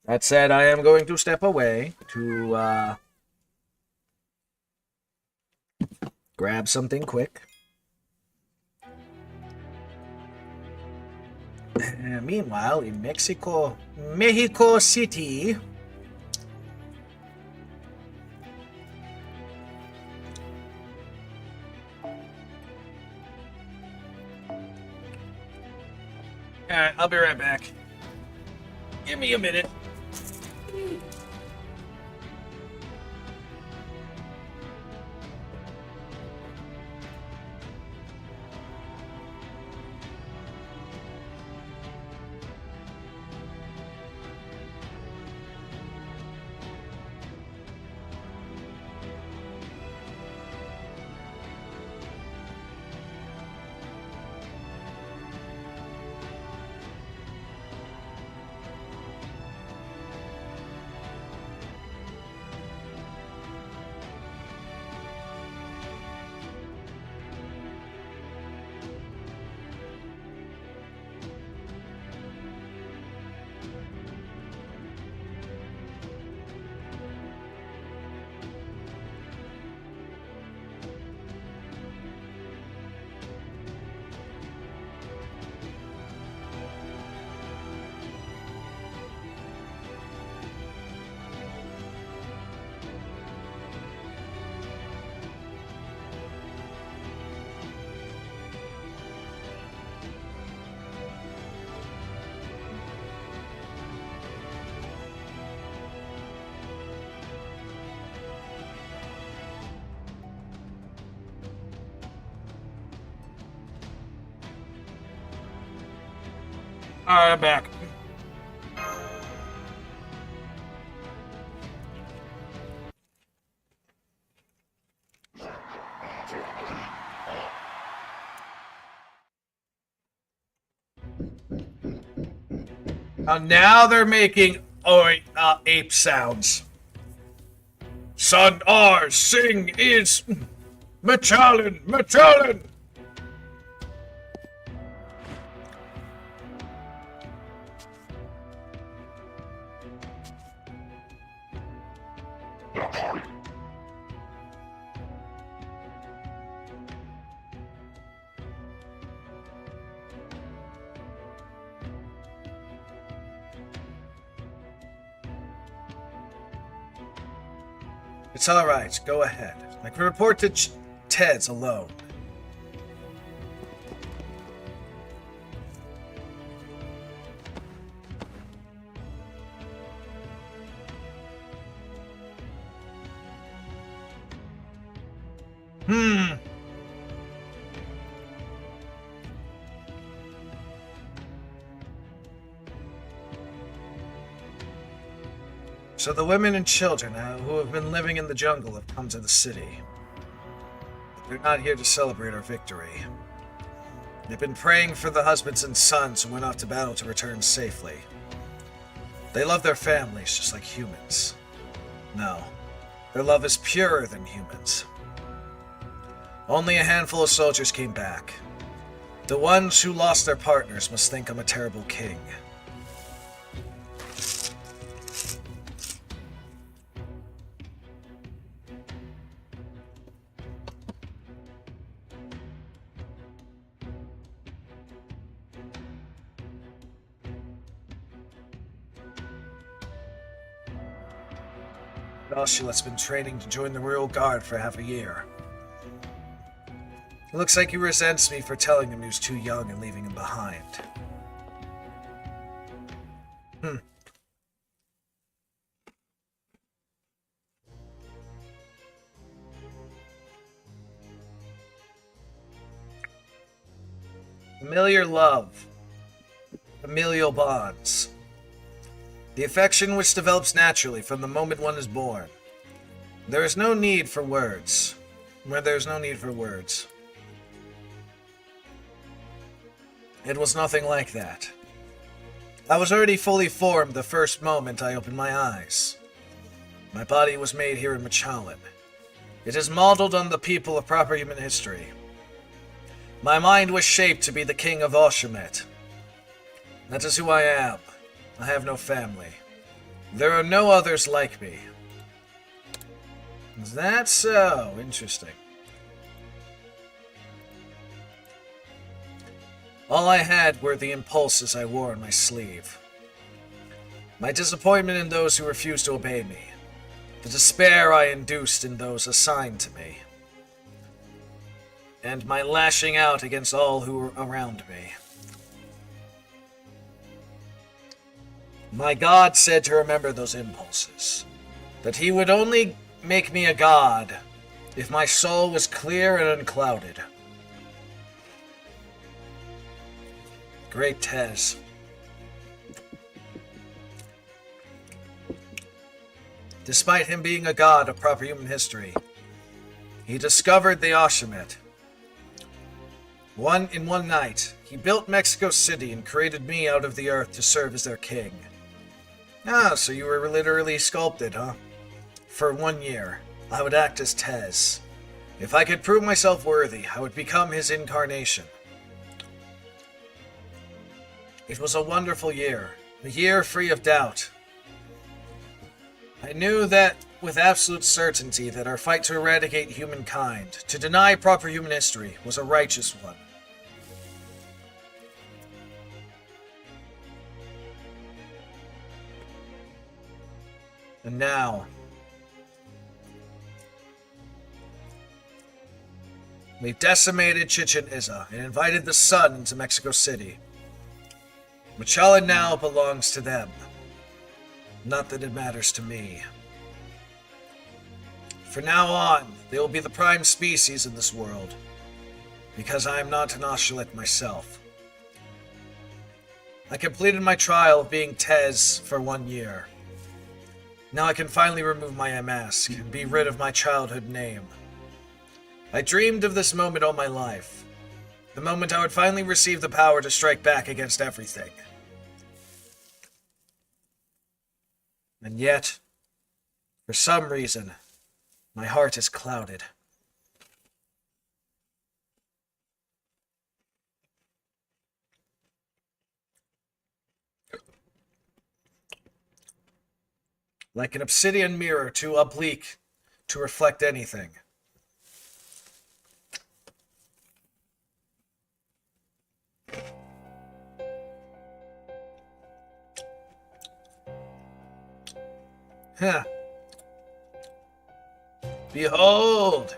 That said, I am going to step away to grab something quick. Meanwhile, in Mexico City, alright, I'll be right back. Give me a minute. Alright, I'm back. Now they're making ape sounds. Son R, sing is Machallan, Machallan. It's all right. Go ahead. I can report to Ted's alone. So the women and children who have been living in the jungle have come to the city. But they're not here to celebrate our victory. They've been praying for the husbands and sons who went off to battle to return safely. They love their families just like humans. No, their love is purer than humans. Only a handful of soldiers came back. The ones who lost their partners must think I'm a terrible king. Oshulet's been training to join the Royal Guard for half a year. It looks like he resents me for telling him he was too young and leaving him behind. Familiar love. Familial bonds. The affection which develops naturally from the moment one is born. There is no need for words. Where there is no need for words. It was nothing like that. I was already fully formed the first moment I opened my eyes. My body was made here in Machalan. It is modeled on the people of proper human history. My mind was shaped to be the king of Oshumet. That is who I am. I have no family. There are no others like me. Is that so? Interesting. All I had were the impulses I wore on my sleeve. My disappointment in those who refused to obey me. The despair I induced in those assigned to me. And my lashing out against all who were around me. My god said to remember those impulses. That he would only make me a god if my soul was clear and unclouded. Great Tez. Despite him being a god of proper human history, he discovered the Oshumet. In one night, he built Mexico City and created me out of the earth to serve as their king. Ah, so you were literally sculpted, huh? For 1 year, I would act as Tez. If I could prove myself worthy, I would become his incarnation. It was a wonderful year, a year free of doubt. I knew that with absolute certainty that our fight to eradicate humankind, to deny proper human history, was a righteous one. And now, we've decimated Chichen Itza and invited the sun into Mexico City. Machalan now belongs to them. Not that it matters to me. From now on, they will be the prime species in this world, because I am not an Oshulet myself. I completed my trial of being Tez for 1 year. Now I can finally remove my mask and be rid of my childhood name. I dreamed of this moment all my life. The moment I would finally receive the power to strike back against everything. And yet, for some reason, my heart is clouded. Like an obsidian mirror too oblique to reflect anything. Huh. Behold!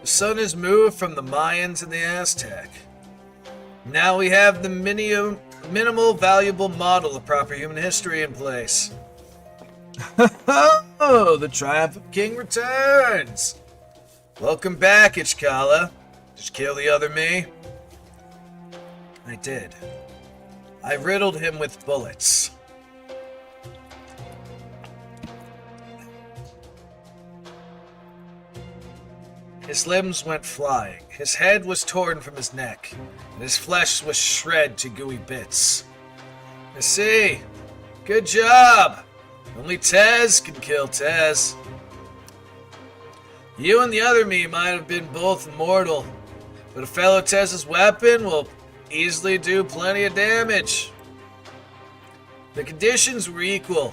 The sun has moved from the Mayans and the Aztec. Now we have the minimal valuable model of proper human history in place. Oh, the triumph of King returns! Welcome back, Ichkala. Did you kill the other me? I did. I riddled him with bullets. His limbs went flying, his head was torn from his neck, and his flesh was shred to gooey bits. I see. Good job! Only Tez can kill Tez. You and the other me might have been both mortal, but a fellow Tez's weapon, well, easily do plenty of damage. The conditions were equal.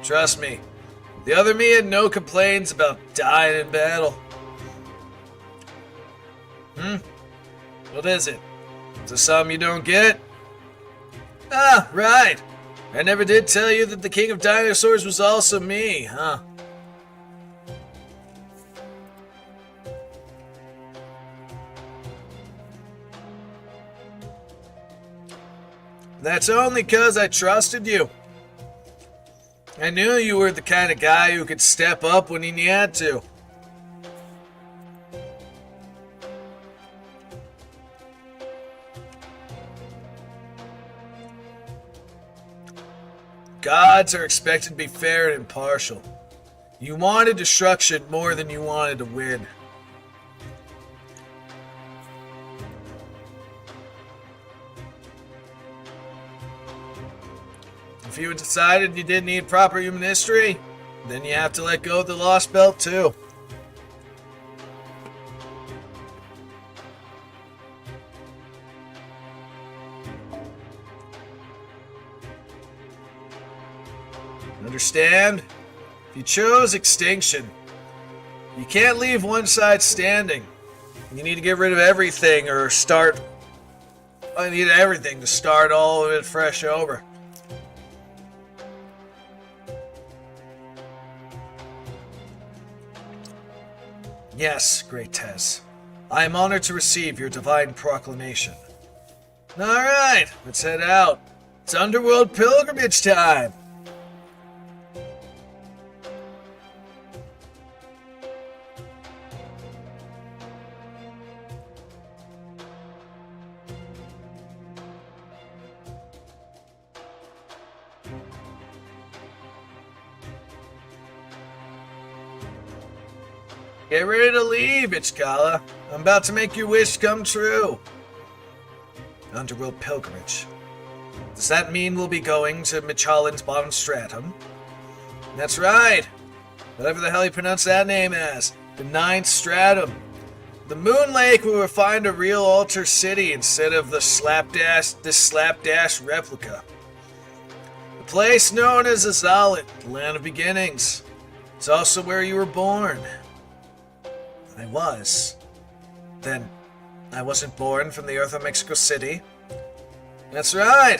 Trust me. The other me had no complaints about dying in battle. What is it? Is there something you don't get? Ah, right. I never did tell you that the king of dinosaurs was also me, huh? That's only 'cause I trusted you. I knew you were the kind of guy who could step up when he had to. Gods are expected to be fair and impartial. You wanted destruction more than you wanted to win. If you had decided you didn't need proper human history, then you have to let go of the Lost Belt too. Understand? If you chose extinction, you can't leave one side standing. You need to get rid of everything or start... I need everything to start all of it fresh over. Yes, great Tez. I am honored to receive your divine proclamation. Alright, let's head out. It's underworld pilgrimage time. Get ready to leave, Ichkala. I'm about to make your wish come true. Underworld pilgrimage. Does that mean we'll be going to Michalin's bottom stratum? That's right. Whatever the hell you pronounce that name as. The 9th stratum. The Moon Lake where we'll find a real altar city instead of this slapdash replica. The place known as Azalit, the land of beginnings. It's also where you were born. I was. Then, I wasn't born from the earth of Mexico City. That's right.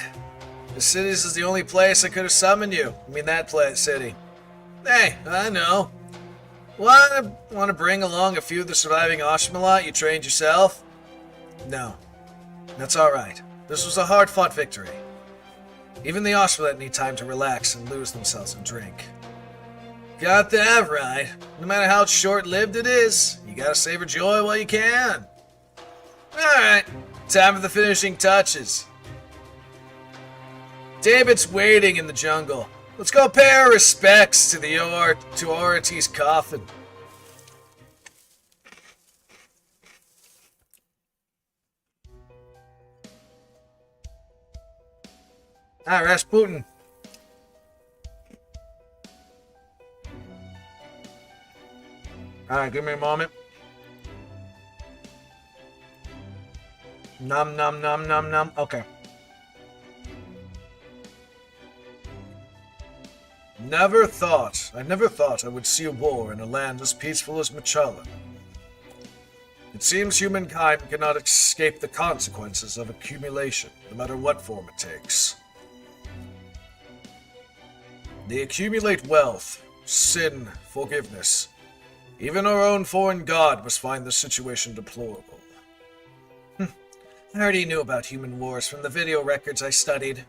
The cities is the only place I could have summoned you. I mean that city. Hey, I know. Want to bring along a few of the surviving Oshmalot you trained yourself? No. That's alright. This was a hard-fought victory. Even the Oshmalot need time to relax and lose themselves in drink. Got that right. No matter how short-lived it is, you gotta savor joy while you can. Alright, time for the finishing touches. David's waiting in the jungle. Let's go pay our respects to the ORT's coffin. Rasputin. Alright, give me a moment. Nom nom nom nom nom. Okay. I never thought I would see a war in a land as peaceful as Machallan. It seems humankind cannot escape the consequences of accumulation, no matter what form it takes. They accumulate wealth, sin, forgiveness. Even our own foreign god must find the situation deplorable. I already knew about human wars from the video records I studied.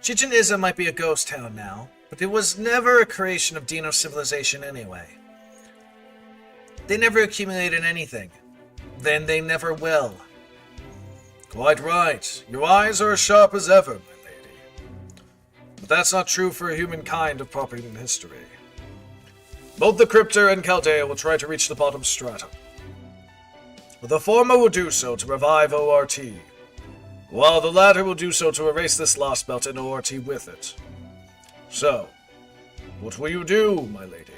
Chichen Itza might be a ghost town now, but it was never a creation of Deinos civilization anyway. They never accumulated anything. Then they never will. Quite right. Your eyes are as sharp as ever, my lady. But that's not true for humankind of proper human history. Both the Cryptor and Chaldea will try to reach the bottom stratum. The former will do so to revive ORT, while the latter will do so to erase this Lost Belt and ORT with it. So, what will you do, my lady?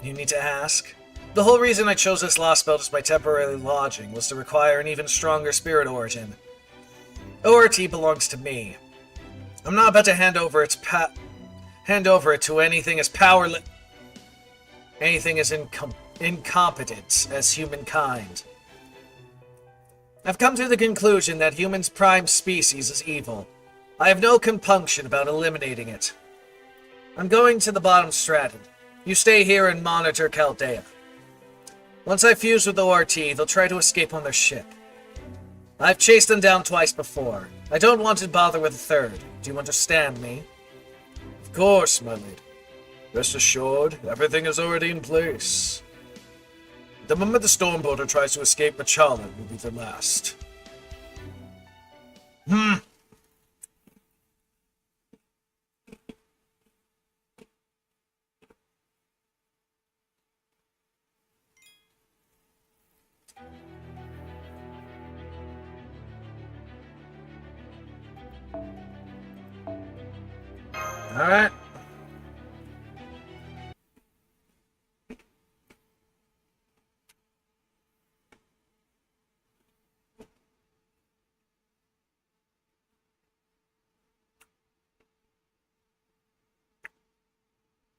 You need to ask? The whole reason I chose this lost belt as my temporary lodging was to require an even stronger spirit origin. ORT belongs to me. I'm not about to hand over it to anything as powerless, anything as incompetent as humankind. I've come to the conclusion that humans' prime species is evil. I have no compunction about eliminating it. I'm going to the bottom stratum. You stay here and monitor Chaldea. Once I fuse with ORT, they'll try to escape on their ship. I've chased them down twice before. I don't want to bother with a third. Do you understand me? Of course, my lady. Rest assured, everything is already in place. The moment the Stormbolter tries to escape, Machala will be the last. Alright.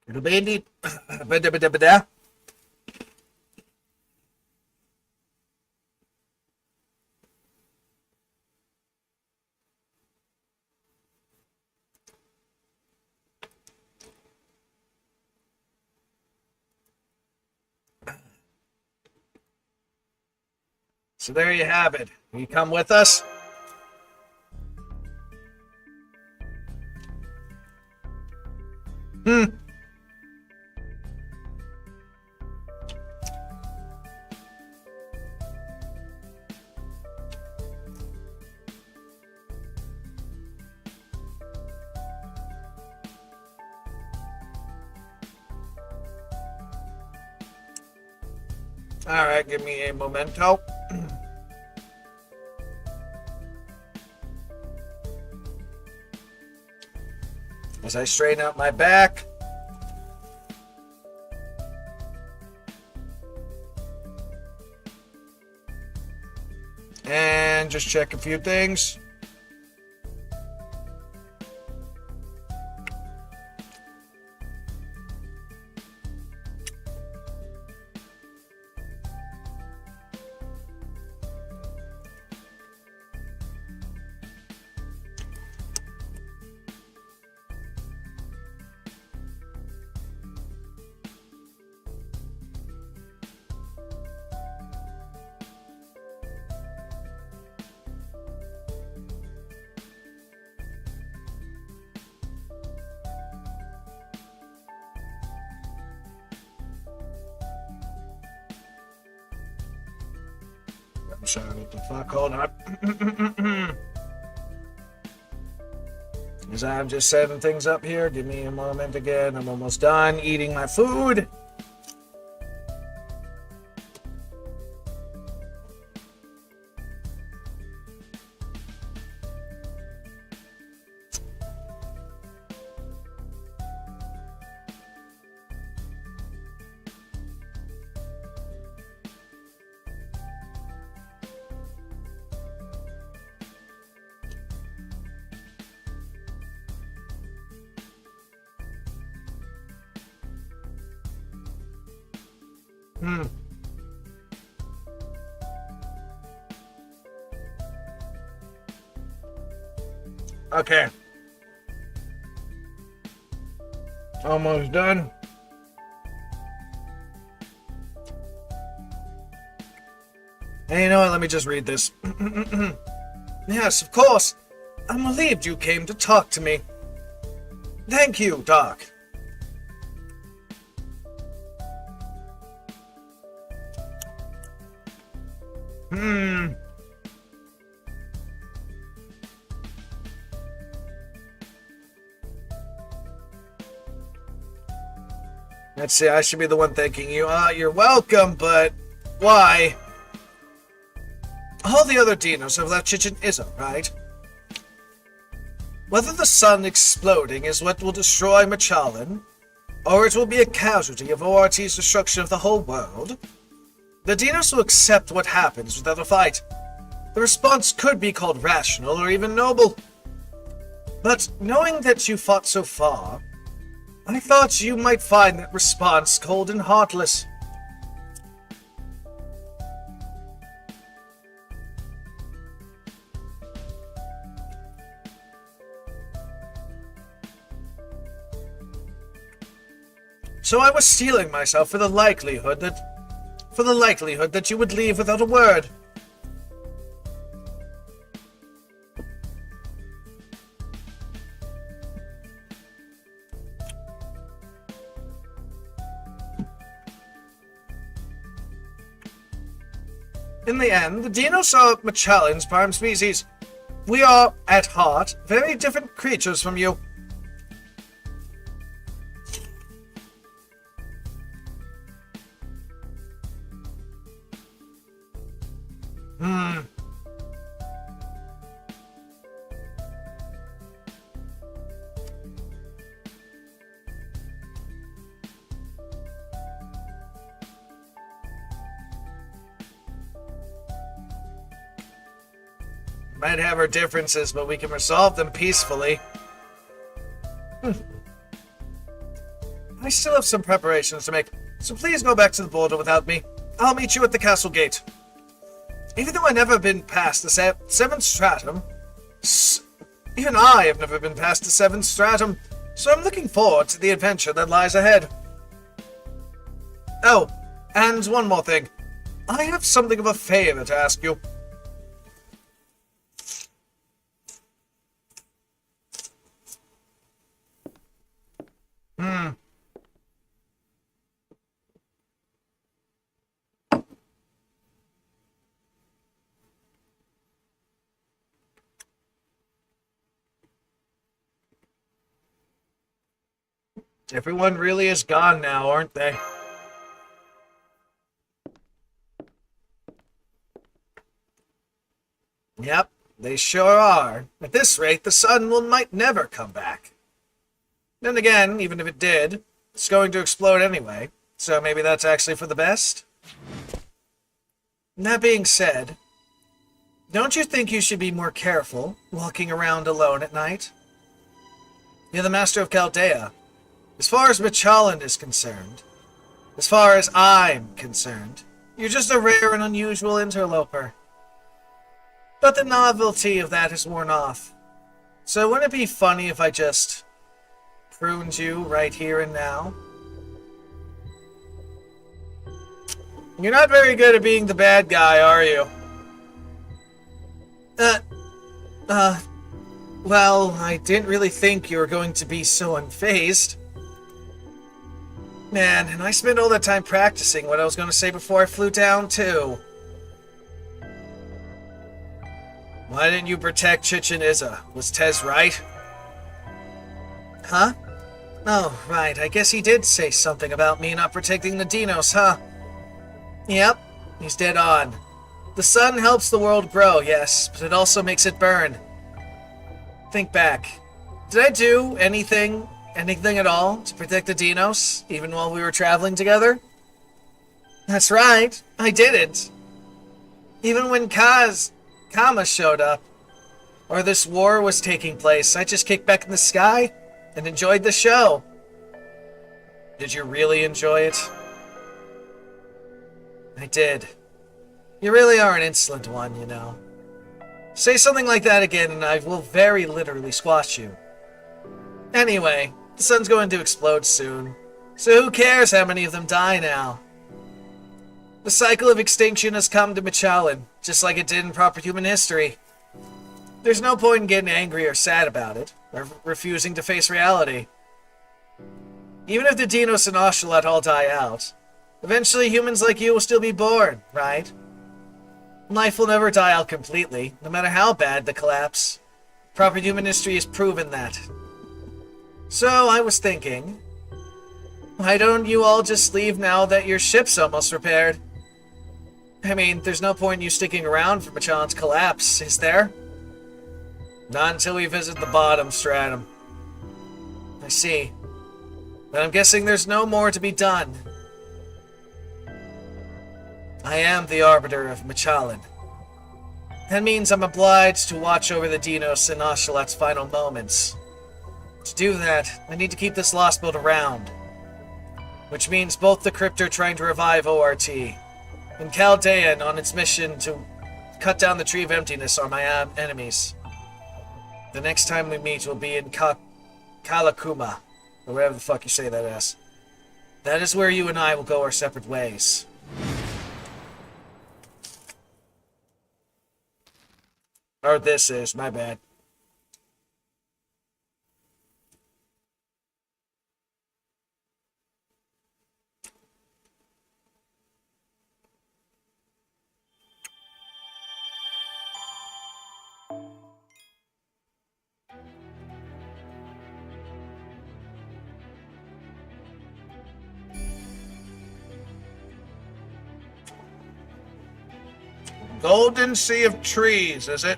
It'll be indeed. So there you have it. Will you come with us? Alright, give me a memento. As I straighten out my back. And just check a few things. I'm sorry, what the fuck? Hold on. As I'm just setting things up here, give me a moment again. I'm almost done eating my food. Okay. Almost done. And you know what? Let me just read this. Yes, of course. I'm relieved you came to talk to me. Thank you, Doc. Let's see, I should be the one thanking you. You're welcome, but why? All the other Deinos have left Chichen Itza, right? Whether the sun exploding is what will destroy Machallan, or it will be a casualty of ORT's destruction of the whole world. The Deinos will accept what happens without a fight. The response could be called rational or even noble. But knowing that you fought so far, I thought you might find that response cold and heartless. So I was steeling myself for the likelihood that you would leave without a word. In the end, the Deinos are Machalin's prime species. We are, at heart, very different creatures from you. Might have our differences, but we can resolve them peacefully. I still have some preparations to make, so please go back to the border without me. I'll meet you at the castle gate. Even though I've never been past the seventh stratum, even I have never been past the seventh stratum, so I'm looking forward to the adventure that lies ahead. Oh, and one more thing. I have something of a favor to ask you. Everyone really is gone now, aren't they? Yep, they sure are. At this rate, the sun might never come back. Then again, even if it did, it's going to explode anyway, so maybe that's actually for the best? That being said, don't you think you should be more careful walking around alone at night? You're the master of Chaldea. As far as Machallan is concerned, as far as I'm concerned, you're just a rare and unusual interloper. But the novelty of that is worn off. So wouldn't it be funny if I just pruned you right here and now? You're not very good at being the bad guy, are you? Well, I didn't really think you were going to be so unfazed. Man, and I spent all that time practicing what I was going to say before I flew down, too. Why didn't you protect Chichen Itza? Was Tez right? Huh? Oh, right. I guess he did say something about me not protecting the Deinos, huh? Yep, he's dead on. The sun helps the world grow, yes, but it also makes it burn. Think back. Did I do anything at all to protect the Deinos, even while we were traveling together? That's right, I didn't. Even when Kama showed up, or this war was taking place, I just kicked back in the sky and enjoyed the show. Did you really enjoy it? I did. You really are an insolent one, you know. Say something like that again and I will very literally squash you. Anyway, the sun's going to explode soon, so who cares how many of them die now? The cycle of extinction has come to Machallan, just like it did in proper human history. There's no point in getting angry or sad about it, or refusing to face reality. Even if the Deinos and Oshawott all die out, eventually humans like you will still be born, right? Life will never die out completely, no matter how bad the collapse. Proper human history has proven that. So, I was thinking, why don't you all just leave now that your ship's almost repaired? I mean, there's no point in you sticking around for Machallan's collapse, is there? Not until we visit the bottom stratum. I see. But I'm guessing there's no more to be done. I am the Arbiter of Machallan. That means I'm obliged to watch over the Deinos and Ocelot's final moments. To do that, I need to keep this lost boat around. Which means both the Cryptor trying to revive ORT, and Chaldean on its mission to cut down the Tree of Emptiness are my enemies. The next time we meet will be in Kalakuma, or whatever the fuck you say that is. That is where you and I will go our separate ways. Or this is, my bad. Golden Sea of Trees, is it?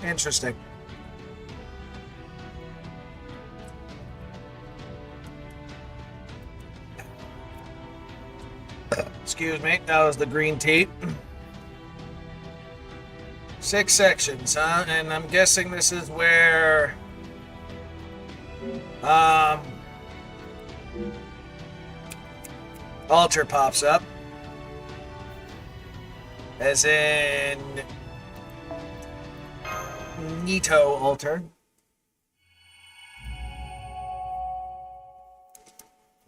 Interesting. Excuse me, that was the green tea. 6 sections, huh? And I'm guessing this is where... Altar pops up. As in... Nito altar.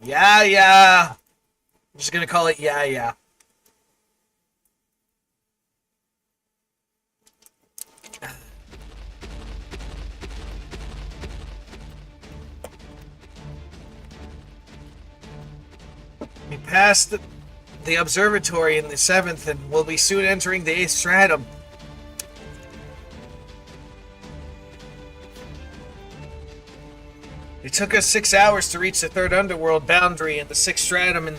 Yeah. I'm just gonna call it yeah. We passed the observatory in the 7th and will be soon entering the 8th stratum. It took us 6 hours to reach the 3rd underworld boundary and the 6th stratum in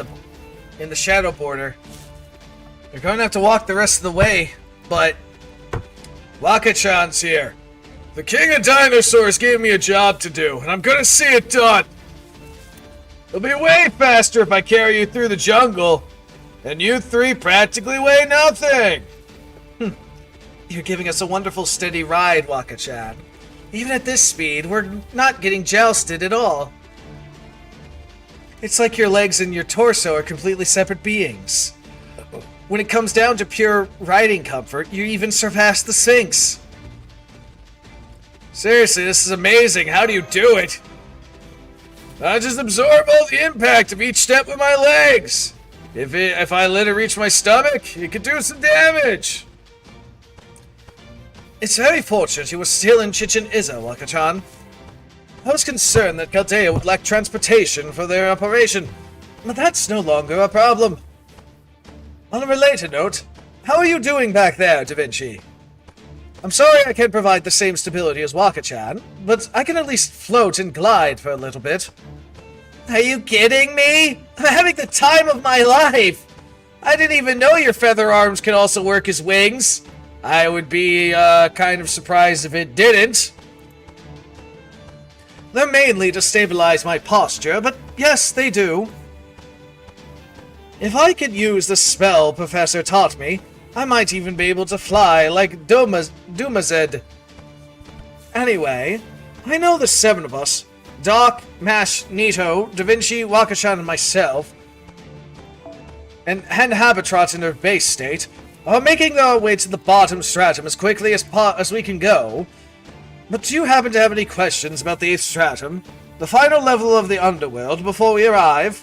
the shadow border. We're going to have to walk the rest of the way, but Waka-chan's here. The King of Dinosaurs gave me a job to do, and I'm going to see it done. It'll be way faster if I carry you through the jungle, and you 3 practically weigh nothing. You're giving us a wonderful steady ride, Waka-chan. Even at this speed, we're not getting jousted at all. It's like your legs and your torso are completely separate beings. When it comes down to pure riding comfort, you even surpass the Sphinx. Seriously, this is amazing. How do you do it? I just absorb all the impact of each step with my legs. If I let it reach my stomach, it could do some damage. It's very fortunate you were still in Chichen Itza, Waka-chan. I was concerned that Chaldea would lack transportation for their operation, but that's no longer a problem. On a related note, how are you doing back there, Da Vinci? I'm sorry I can't provide the same stability as Waka-chan, but I can at least float and glide for a little bit. Are you kidding me? I'm having the time of my life! I didn't even know your feather arms can also work as wings. I would be kind of surprised if it didn't. They're mainly to stabilize my posture, but yes, they do. If I could use the spell Professor taught me, I might even be able to fly like Dumazed. Anyway, I know the 7 of us, Doc, Mash, Nito, Da Vinci, Waka-chan, and myself, and Habitrot in their base state, are making our way to the bottom stratum as quickly as we can go. But do you happen to have any questions about the 8th stratum, the final level of the underworld, before we arrive?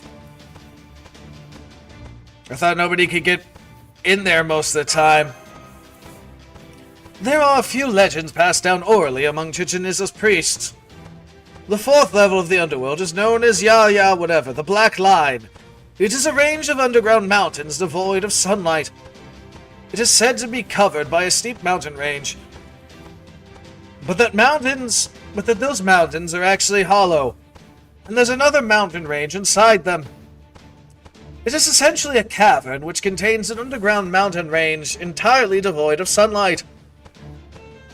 I thought nobody could get in there most of the time. There are a few legends passed down orally among Chichen Itza's priests. The 4th level of the underworld is known as whatever, the Black Line. It is a range of underground mountains devoid of sunlight. It is said to be covered by a steep mountain range. But that those mountains are actually hollow, and there's another mountain range inside them. It is essentially a cavern which contains an underground mountain range entirely devoid of sunlight.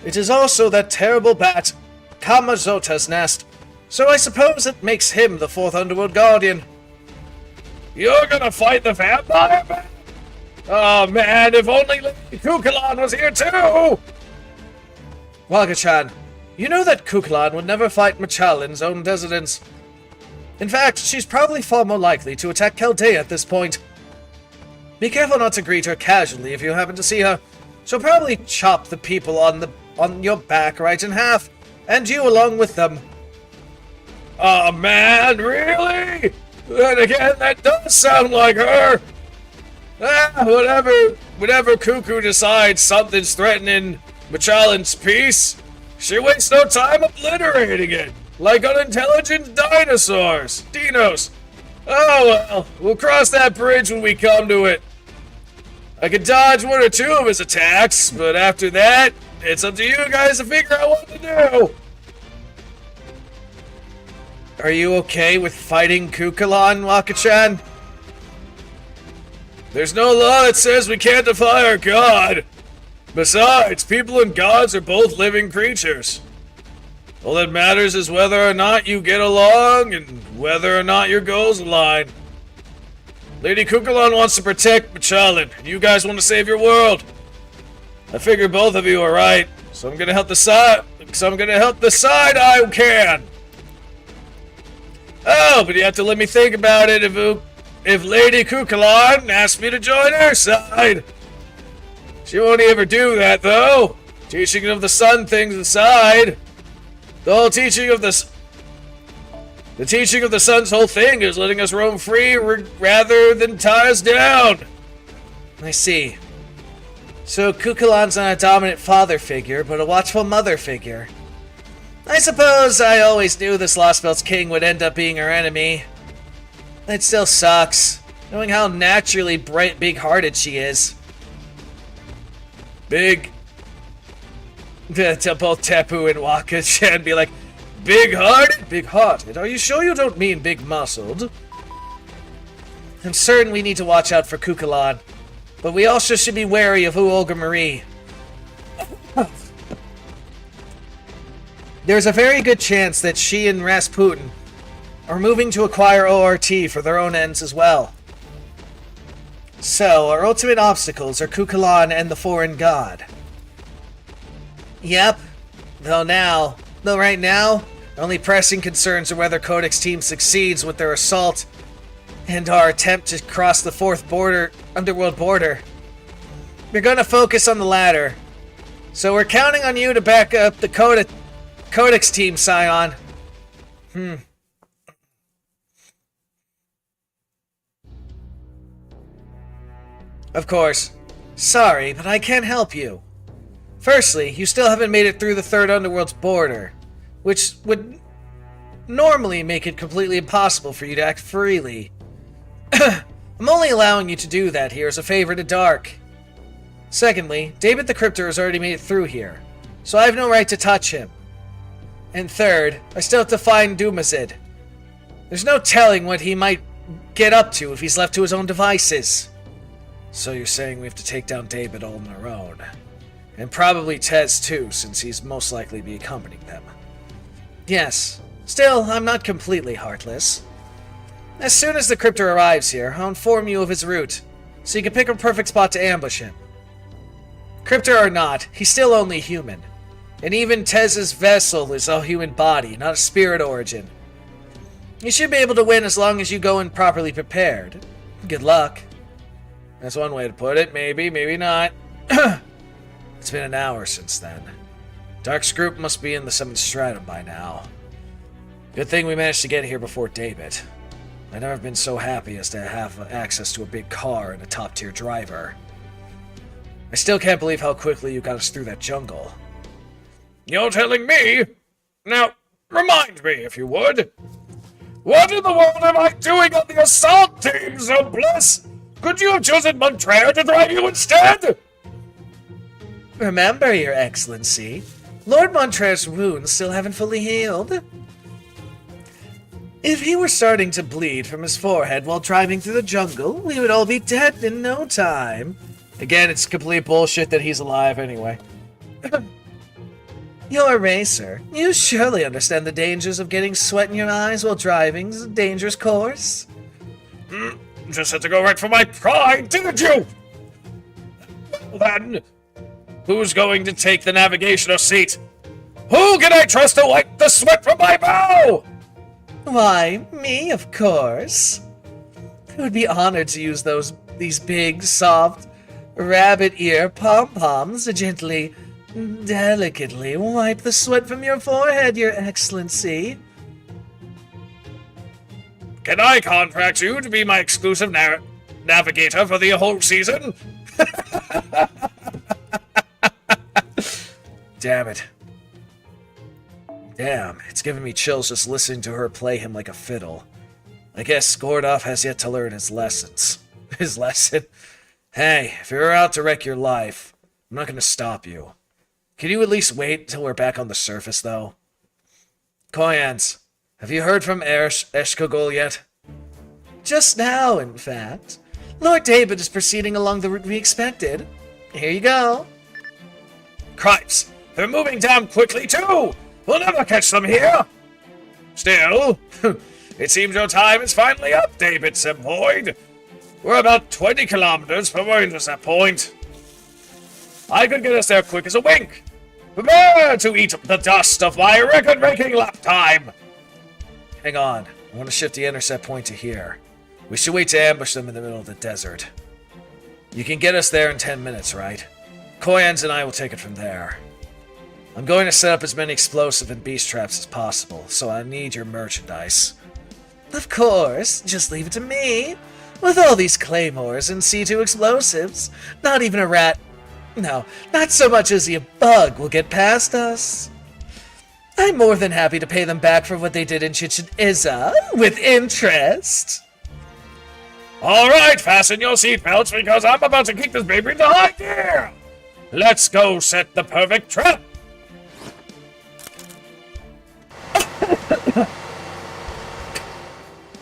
It is also that terrible bat, Kamazota's nest, so I suppose it makes him the fourth underworld guardian. You're gonna fight the vampire, man? Oh man, if only Lady Kukulon was here too! Waka-chan, you know that Kukulon would never fight Machalin's own descendants. In fact, she's probably far more likely to attack Chaldea at this point. Be careful not to greet her casually if you happen to see her. She'll probably chop the people on your back right in half, and you along with them. Oh man, really? Then again, that does sound like her. Whenever Cuckoo decides something's threatening Machalin's peace, she wastes no time obliterating it. Like unintelligent dinosaurs. Deinos. Oh well, we'll cross that bridge when we come to it. I could dodge one or two of his attacks, but after that, it's up to you guys to figure out what to do. Are you okay with fighting Kukulon, Waka-chan? There's no law that says we can't defy our god. Besides, people and gods are both living creatures. All that matters is whether or not you get along and whether or not your goals align. Lady Kukulon wants to protect Machalin, and you guys want to save your world. I figure both of you are right, so I'm gonna help the side I can. Oh, but you have to let me think about it if Lady Kukulon asks me to join her side. She won't ever do that, though. Teaching of the sun things aside, the whole teaching of the teaching of the sun's whole thing is letting us roam free rather than tie us down. I see. So Kukulon's not a dominant father figure, but a watchful mother figure. I suppose I always knew this Lost Belt's king would end up being her enemy. It still sucks, knowing how naturally bright, big-hearted she is. Big. To both Tepu and Waka-chan be like, big-hearted? Big-hearted? Are you sure you don't mean big-muscled? I'm certain we need to watch out for Kukulon, but we also should be wary of Olga Marie. There's a very good chance that she and Rasputin are moving to acquire ORT for their own ends as well. So, our ultimate obstacles are Kukulon and the foreign god. Yep. Though right now, only pressing concerns are whether Codex team succeeds with their assault and our attempt to cross the fourth underworld border. We're gonna focus on the latter. So we're counting on you to back up the Codex team, Scion. Of course. Sorry, but I can't help you. Firstly, you still haven't made it through the third underworld's border, which would normally make it completely impossible for you to act freely. I'm only allowing you to do that here as a favor to Dark. Secondly, David the Cryptor has already made it through here, so I have no right to touch him. And third, I still have to find Dumazid. There's no telling what he might get up to if he's left to his own devices. So you're saying we have to take down David all on our own? And probably Tez too, since he's most likely be accompanying them. Yes. Still, I'm not completely heartless. As soon as the Cryptor arrives here, I'll inform you of his route, so you can pick a perfect spot to ambush him. Cryptor or not, he's still only human. And even Tez's vessel is a human body, not a spirit origin. You should be able to win as long as you go in properly prepared. Good luck. That's one way to put it. Maybe, maybe not. It's been an hour since then. Dark's group must be in the 7th Stratum by now. Good thing we managed to get here before David. I've never been so happy as to have access to a big car and a top-tier driver. I still can't believe how quickly you got us through that jungle. You're telling me? Now, remind me, if you would. What in the world am I doing on the assault team, Zombliss? Could you have chosen Montrere to drive you instead? Remember, Your Excellency, Lord Montrere's wounds still haven't fully healed. If he were starting to bleed from his forehead while driving through the jungle, we would all be dead in no time. Again, it's complete bullshit that he's alive anyway. You're a racer. You surely understand the dangers of getting sweat in your eyes while driving is a dangerous course. Just had to go right for my pride, didn't you? Well then, who's going to take the navigational seat? Who can I trust to wipe the sweat from my brow? Why, me, of course. I would be honored to use these big, soft, rabbit ear pom-poms to gently, delicately wipe the sweat from your forehead, Your Excellency. Can I contract you to be my exclusive navigator for the whole season? Damn it. Damn, it's giving me chills just listening to her play him like a fiddle. I guess Gordov has yet to learn his lessons. His lesson? Hey, if you're out to wreck your life, I'm not gonna stop you. Can you at least wait until we're back on the surface, though? Koyans, have you heard from Eshkogol yet? Just now, in fact. Lord David is proceeding along the route we expected. Here you go. Cripes, they're moving down quickly, too! We'll never catch them here! Still, it seems your time is finally up, David Semvoid. We're about 20 kilometers from our intercept point. I could get us there quick as a wink. Prepare to eat the dust of my record-breaking lap time! Hang on. I want to shift the intercept point to here. We should wait to ambush them in the middle of the desert. You can get us there in 10 minutes, right? Koyans and I will take it from there. I'm going to set up as many explosive and beast traps as possible, so I need your merchandise. Of course, just leave it to me. With all these claymores and C2 explosives, not even a rat... No, not so much as a bug will get past us. I'm more than happy to pay them back for what they did in Chichen Itza, with interest. Alright, fasten your seatbelts because I'm about to kick this baby into high gear! Let's go set the perfect trap!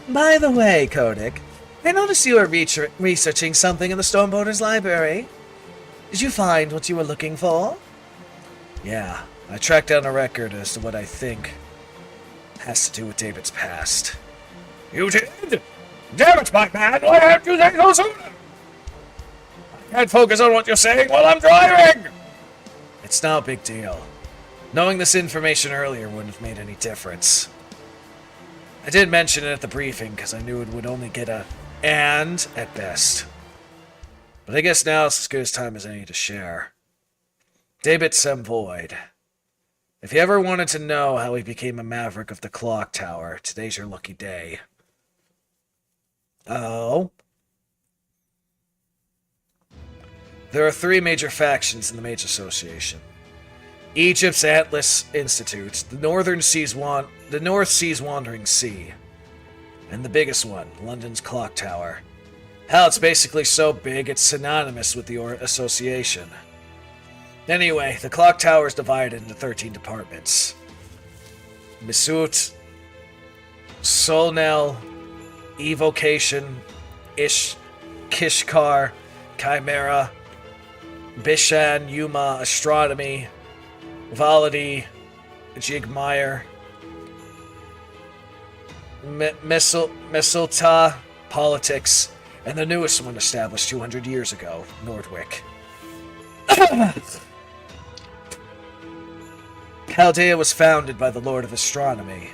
By the way, Kodik, I noticed you were researching something in the Stormboarders library. Did you find what you were looking for? Yeah, I tracked down a record as to what I think has to do with David's past. You did? Damn it, my man! Why haven't you said so sooner? I can't focus on what you're saying while I'm driving! It's no big deal. Knowing this information earlier wouldn't have made any difference. I did mention it at the briefing because I knew it would only get a "and" at best. But I guess now it's as good a time as any to share. David Semvoid. If you ever wanted to know how he became a maverick of the clock tower, today's your lucky day. Oh? There are 3 major factions in the Mage Association. Egypt's Atlas Institute, the North Sea's Wandering Sea, and the biggest one, London's Clock Tower. Hell, it's basically so big it's synonymous with the association. Anyway, the Clock Tower is divided into 13 departments. Misut, Solnel, Evocation, Kishkar, Chimera, Bishan, Yuma, Astronomy, Validity, Jigmire, Misselta, Politics, and the newest one established 200 years ago, Nordwick. Chaldea was founded by the Lord of Astronomy.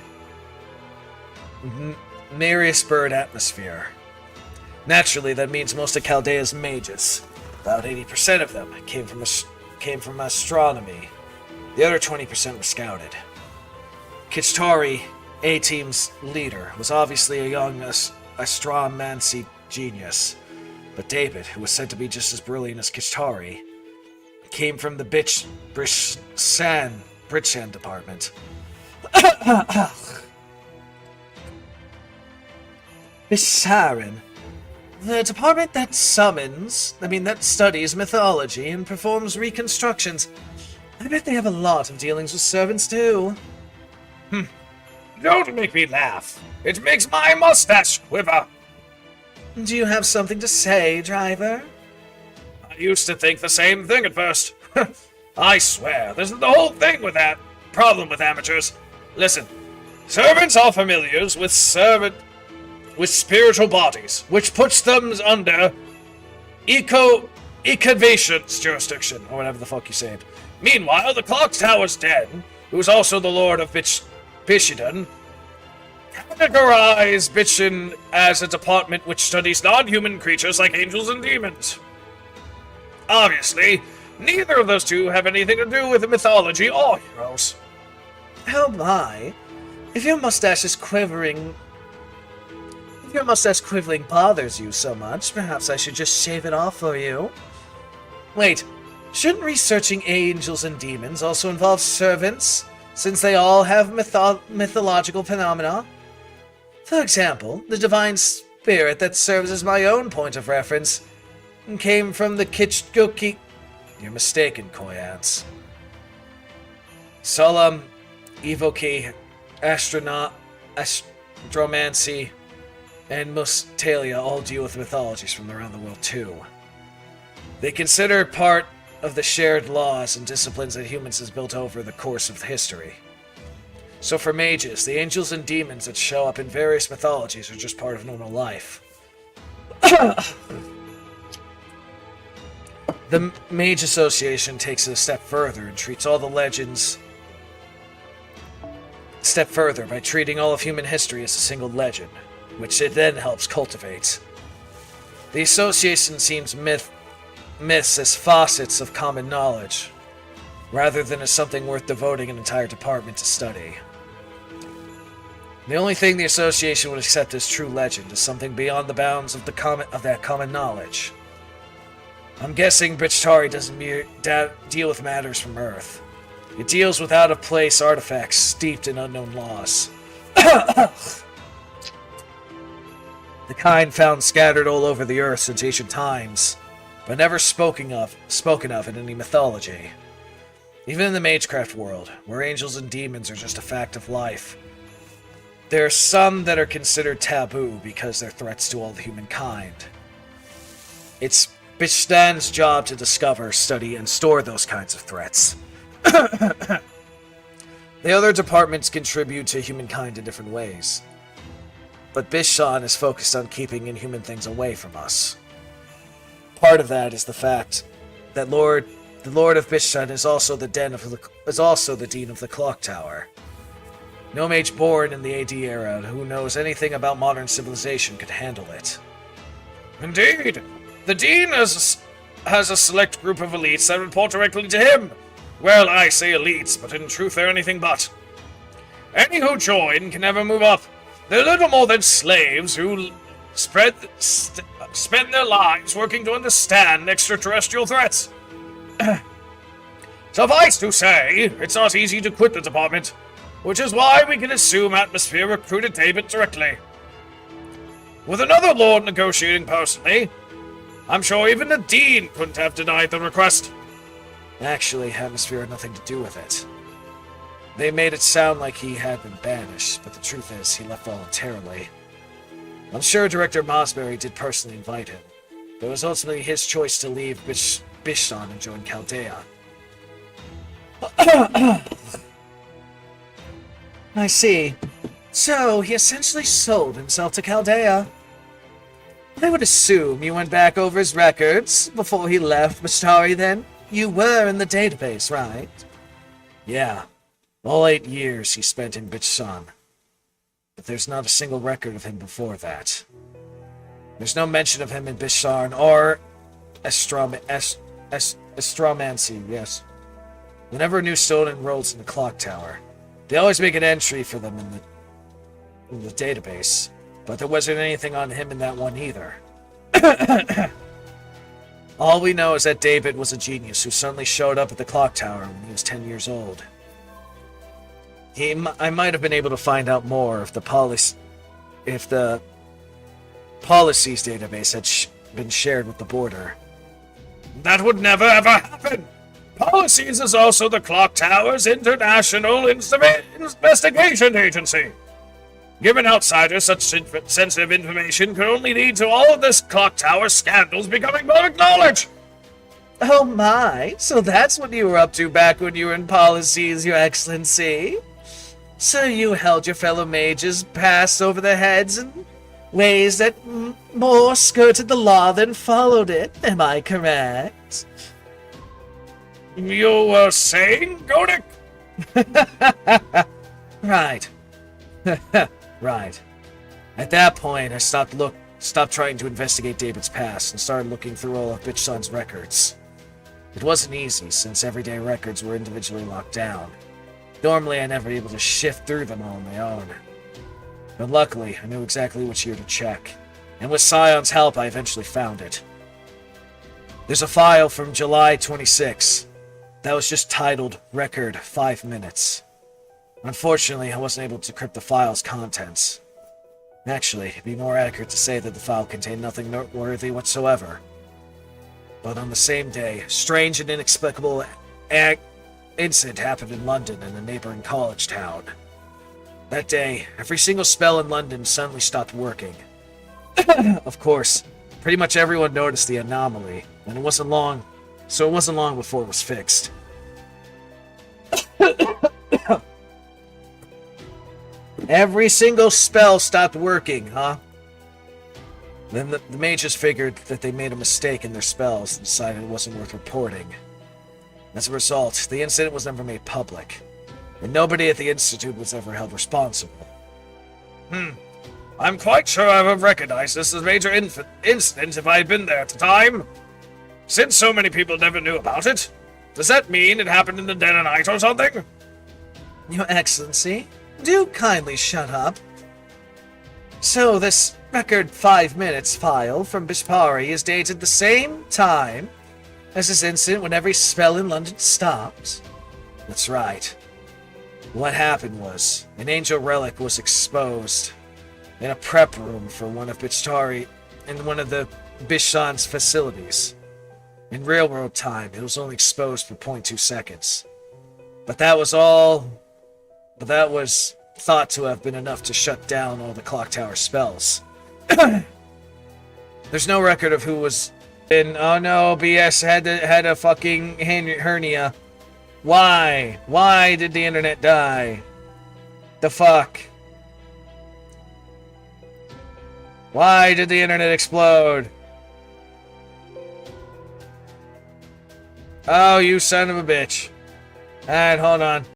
Nereus Bird Atmosphere. Naturally, that means most of Chaldea's mages, about 80% of them, came from astronomy. The other 20% were scouted. Kichtari, A-Team's leader, was obviously a young astromancy genius, but David, who was said to be just as brilliant as Kichtari, came from the Brishan department. Bisharin. The department that studies mythology and performs reconstructions. I bet they have a lot of dealings with servants, too. Don't make me laugh. It makes my mustache quiver. Do you have something to say, driver? I used to think the same thing at first. I swear, this is the whole thing with that problem with amateurs. Listen, servants are familiars with spiritual bodies, which puts them under Ecovation's jurisdiction, or whatever the fuck you said. Meanwhile, the Clock Tower's den, who is also the Lord of Bishidon, categorize Bishin as a department which studies non-human creatures like angels and demons. Obviously, neither of those two have anything to do with mythology or heroes. Oh my. If your mustache quivering bothers you so much, perhaps I should just shave it off for you. Wait, shouldn't researching angels and demons also involve servants, since they all have mythological phenomena? For example, the divine spirit that serves as my own point of reference came from the Kichgoki. You're mistaken, Koyance. Solemn, Evoki, Astromancy, and Mustalia all deal with mythologies from around the world too. They consider part of the shared laws and disciplines that humans has built over the course of history. So for mages, the angels and demons that show up in various mythologies are just part of normal life. The Mage Association takes it a step further and treats all the legends by treating all of human history as a single legend, which it then helps cultivate. The association sees myths as facets of common knowledge, rather than as something worth devoting an entire department to study. The only thing the association would accept as true legend is something beyond the bounds of that common knowledge. I'm guessing Brichtari doesn't deal with matters from Earth. It deals with out-of-place artifacts steeped in unknown laws. The kind found scattered all over the Earth since ancient times, but never spoken of in any mythology. Even in the Magecraft world, where angels and demons are just a fact of life, there are some that are considered taboo because they're threats to all the humankind. It's Bishdan's job to discover, study, and store those kinds of threats. The other departments contribute to humankind in different ways, but Bishan is focused on keeping inhuman things away from us. Part of that is the fact that the Lord of Bishan is also the Dean of the Clock Tower. No mage born in the AD era who knows anything about modern civilization could handle it. Indeed, the Dean has a select group of elites that report directly to him. Well, I say elites, but in truth they're anything but. Any who join can never move up. They're little more than slaves who spend their lives working to understand extraterrestrial threats. Suffice to say, it's not easy to quit the department, which is why we can assume Atmosphere recruited David directly. With another lord negotiating personally, I'm sure even the Dean couldn't have denied the request. Actually, Atmosphere had nothing to do with it. They made it sound like he had been banished, but the truth is, he left voluntarily. I'm sure Director Mosberry did personally invite him, but it was ultimately his choice to leave Bishtan and join Chaldea. I see. So, he essentially sold himself to Chaldea. I would assume you went back over his records before he left Mashtari then? You were in the database, right? Yeah. All 8 years he spent in Bishtan. But there's not a single record of him before that. There's no mention of him in Bishtan or Astromancy, yes. Whenever a new student enrolls in the clock tower, they always make an entry for them in the database, but there wasn't anything on him in that one either. All we know is that David was a genius who suddenly showed up at the clock tower when he was 10 years old. I might have been able to find out more if the policies database had been shared with the border. That would never ever happen! Policies is also the Clock Tower's international investigation agency. Given outsiders, such sensitive information could only lead to all of this clock tower scandals becoming public knowledge. Oh my, so that's what you were up to back when you were in policies, Your Excellency? So you held your fellow mages pass over their heads in ways that more skirted the law than followed it, am I correct? You were saying, Godic? Right. Right. At that point, I stopped trying to investigate David's past and started looking through all of Bitch Son's records. It wasn't easy, since everyday records were individually locked down. Normally, I never able to shift through them all on my own. But luckily, I knew exactly which year to check, and with Scion's help, I eventually found it. There's a file from July 26 that was just titled Record 5 Minutes. Unfortunately, I wasn't able to decrypt the file's contents. Actually, it'd be more accurate to say that the file contained nothing noteworthy whatsoever. But on the same day, a strange and inexplicable incident happened in London and a neighboring college town. That day, every single spell in London suddenly stopped working. Of course, pretty much everyone noticed the anomaly, and it wasn't long before it was fixed. Every single spell stopped working, huh? Then the mages figured that they made a mistake in their spells and decided it wasn't worth reporting. As a result, the incident was never made public, and nobody at the Institute was ever held responsible. I'm quite sure I would have recognized this as a major incident if I had been there at the time. Since so many people never knew about it, does that mean it happened in the dead of night or something? Your Excellency, do kindly shut up. So this record 5 minutes file from Bishpari is dated the same time as this incident when every spell in London stopped? That's right. What happened was, an angel relic was exposed in a prep room for one of the Bishan's facilities. In real world time, it was only exposed for 0.2 seconds. But that was thought to have been enough to shut down all the clock tower spells. There's no record of who was in. Oh no, BS had a fucking hernia. Why? Why did the internet die? The fuck? Why did the internet explode? Oh, you son of a bitch. Alright, hold on.